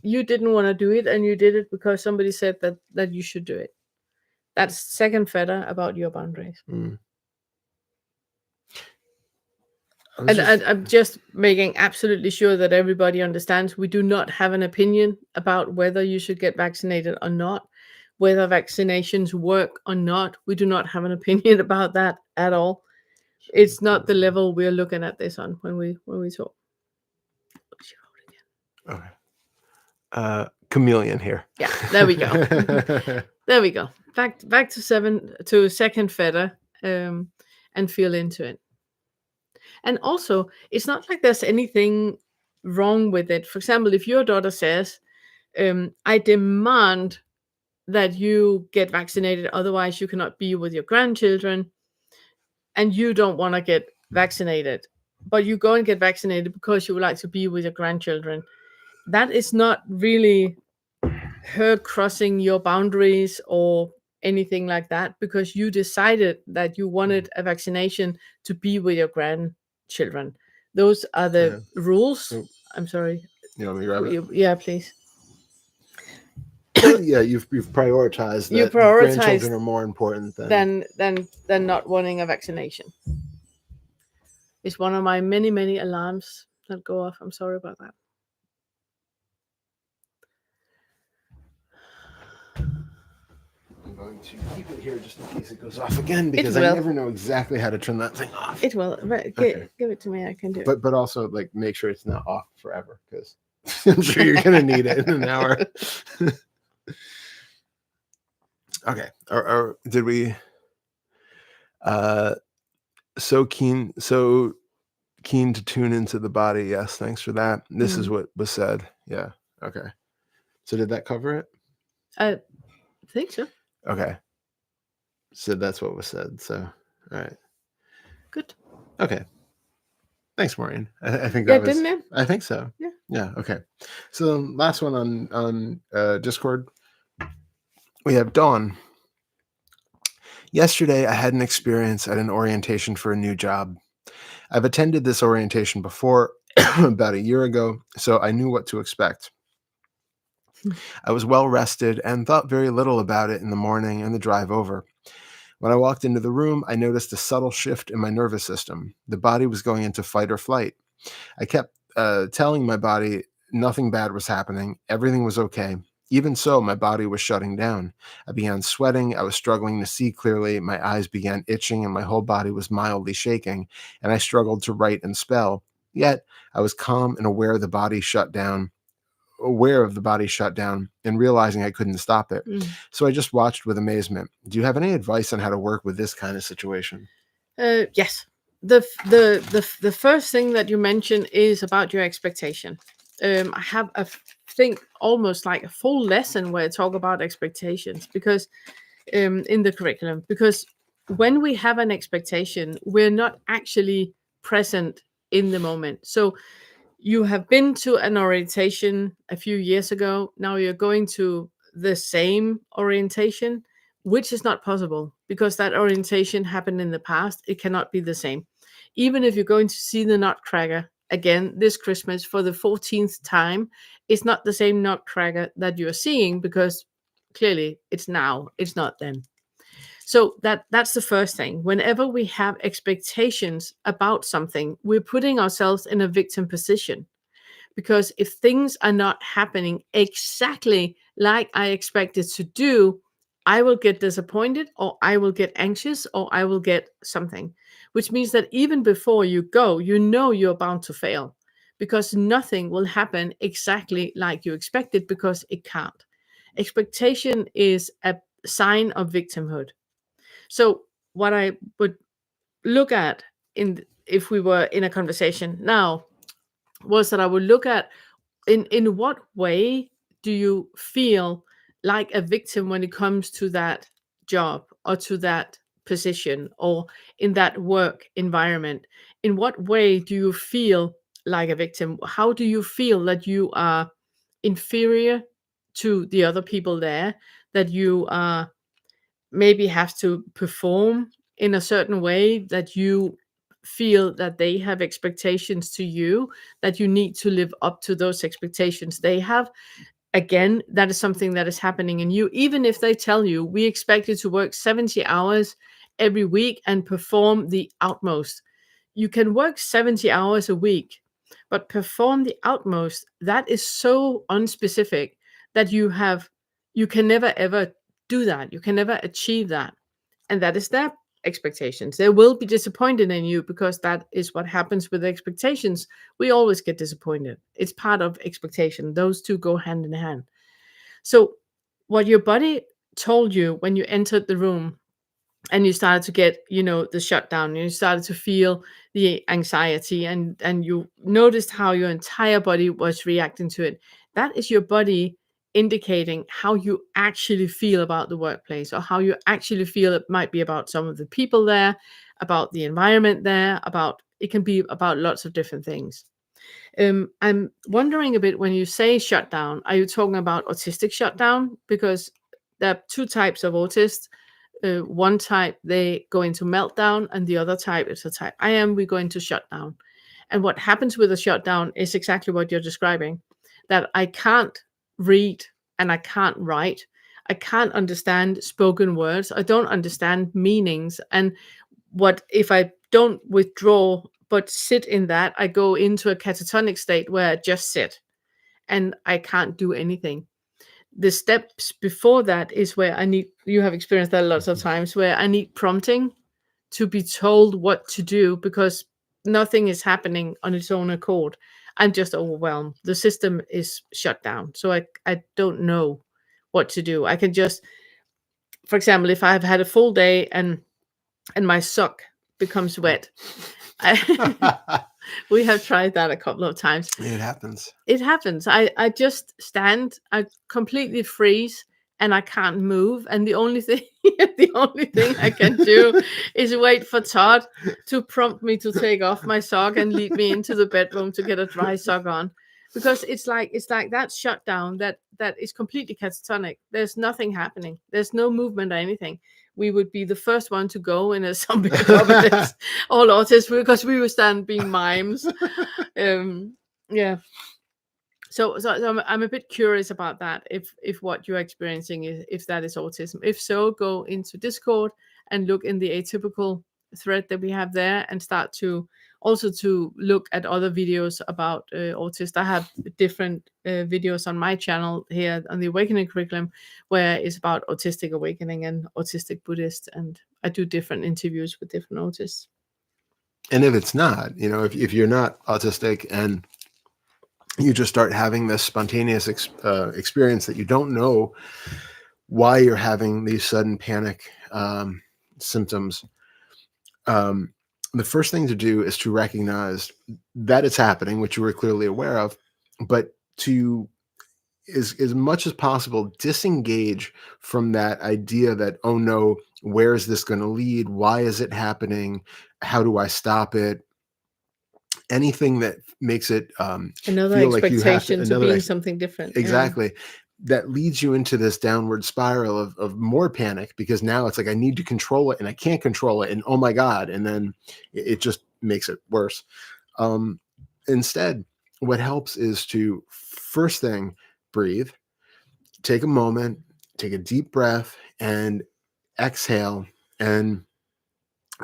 You didn't want to do it, and you did it because somebody said that you should do it. That's second feather about your boundaries. I'm just making absolutely sure that everybody understands we do not have an opinion about whether you should get vaccinated or not, whether vaccinations work or not. We do not have an opinion about that at all. It's not the level we're looking at this on when we talk. Okay. Chameleon here. Yeah, there we go. There we go. Back to second feather, and feel into it. And also, it's not like there's anything wrong with it. For example, if your daughter says, I demand that you get vaccinated, otherwise you cannot be with your grandchildren, and you don't want to get vaccinated, but you go and get vaccinated because you would like to be with your grandchildren. That is not really her crossing your boundaries or anything like that, because you decided that you wanted a vaccination to be with your grandchildren. Those are the rules. So, I'm sorry. you want me to grab it? Yeah, please. Yeah, you've prioritized You that prioritize grandchildren are more important than than not wanting a vaccination. It's one of my many alarms that go off. I'm sorry about that. I'm going to keep it here just in case it goes off again, because I will. never know exactly how to turn that thing off. It will. Okay. Give it to me. I can do it. But also, like, make sure it's not off forever, because I'm sure you're gonna need it in an hour. Okay. Or did we? So keen to tune into the body. Yes, thanks for that. This is what was said. Yeah. Okay. So did that cover it? I think so. Okay. So that's what was said. So, all right. Good. Okay. Thanks, Maureen. I think that was. Didn't it? I think so. Yeah. Yeah. Okay. So last one on Discord, we have Dawn. Yesterday, I had an experience at an orientation for a new job. I've attended this orientation before, about a year ago, so I knew what to expect. I was well rested and thought very little about it in the morning and the drive over. When I walked into the room, I noticed a subtle shift in my nervous system. The body was going into fight or flight. I kept telling my body nothing bad was happening. Everything was okay. Even so, my body was shutting down. I began sweating. I was struggling to see clearly. My eyes began itching and my whole body was mildly shaking, and I struggled to write and spell. Yet, I was calm and aware of the body shut down and realizing I couldn't stop it. So I just watched with amazement. Do you have any advice on how to work with this kind of situation? Yes. The first thing that you mentioned is about your expectation. I have think almost like a full lesson where I talk about expectations, because in the curriculum, because when we have an expectation, we're not actually present in the moment. So you have been to an orientation a few years ago. Now you're going to the same orientation, which is not possible because that orientation happened in the past. It cannot be the same. Even if you're going to see the Nutcracker again this Christmas for the 14th time, it's not the same Nutcracker that you're seeing, because clearly it's now, it's not then. So that's the first thing. Whenever we have expectations about something, we're putting ourselves in a victim position. Because if things are not happening exactly like I expected to do, I will get disappointed, or I will get anxious, or I will get something. Which means that even before you go, you know you're bound to fail, because nothing will happen exactly like you expected, because it can't. Expectation is a sign of victimhood. So what I would look at if we were in a conversation now was that I would look at in what way do you feel like a victim when it comes to that job or to that position or in that work environment? In what way do you feel like a victim? How do you feel that you are inferior to the other people there, that you are maybe have to perform in a certain way, that you feel that they have expectations to you, that you need to live up to those expectations they have? Again, that is something that is happening in you. Even if they tell you, we expect you to work 70 hours every week and perform the utmost. You can work 70 hours a week, but perform the utmost, that is so unspecific that you can never ever do that. You can never achieve that. And that is their expectations. They will be disappointed in you, because that is what happens with expectations. We always get disappointed. It's part of expectation. Those two go hand in hand. So what your body told you when you entered the room and you started to get, the shutdown, you started to feel the anxiety, and you noticed how your entire body was reacting to it, that is your body indicating how you actually feel about the workplace, or how you actually feel it might be about some of the people there, about the environment there, about It can be about lots of different things. I'm wondering a bit, when you say shutdown, are you talking about autistic shutdown? Because there are two types of autists. One type, they go into meltdown, and the other type is a type I am, we go into shutdown. And what happens with a shutdown is exactly what you're describing, that I can't read and I can't write. I can't understand spoken words. I don't understand meanings. And what if I don't withdraw but sit in that, I go into a catatonic state where I just sit and I can't do anything. The steps before that is where I need, you have experienced that lots of times, where I need prompting to be told what to do, because nothing is happening on its own accord. I'm just overwhelmed. The system is shut down. So I don't know what to do. I can just, for example, if I've had a full day and my sock becomes wet, we have tried that a couple of times. It happens. It happens. I just stand, I completely freeze, and I can't move. And the only thing I can do is wait for Todd to prompt me to take off my sock and lead me into the bedroom to get a dry sock on. Because it's like that shutdown that is completely catatonic. There's nothing happening. There's no movement or anything. We would be the first one to go in a zombie apocalypse, all autists, because we would stand being mimes. Yeah. So I'm a bit curious about that. If what you're experiencing is, if that is autism. If so, go into Discord and look in the atypical thread that we have there, and start to also to look at other videos about autists. I have different videos on my channel here on the Awakening Curriculum, where it's about autistic awakening and autistic Buddhist, and I do different interviews with different autists. And if it's not, if you're not autistic and you just start having this spontaneous experience that you don't know why you're having these sudden panic symptoms, the first thing to do is to recognize that it's happening, which you were clearly aware of, but to, as much as possible, disengage from that idea that, oh no, where is this going to lead? Why is it happening? How do I stop it? Anything that makes it another feel like you have expectation to being something different. Exactly. That leads you into this downward spiral of more panic, because now it's like, I need to control it and I can't control it. And oh my God. And then it just makes it worse. Instead, what helps is to, first thing, breathe, take a moment, take a deep breath and exhale. And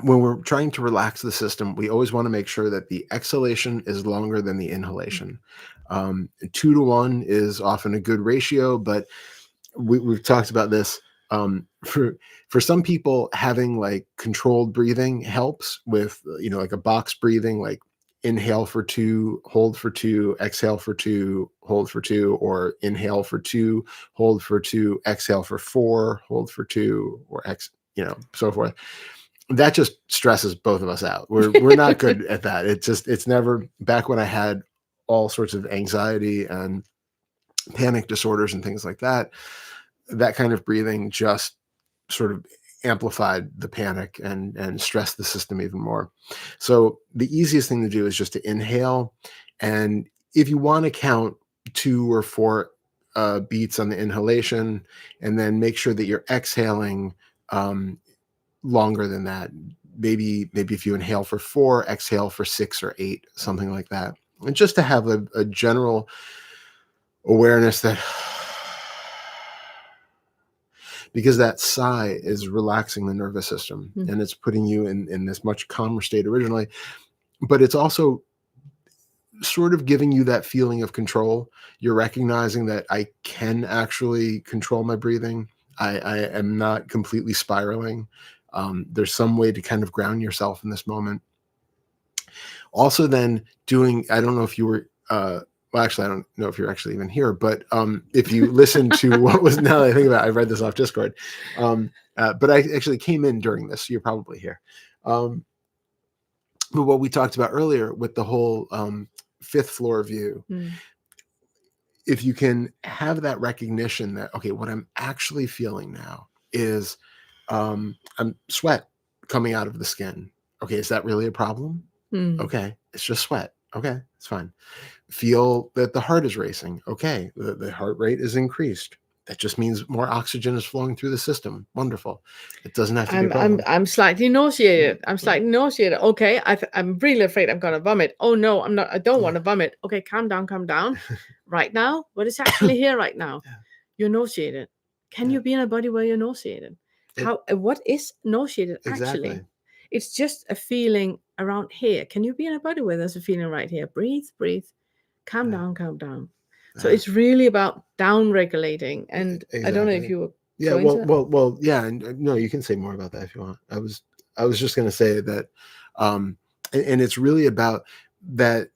when we're trying to relax the system, we always want to make sure that the exhalation is longer than the inhalation. 2 to 1 is often a good ratio, but we've talked about this. For some people, having like controlled breathing helps with, like a box breathing, like inhale for 2, hold for 2, exhale for 2, hold for 2, or inhale for 2, hold for 2, exhale for 4, hold for 2, or so forth. That just stresses both of us out. We're not good at that. It's never, back when I had all sorts of anxiety and panic disorders and things like that, that kind of breathing just sort of amplified the panic and stressed the system even more. So the easiest thing to do is just to inhale. And if you want to count 2 or 4 beats on the inhalation, and then make sure that you're exhaling longer than that. Maybe if you inhale for 4, exhale for 6 or 8, something like that. And just to have a general awareness that, because that sigh is relaxing the nervous system and it's putting you in this much calmer state originally, but it's also sort of giving you that feeling of control. You're recognizing that I can actually control my breathing. I am not completely spiraling. There's some way to kind of ground yourself in this moment. Also then doing, I don't know if you were, well, actually, I don't know if you're actually even here, but if you listen to what was, now that I think about it, I read this off Discord, but I actually came in during this, so you're probably here. But what we talked about earlier with the whole 5th floor view, if you can have that recognition that, okay, what I'm actually feeling now is I'm sweat coming out of the skin. Okay, is that really a problem? Mm. Okay, it's just sweat. Okay, it's fine. Feel that the heart is racing. Okay, the heart rate is increased. That just means more oxygen is flowing through the system. Wonderful. It doesn't have to be a problem. I'm slightly nauseated. I'm slightly nauseated. Okay, I'm really afraid I'm gonna vomit. Oh no, I'm not. I don't want to vomit. Okay, calm down, calm down. Right now, what is actually here right now? Yeah. You're nauseated. Can Yeah. you be in a body where you're nauseated? How? What is nauseated actually? Exactly. It's just a feeling around here. Can you be in a body where there's a feeling right here? Breathe, breathe. Calm Yeah. down, calm down. So Yeah. it's really about down regulating. And I don't know if Exactly. you were Yeah, going to. well, yeah, and no, you can say more about that if you want. I was just going to say that, and it's really about that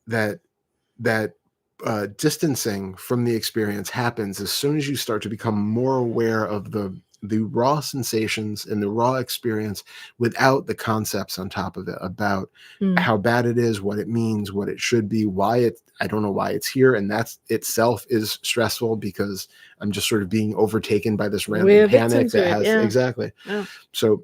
distancing from the experience happens as soon as you start to become more aware of the raw sensations and the raw experience without the concepts on top of it about Mm. how bad it is, what it means, what it should be, I don't know why it's here, and that's itself is stressful because I'm just sort of being overtaken by this random We're panic victims that to it. has Yeah. exactly. Yeah. So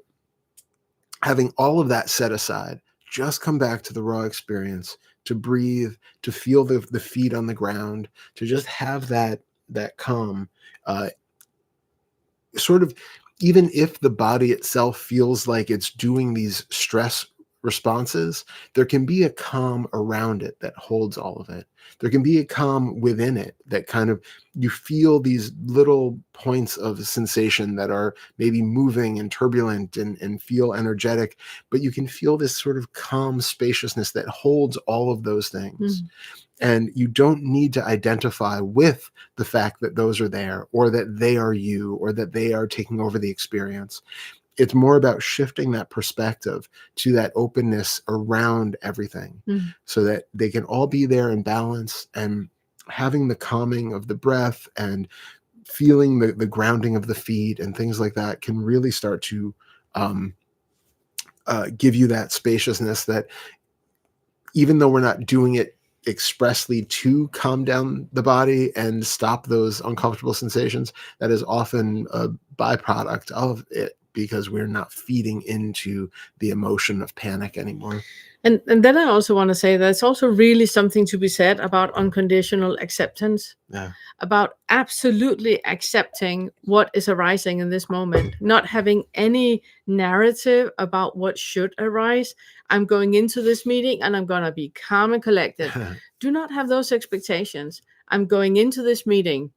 having all of that set aside, just come back to the raw experience, to breathe, to feel the feet on the ground, to just have that calm, sort of, even if the body itself feels like it's doing these stress responses, there can be a calm around it that holds all of it. There can be a calm within it that kind of, you feel these little points of sensation that are maybe moving and turbulent and feel energetic, but you can feel this sort of calm spaciousness that holds all of those things. Mm. And you don't need to identify with the fact that those are there or that they are you or that they are taking over the experience. It's more about shifting that perspective to that openness around everything, Mm. so that they can all be there in balance, and having the calming of the breath and feeling the grounding of the feet and things like that can really start to give you that spaciousness that, even though we're not doing it expressly to calm down the body and stop those uncomfortable sensations, that is often a byproduct of it because we're not feeding into the emotion of panic anymore. And then I also want to say there's also really something to be said about unconditional acceptance. Yeah. About absolutely accepting what is arising in this moment, not having any narrative about what should arise. I'm going into this meeting and I'm going to be calm and collected. Do not have those expectations. I'm going into this meeting.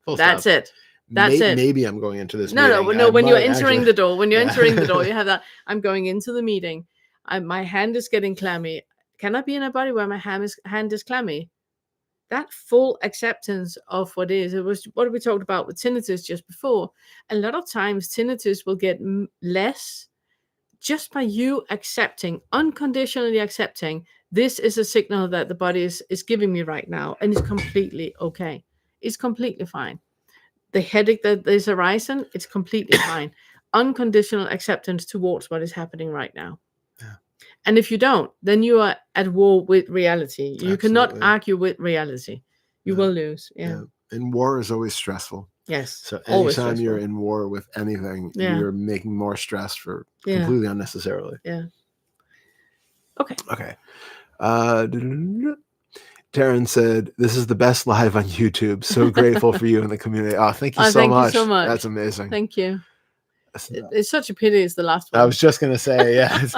That's it. That's it. Maybe I'm going into this No, meeting. no. When you're entering actually, the door, when you're yeah. entering the door, you have that. I'm going into the meeting. My hand is getting clammy. Can I be in a body where my hand is clammy? That full acceptance of what is. It was what we talked about with tinnitus just before. A lot of times, tinnitus will get less just by you accepting, unconditionally accepting. This is a signal that the body is giving me right now, and it's completely okay. It's completely fine. The headache that is arising, it's completely fine. Unconditional acceptance towards what is happening right now. Yeah. And if you don't, then you are at war with reality. You cannot Absolutely. argue with reality. You will lose. Yeah. And war is always stressful. Yes. So always anytime stressful. you're in war with anything, Yeah. you're making more stress for completely unnecessarily. Yeah. Okay. Okay. Taryn said, "This is the best live on YouTube. So grateful for you and the community." Oh, thank you so much. You so much. That's amazing. Thank you. It's such a pity it's the last one. I was just going to say, yeah, it's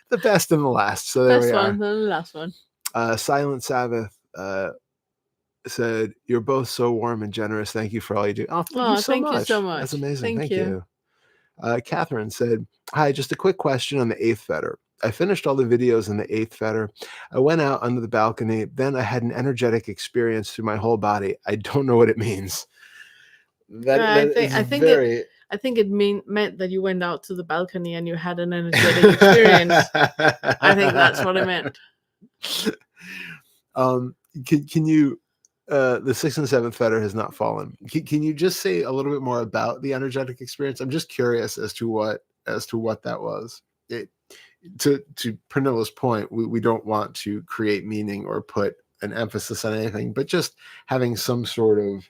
the best and the last. So there we are. Best one, then the last one. Silent Sabbath said, "You're both so warm and generous. Thank you for all you do." Oh, thank you so much. That's amazing. Thank you. Catherine said, "Hi, just a quick question on the eighth fetter. I finished all the videos on the eighth fetter. I went out under the balcony. Then I had an energetic experience through my whole body. I don't know what it means." I think it meant that you went out to the balcony and you had an energetic experience. I think that's what it meant. Can you? The sixth and seventh fetter has not fallen. Can you just say a little bit more about the energetic experience? I'm just curious as to what that was. To Pernilla's point, we don't want to create meaning or put an emphasis on anything, but just having some sort of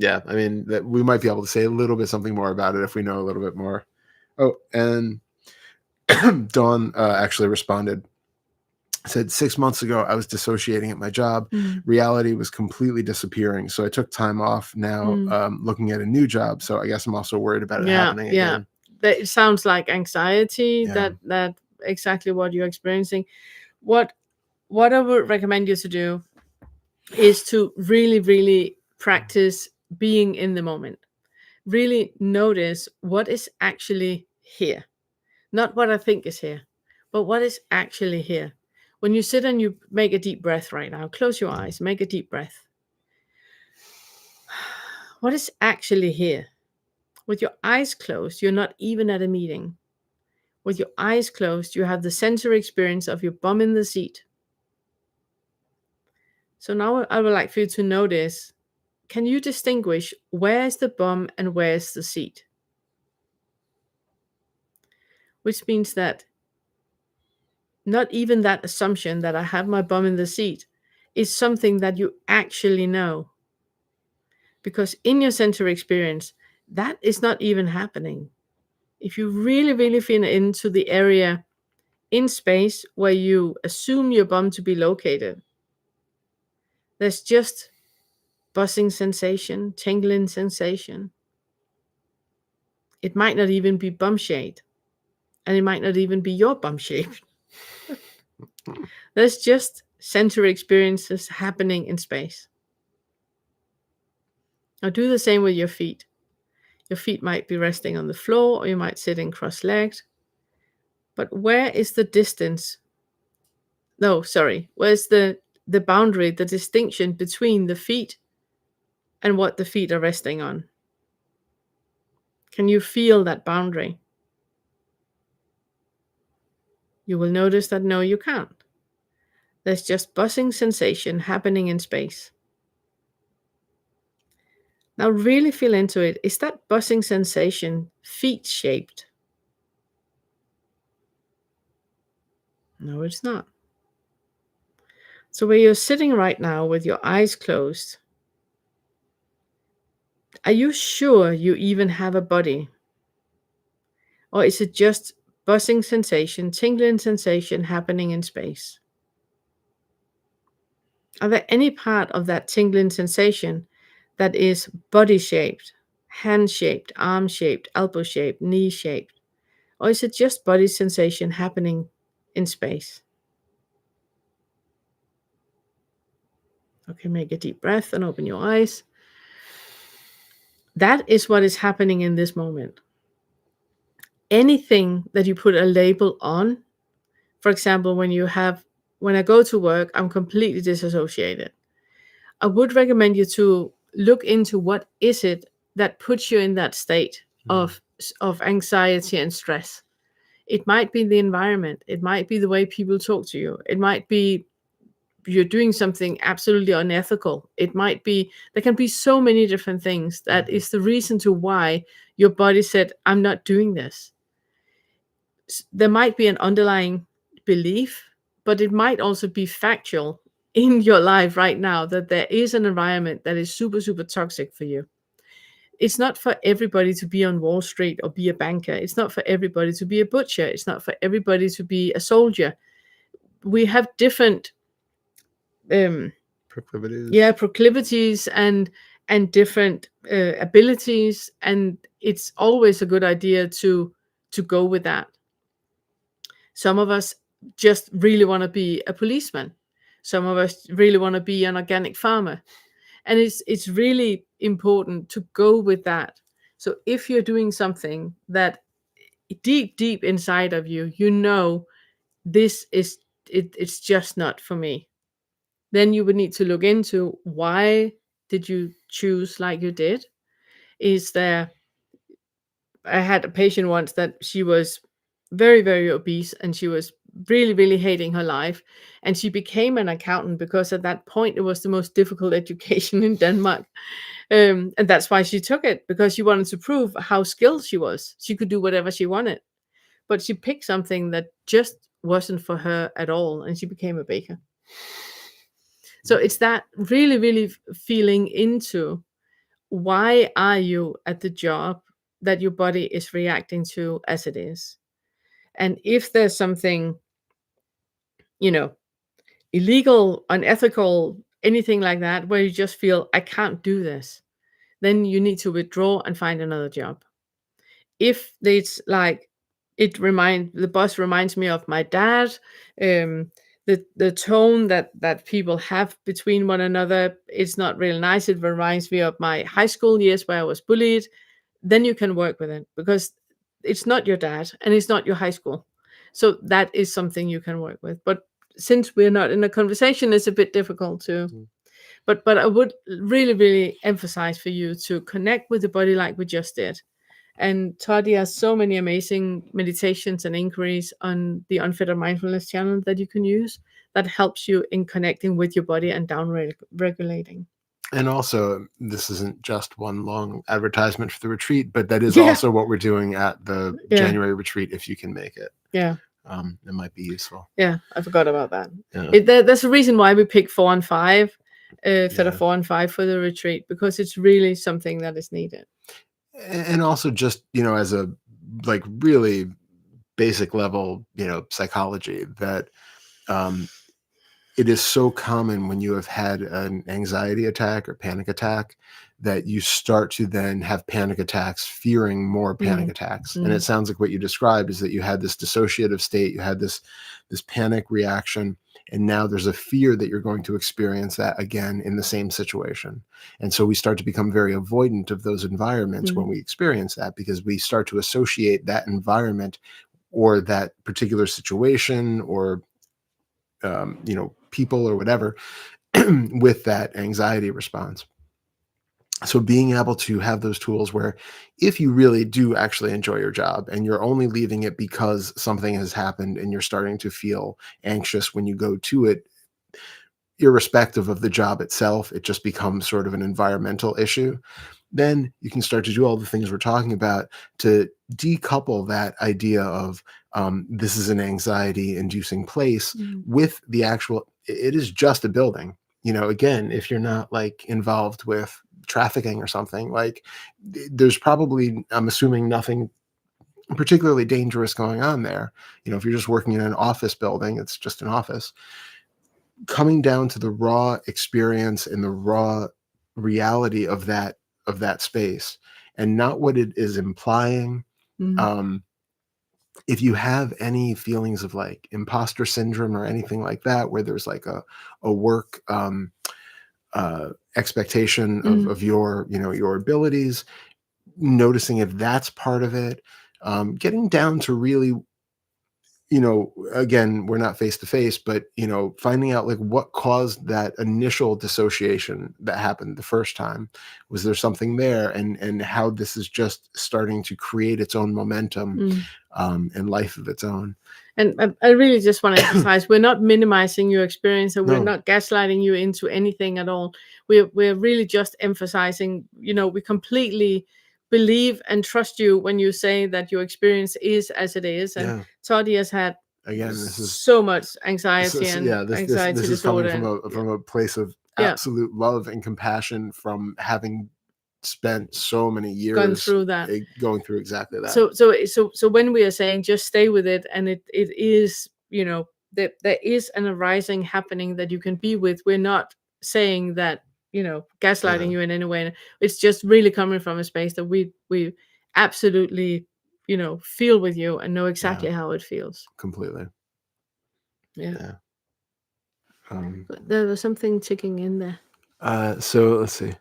I mean, that we might be able to say a little bit something more about it if we know a little bit more. Oh, and Dawn actually responded, said 6 months ago, I was dissociating at my job. Mm, Reality was completely disappearing. So I took time off now, mm. looking at a new job. So I guess I'm also worried about it Yeah, happening yeah. again. That it sounds like anxiety. Yeah. That exactly what you're experiencing. What what I would recommend you to do is to really, really practice being in the moment. Really notice what is actually here. Not what I think is here, but what is actually here. When you sit and you make a deep breath right now, close your eyes, make a deep breath. What is actually here? With your eyes closed, you're not even at a meeting. With your eyes closed, you have the sensory experience of your bum in the seat. So now I would like for you to notice, can you distinguish where is the bum and where is the seat? Which means that not even that assumption that I have my bum in the seat is something that you actually know. Because in your sensory experience, that is not even happening. If you really, really feel into the area in space where you assume your bum to be located, there's just buzzing sensation, tingling sensation. It might not even be bum shaped, and it might not even be your bum shape. There's just sensory experiences happening in space. Now do the same with your feet. Your feet might be resting on the floor, or you might sit in cross-legged. But where is the distance? No, sorry. Where's the boundary, the distinction between the feet and what the feet are resting on? Can you feel that boundary? You will notice that no, you can't. There's just buzzing sensation happening in space. Now really feel into it. Is that buzzing sensation feet shaped? No, it's not. So where you're sitting right now with your eyes closed, are you sure you even have a body? Or is it just buzzing sensation, tingling sensation happening in space? Are there any part of that tingling sensation that is body shaped, hand shaped, arm shaped, elbow shaped, knee shaped? Or is it just body sensation happening in space? Okay, make a deep breath and open your eyes. That is what is happening in this moment. Anything that you put a label on, for example, when I go to work, I'm completely disassociated. I would recommend you to look into what is it that puts you in that state of anxiety and stress. It might be the environment. It might be the way people talk to you. It might be you're doing something absolutely unethical. It might be, there can be so many different things that is the reason to why your body said, I'm not doing this. There might be an underlying belief, but it might also be factual in your life right now that there is an environment that is super, super toxic for you. It's not for everybody to be on Wall Street or be a banker. It's not for everybody to be a butcher. It's not for everybody to be a soldier. We have different Proclivities. proclivities and different abilities, and it's always a good idea to go with that. Some of us just really want to be a policeman. Some of us really want to be an organic farmer. And it's really important to go with that. So if you're doing something that deep, deep inside of you, you know, this is it's just not for me, then you would need to look into why did you choose like you did? Is there I had a patient once that she was very, very obese and she was really, really hating her life. And she became an accountant because at that point it was the most difficult education in Denmark. And that's why she took it, because she wanted to prove how skilled she was. She could do whatever she wanted. But she picked something that just wasn't for her at all. And she became a baker. So it's that really, really feeling into why are you at the job that your body is reacting to as it is. And if there's something, you know, illegal, unethical, anything like that, where you just feel, I can't do this, then you need to withdraw and find another job. If it's like, the boss reminds me of my dad, um, the tone that people have between one another, it's not really nice. It reminds me of my high school years where I was bullied. Then you can work with it because it's not your dad and it's not your high school. So that is something you can work with. But since we're not in a conversation, it's a bit difficult to. But I would really, really emphasize for you to connect with the body like we just did. And Toddy has so many amazing meditations and inquiries on the Unfettered Mindfulness channel that you can use that helps you in connecting with your body and down regulating. And also, this isn't just one long advertisement for the retreat, but that is Yeah. also what we're doing at the Yeah. January retreat, if you can make it. Yeah. It might be useful. Yeah, I forgot about that. Yeah. That's the reason why we pick 4 and 5, Theta Yeah. 4 and 5 for the retreat, because it's really something that is needed. And also just, as a like really basic level, psychology, that it is so common when you have had an anxiety attack or panic attack that you start to then have panic attacks, fearing more panic attacks. And it sounds like what you described is that you had this dissociative state, you had this panic reaction, and now there's a fear that you're going to experience that again in the same situation. And so we start to become very avoidant of those environments when we experience that, because we start to associate that environment or that particular situation or people or whatever with that anxiety response. So being able to have those tools where if you really do actually enjoy your job and you're only leaving it because something has happened and you're starting to feel anxious when you go to it, irrespective of the job itself, it just becomes sort of an environmental issue, then you can start to do all the things we're talking about to decouple that idea of this is an anxiety inducing place with the actual, it is just a building. Again, if you're not like involved with trafficking or something, like there's probably, I'm assuming, nothing particularly dangerous going on there. If you're just working in an office building, it's just an office. Coming down to the raw experience and the raw reality of that space and not what it is implying. If you have any feelings of like imposter syndrome or anything like that, where there's like a work expectation of your your abilities, noticing if that's part of it, getting down to really, again, we're not face to face, but, finding out like what caused that initial dissociation that happened the first time. Was there something there? And how this is just starting to create its own momentum and life of its own. And I really just want to emphasize, we're not minimizing your experience, and we're No. not gaslighting you into anything at all. We're really just emphasizing, we completely believe and trust you when you say that your experience is as it is. And Yeah. Toddy has had Again, this is so much anxiety and anxiety this is disorder. coming from a place of absolute love and compassion from having spent so many years going through that, going through exactly that. So when we are saying just stay with it, and it is, that there is an arising happening that you can be with, we're not saying that, gaslighting you in any way. It's just really coming from a space that we absolutely, feel with you and know exactly how it feels. Completely. Yeah. There was something ticking in there. So let's see.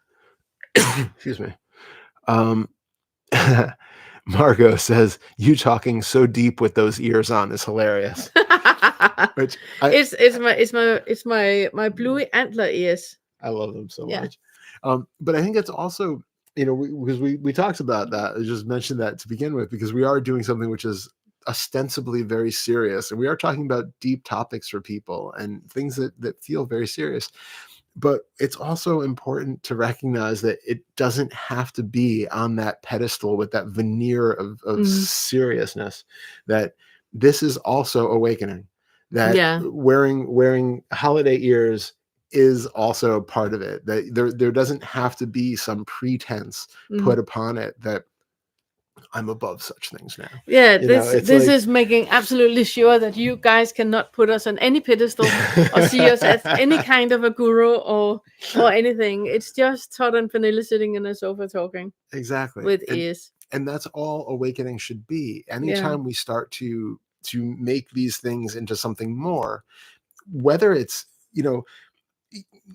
Excuse me. Margot says, "You talking so deep with those ears on is hilarious." Which it's my bluey antler ears. I love them so much. But I think it's also, because we talked about that. I just mentioned that to begin with, because we are doing something which is ostensibly very serious, and we are talking about deep topics for people and things that feel very serious. But it's also important to recognize that it doesn't have to be on that pedestal with that veneer of seriousness, that this is also awakening, that wearing holiday ears is also part of it, that there doesn't have to be some pretense put upon it, that I'm above such things now. Yeah, It's this like is making absolutely sure that you guys cannot put us on any pedestal or see us as any kind of a guru or anything. It's just Todd and Vanilla sitting in a sofa talking exactly. with ears. And that's all awakening should be. Yeah. Anytime we start to make these things into something more, whether it's,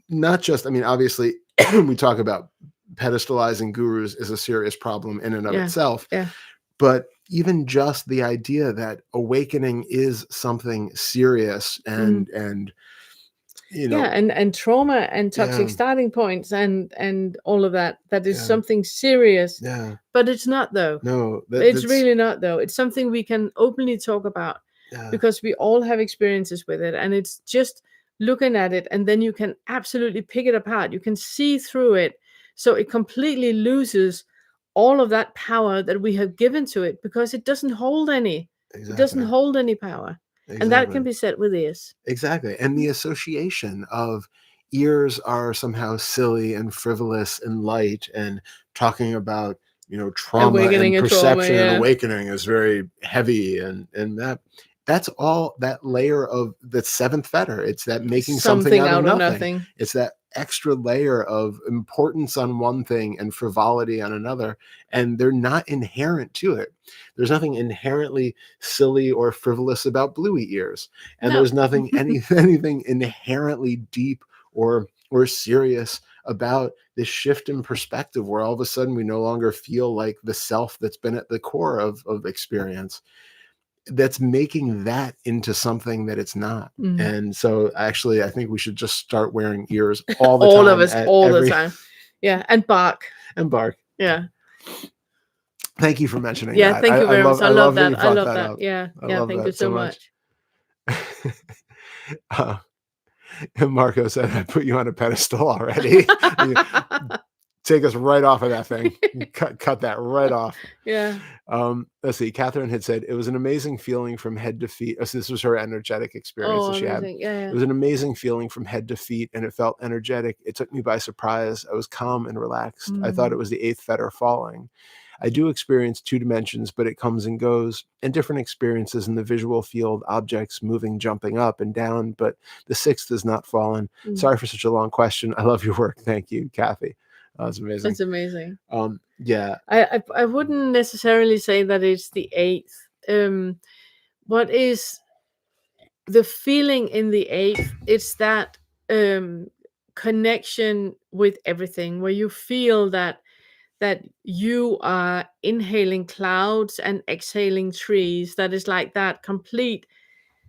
not just, I mean, obviously we talk about pedestalizing gurus is a serious problem in and of Yeah. itself. Yeah. But even just the idea that awakening is something serious and Yeah, and trauma and toxic Yeah. starting points and all of that is Yeah. something serious. Yeah. But it's not though. No, It's really not though. It's something we can openly talk about yeah. because we all have experiences with it, and it's just looking at it, and then you can absolutely pick it apart. You can see through it, so it completely loses all of that power that we have given to it because it doesn't hold any. Exactly. It doesn't hold any power. Exactly. And that can be said with ears. Exactly. And the association of ears are somehow silly and frivolous and light, and talking about, trauma Awakening and and trauma, perception and yeah. awakening is very heavy, and that's all that layer of the seventh fetter. It's that making something out of nothing. It's that extra layer of importance on one thing and frivolity on another, and they're not inherent to it. There's nothing inherently silly or frivolous about bluey ears, and No. there's nothing anything inherently deep or serious about this shift in perspective, where all of a sudden we no longer feel like the self that's been at the core of experience, that's making that into something that it's not. And so actually I think we should just start wearing ears all the time. All of us, all the time. Yeah, and bark. Yeah. Thank you for mentioning that. that. Thank you very much. I love that. I love that. Yeah. Thank you so much. And Marco said, I put you on a pedestal already. Take us right off of that thing. Cut that right off. Yeah. Let's see. Catherine had said it was an amazing feeling from head to feet. So this was her energetic experience that she had. Yeah. It was an amazing feeling from head to feet, and it felt energetic. It took me by surprise. I was calm and relaxed. I thought it was the eighth fetter falling. I do experience two dimensions, but it comes and goes, and different experiences in the visual field, objects moving, jumping up and down, but the sixth is not fallen. Sorry for such a long question. I love your work. Thank you, Kathy. That's amazing. That's amazing. Yeah. I wouldn't necessarily say that it's the eighth. What is the feeling in the eighth? It's that connection with everything, where you feel that you are inhaling clouds and exhaling trees. That is like that complete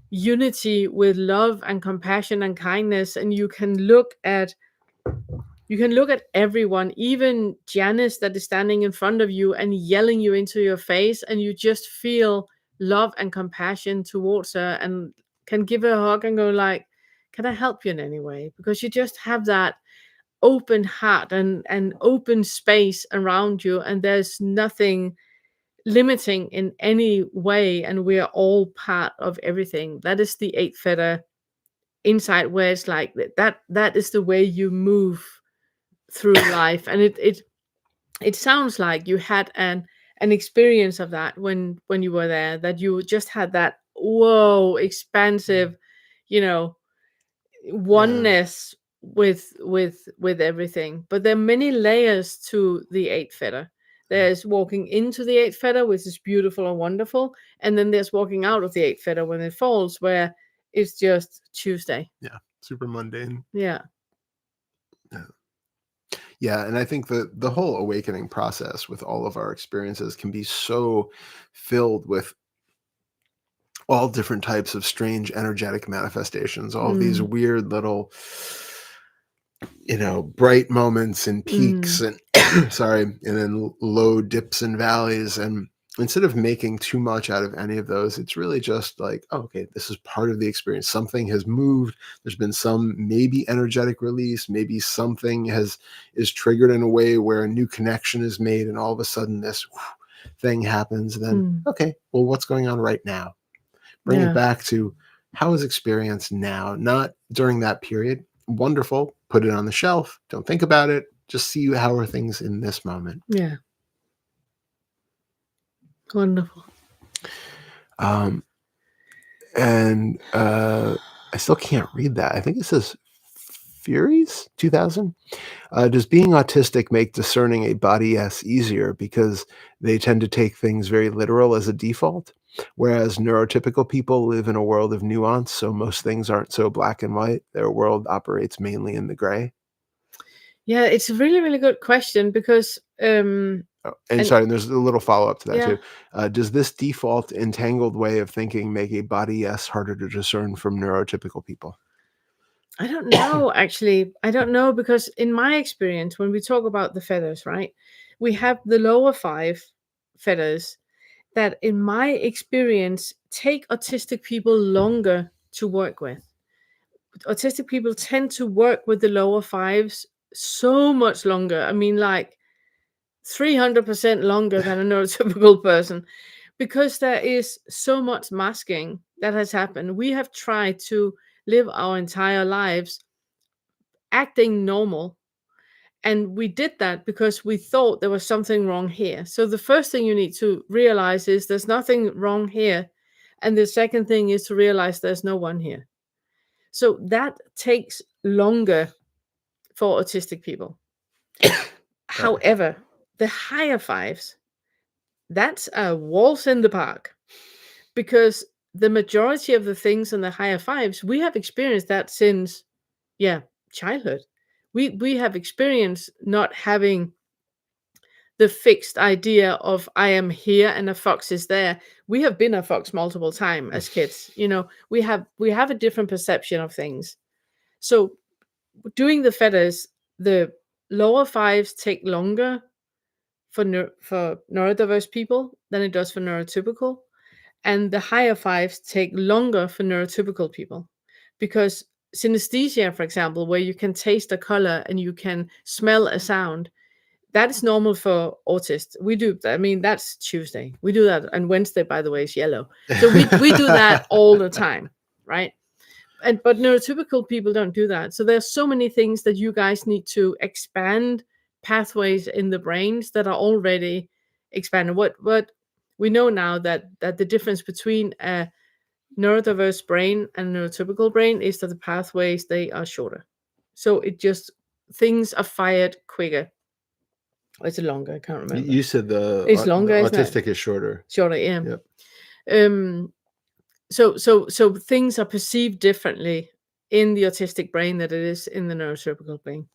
unity with love and compassion and kindness, and you can look at everyone, even Janice that is standing in front of you and yelling you into your face, and you just feel love and compassion towards her and can give her a hug and go like, can I help you in any way? Because you just have that open heart and open space around you, and there's nothing limiting in any way, and we're all part of everything. That is the eighth feather inside, where it's like that is the way you move through life. And it sounds like you had an experience of that when you were there, that you just had that whoa expansive, oneness with everything. But there are many layers to the eighth feather. There's walking into the eighth feather, which is beautiful and wonderful, and then there's walking out of the eighth feather when it falls, where it's just Tuesday. Yeah, super mundane. Yeah. Yeah, and I think the whole awakening process with all of our experiences can be so filled with all different types of strange energetic manifestations, all of these weird little, bright moments and peaks and and then low dips and valleys. And instead of making too much out of any of those, it's really just like, oh, okay, this is part of the experience. Something has moved. There's been some maybe energetic release. Maybe something is triggered in a way where a new connection is made, and all of a sudden this thing happens. And then, okay, well, what's going on right now? Bring it back to how is experience now, not during that period. Wonderful. Put it on the shelf. Don't think about it. Just see how are things in this moment. Yeah. Wonderful. Um, and I still can't read that. I think it says Furies 2000. Does being autistic make discerning a body yes easier because they tend to take things very literal as a default? Whereas neurotypical people live in a world of nuance, so most things aren't so black and white. Their world operates mainly in the gray. Yeah, it's a really, really good question because Oh, and and sorry, there's a little follow up to that yeah, too. Does this default entangled way of thinking make a body yes harder to discern from neurotypical people? I don't know actually. I don't know because in my experience, when we talk about the feathers, right, we have the lower five feathers that, in my experience, take autistic people longer to work with. Autistic people tend to work with the lower fives so much longer. I mean, like 300% longer than a neurotypical person because there is so much masking that has happened. We have tried to live our entire lives acting normal. And we did that because we thought there was something wrong here. So the first thing you need to realize is there's nothing wrong here. And the second thing is to realize there's no one here. So that takes longer for autistic people. Sorry. However, the higher fives, that's a waltz in the park because the majority of the things in the higher fives, we have experienced that since, yeah, childhood. We have experienced not having the fixed idea of I am here and a fox is there. We have been a fox multiple times as kids. You know, we have a different perception of things. So doing the feathers, the lower fives take longer for neurodiverse people than it does for neurotypical, and the higher fives take longer for neurotypical people because synesthesia, for example, where you can taste a color and you can smell a sound, that is normal for autists. We do, I mean, that's Tuesday. We do that. And Wednesday, by the way, is yellow. So we do that all the time, right? But neurotypical people don't do that. So there's so many things that you guys need to expand pathways in the brains that are already expanded. What we know now that the difference between a neurodiverse brain and neurotypical brain is that the pathways they are shorter. So it just things are fired quicker. Or is it longer? I can't remember. You said It's the longer, isn't it? autistic is shorter. Shorter, yeah. Yep. So things are perceived differently in the autistic brain than it is in the neurotypical brain.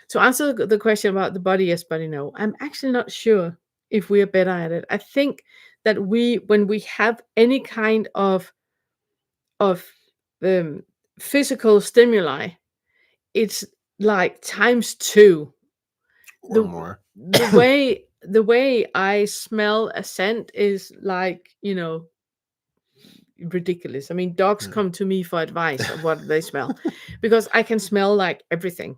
To answer the question about the body yes, body no, I'm actually not sure if we are better at it. I think that when we have any kind of um, physical stimuli, it's like times two. Or more. The way I smell a scent is like, ridiculous. I mean, dogs come to me for advice of what they smell because I can smell like everything,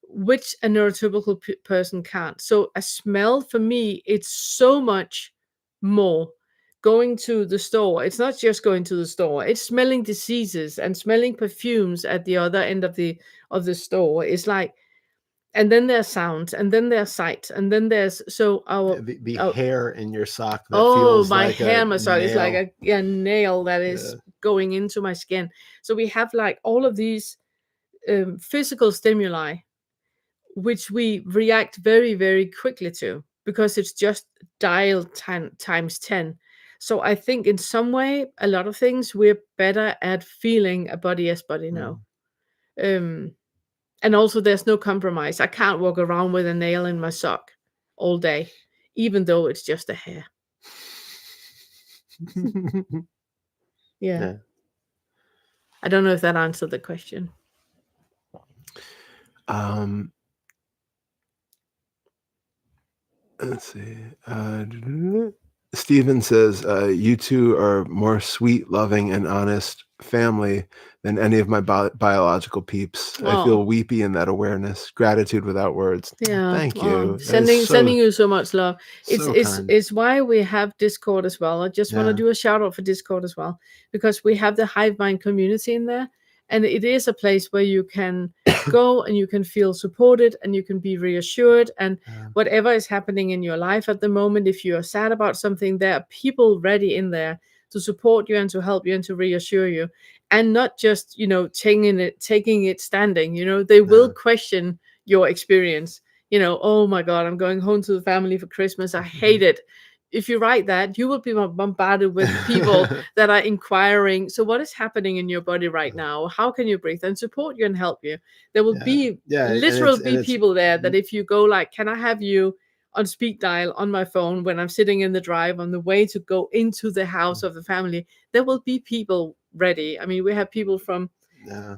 which a neurotypical person can't. So a smell for me, it's so much more. Going to the store, it's not just going to the store. It's smelling diseases and smelling perfumes at the other end of the store. It's like, and then there's sounds, and then there's sights, and then there's The hair in your sock that oh, feels my like hair a massage is like nail. a nail that is going into my skin. So we have like all of these physical stimuli, which we react very, very quickly to because it's just dialed times 10. So I think in some way, a lot of things we're better at feeling a body yes, body no. And also, there's no compromise. I can't walk around with a nail in my sock all day, even though it's just a hair. Yeah. I don't know if that answered the question. Let's see. Steven says, you two are more sweet, loving, and honest family than any of my biological peeps. I feel weepy in that awareness. Gratitude without words. Yeah. Thank you. Sending you so much love. Kind. It's why we have Discord as well. I just want to do a shout out for Discord as well, because we have the Hive Mind community in there. And it is a place where you can go and you can feel supported and you can be reassured. And whatever is happening in your life at the moment, if you are sad about something, there are people ready in there to support you and to help you and to reassure you, and not just, taking it standing. They will question your experience. Oh my God, I'm going home to the family for Christmas. I hate it. If you write that, you will be bombarded with people that are inquiring. So what is happening in your body right now? How can you breathe? And support you and help you. There will be literally people there that if you go like, can I have you on speed dial on my phone when I'm sitting in the drive on the way to go into the house of the family, there will be people ready. I mean, we have people from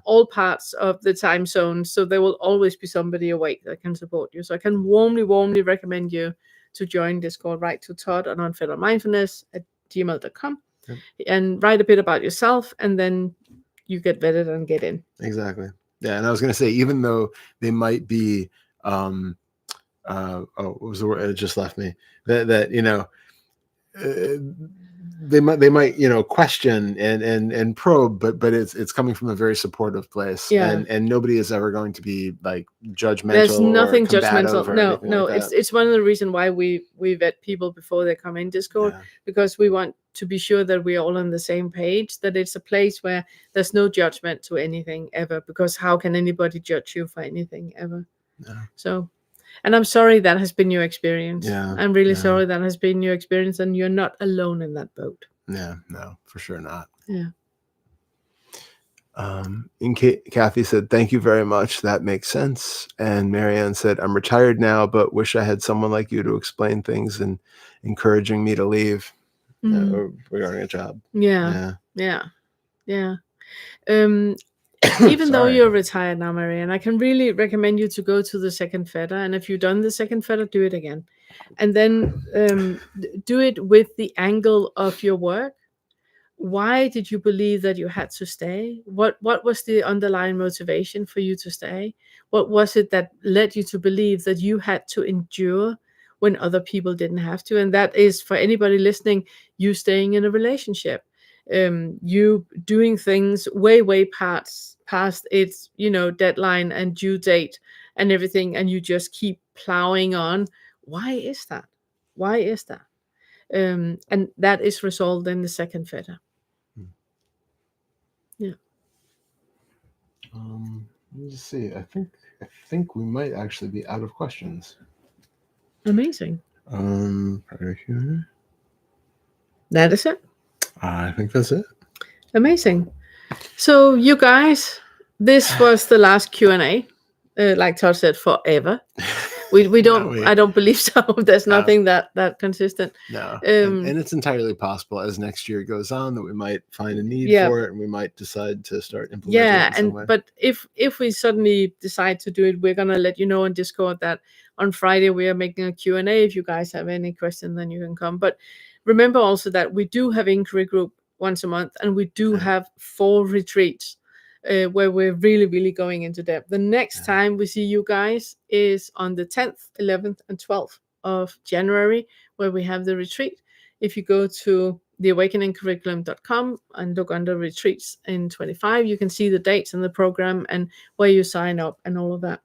all parts of the time zone, so there will always be somebody awake that can support you. So I can warmly recommend you to join Discord. Write to Todd on unfetteredmindfulness@gmail.com and write a bit about yourself, and then you get vetted and get in. Exactly. Yeah, and I was going to say, even though they might be, what was the word? It just left me. That they might question and probe, but it's coming from a very supportive place. Yeah. And nobody is ever going to be like judgmental. There's nothing or combative judgmental. or No. like that. It's one of the reasons why we vet people before they come in Discord, because we want to be sure that we're all on the same page, that it's a place where there's no judgment to anything ever, because how can anybody judge you for anything ever? So, and I'm sorry that has been your experience. I'm really sorry that has been your experience, and you're not alone in that boat. Yeah, no, for sure not. Yeah. And Kathy said, thank you very much. That makes sense. And Marianne said, I'm retired now, but wish I had someone like you to explain things and encouraging me to leave regarding a job. Yeah. Even though you're retired now, Marianne, I can really recommend you to go to the second feta. And if you've done the second feta, do it again. And then do it with the angle of your work. Why did you believe that you had to stay? What was the underlying motivation for you to stay? What was it that led you to believe that you had to endure when other people didn't have to? And that is, for anybody listening, you staying in a relationship, you doing things way past its deadline and due date and everything, and you just keep plowing on. Why is that? And that is resolved in the second feta. Yeah. Let me see. I think we might actually be out of questions. Amazing. Right here. That is it. I think that's it. Amazing. So you guys, this was the last Q&A. Like Todd said, forever. We don't. I don't believe so. There's nothing that consistent. No, and it's entirely possible as next year goes on that we might find a need for it, and we might decide to start implementing it in some way. But if we suddenly decide to do it, we're gonna let you know on Discord that on Friday we are making a Q&A. If you guys have any questions, then you can come. But remember also that we do have inquiry group once a month, and we do have 4 retreats. Where we're really going into depth. The next time we see you guys is on the 10th, 11th, and 12th of January, where we have the retreat. If you go to theawakeningcurriculum.com and look under retreats in 25, you can see the dates and the program and where you sign up and all of that.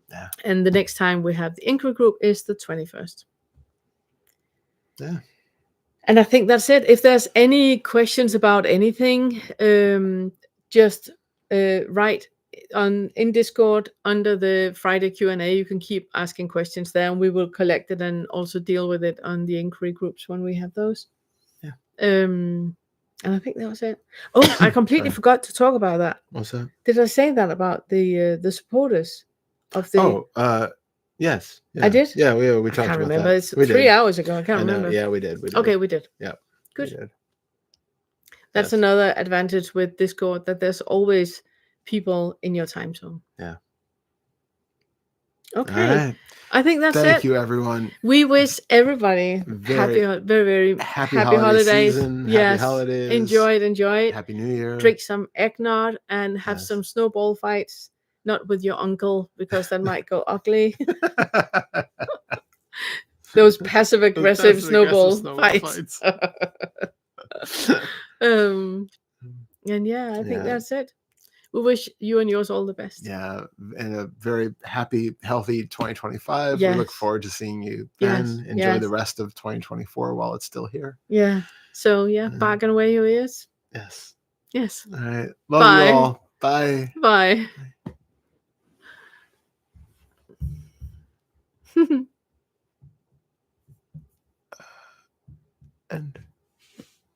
Yeah. And the next time we have the inquiry group is the 21st. Yeah. And I think that's it. If there's any questions about anything, just write in Discord under the Friday Q&A. You can keep asking questions there, and we will collect it and also deal with it on the inquiry groups when we have those. Yeah. And I think that was it. Oh, I completely forgot to talk about that. What's that? Did I say that about the supporters of the? Yes. I did. Yeah, we talked about that. I can't remember. It's 3 hours ago. I can't remember. Yeah, we did. Okay, we did. Yeah. Good. That's another advantage with Discord, that there's always people in your time zone. Yeah. Okay. All right. I think that's it. Thank you, everyone. We wish everybody very happy holidays. Season, yes. Happy holidays. Enjoy it. Happy New Year. Drink some eggnog and have some snowball fights. Not with your uncle, because that might go ugly. Those passive-aggressive snowball fights. And yeah, I think that's it. we wish you and yours all the best. Yeah, and a very happy, healthy 2025. We look Yes. forward to seeing you Yes, then. Enjoy the yes. rest of 2024 while it's still here. Yeah. So yeah, And- bargain away your ears. Yes. Yes. All right. Love you Bye. all. Bye. Bye.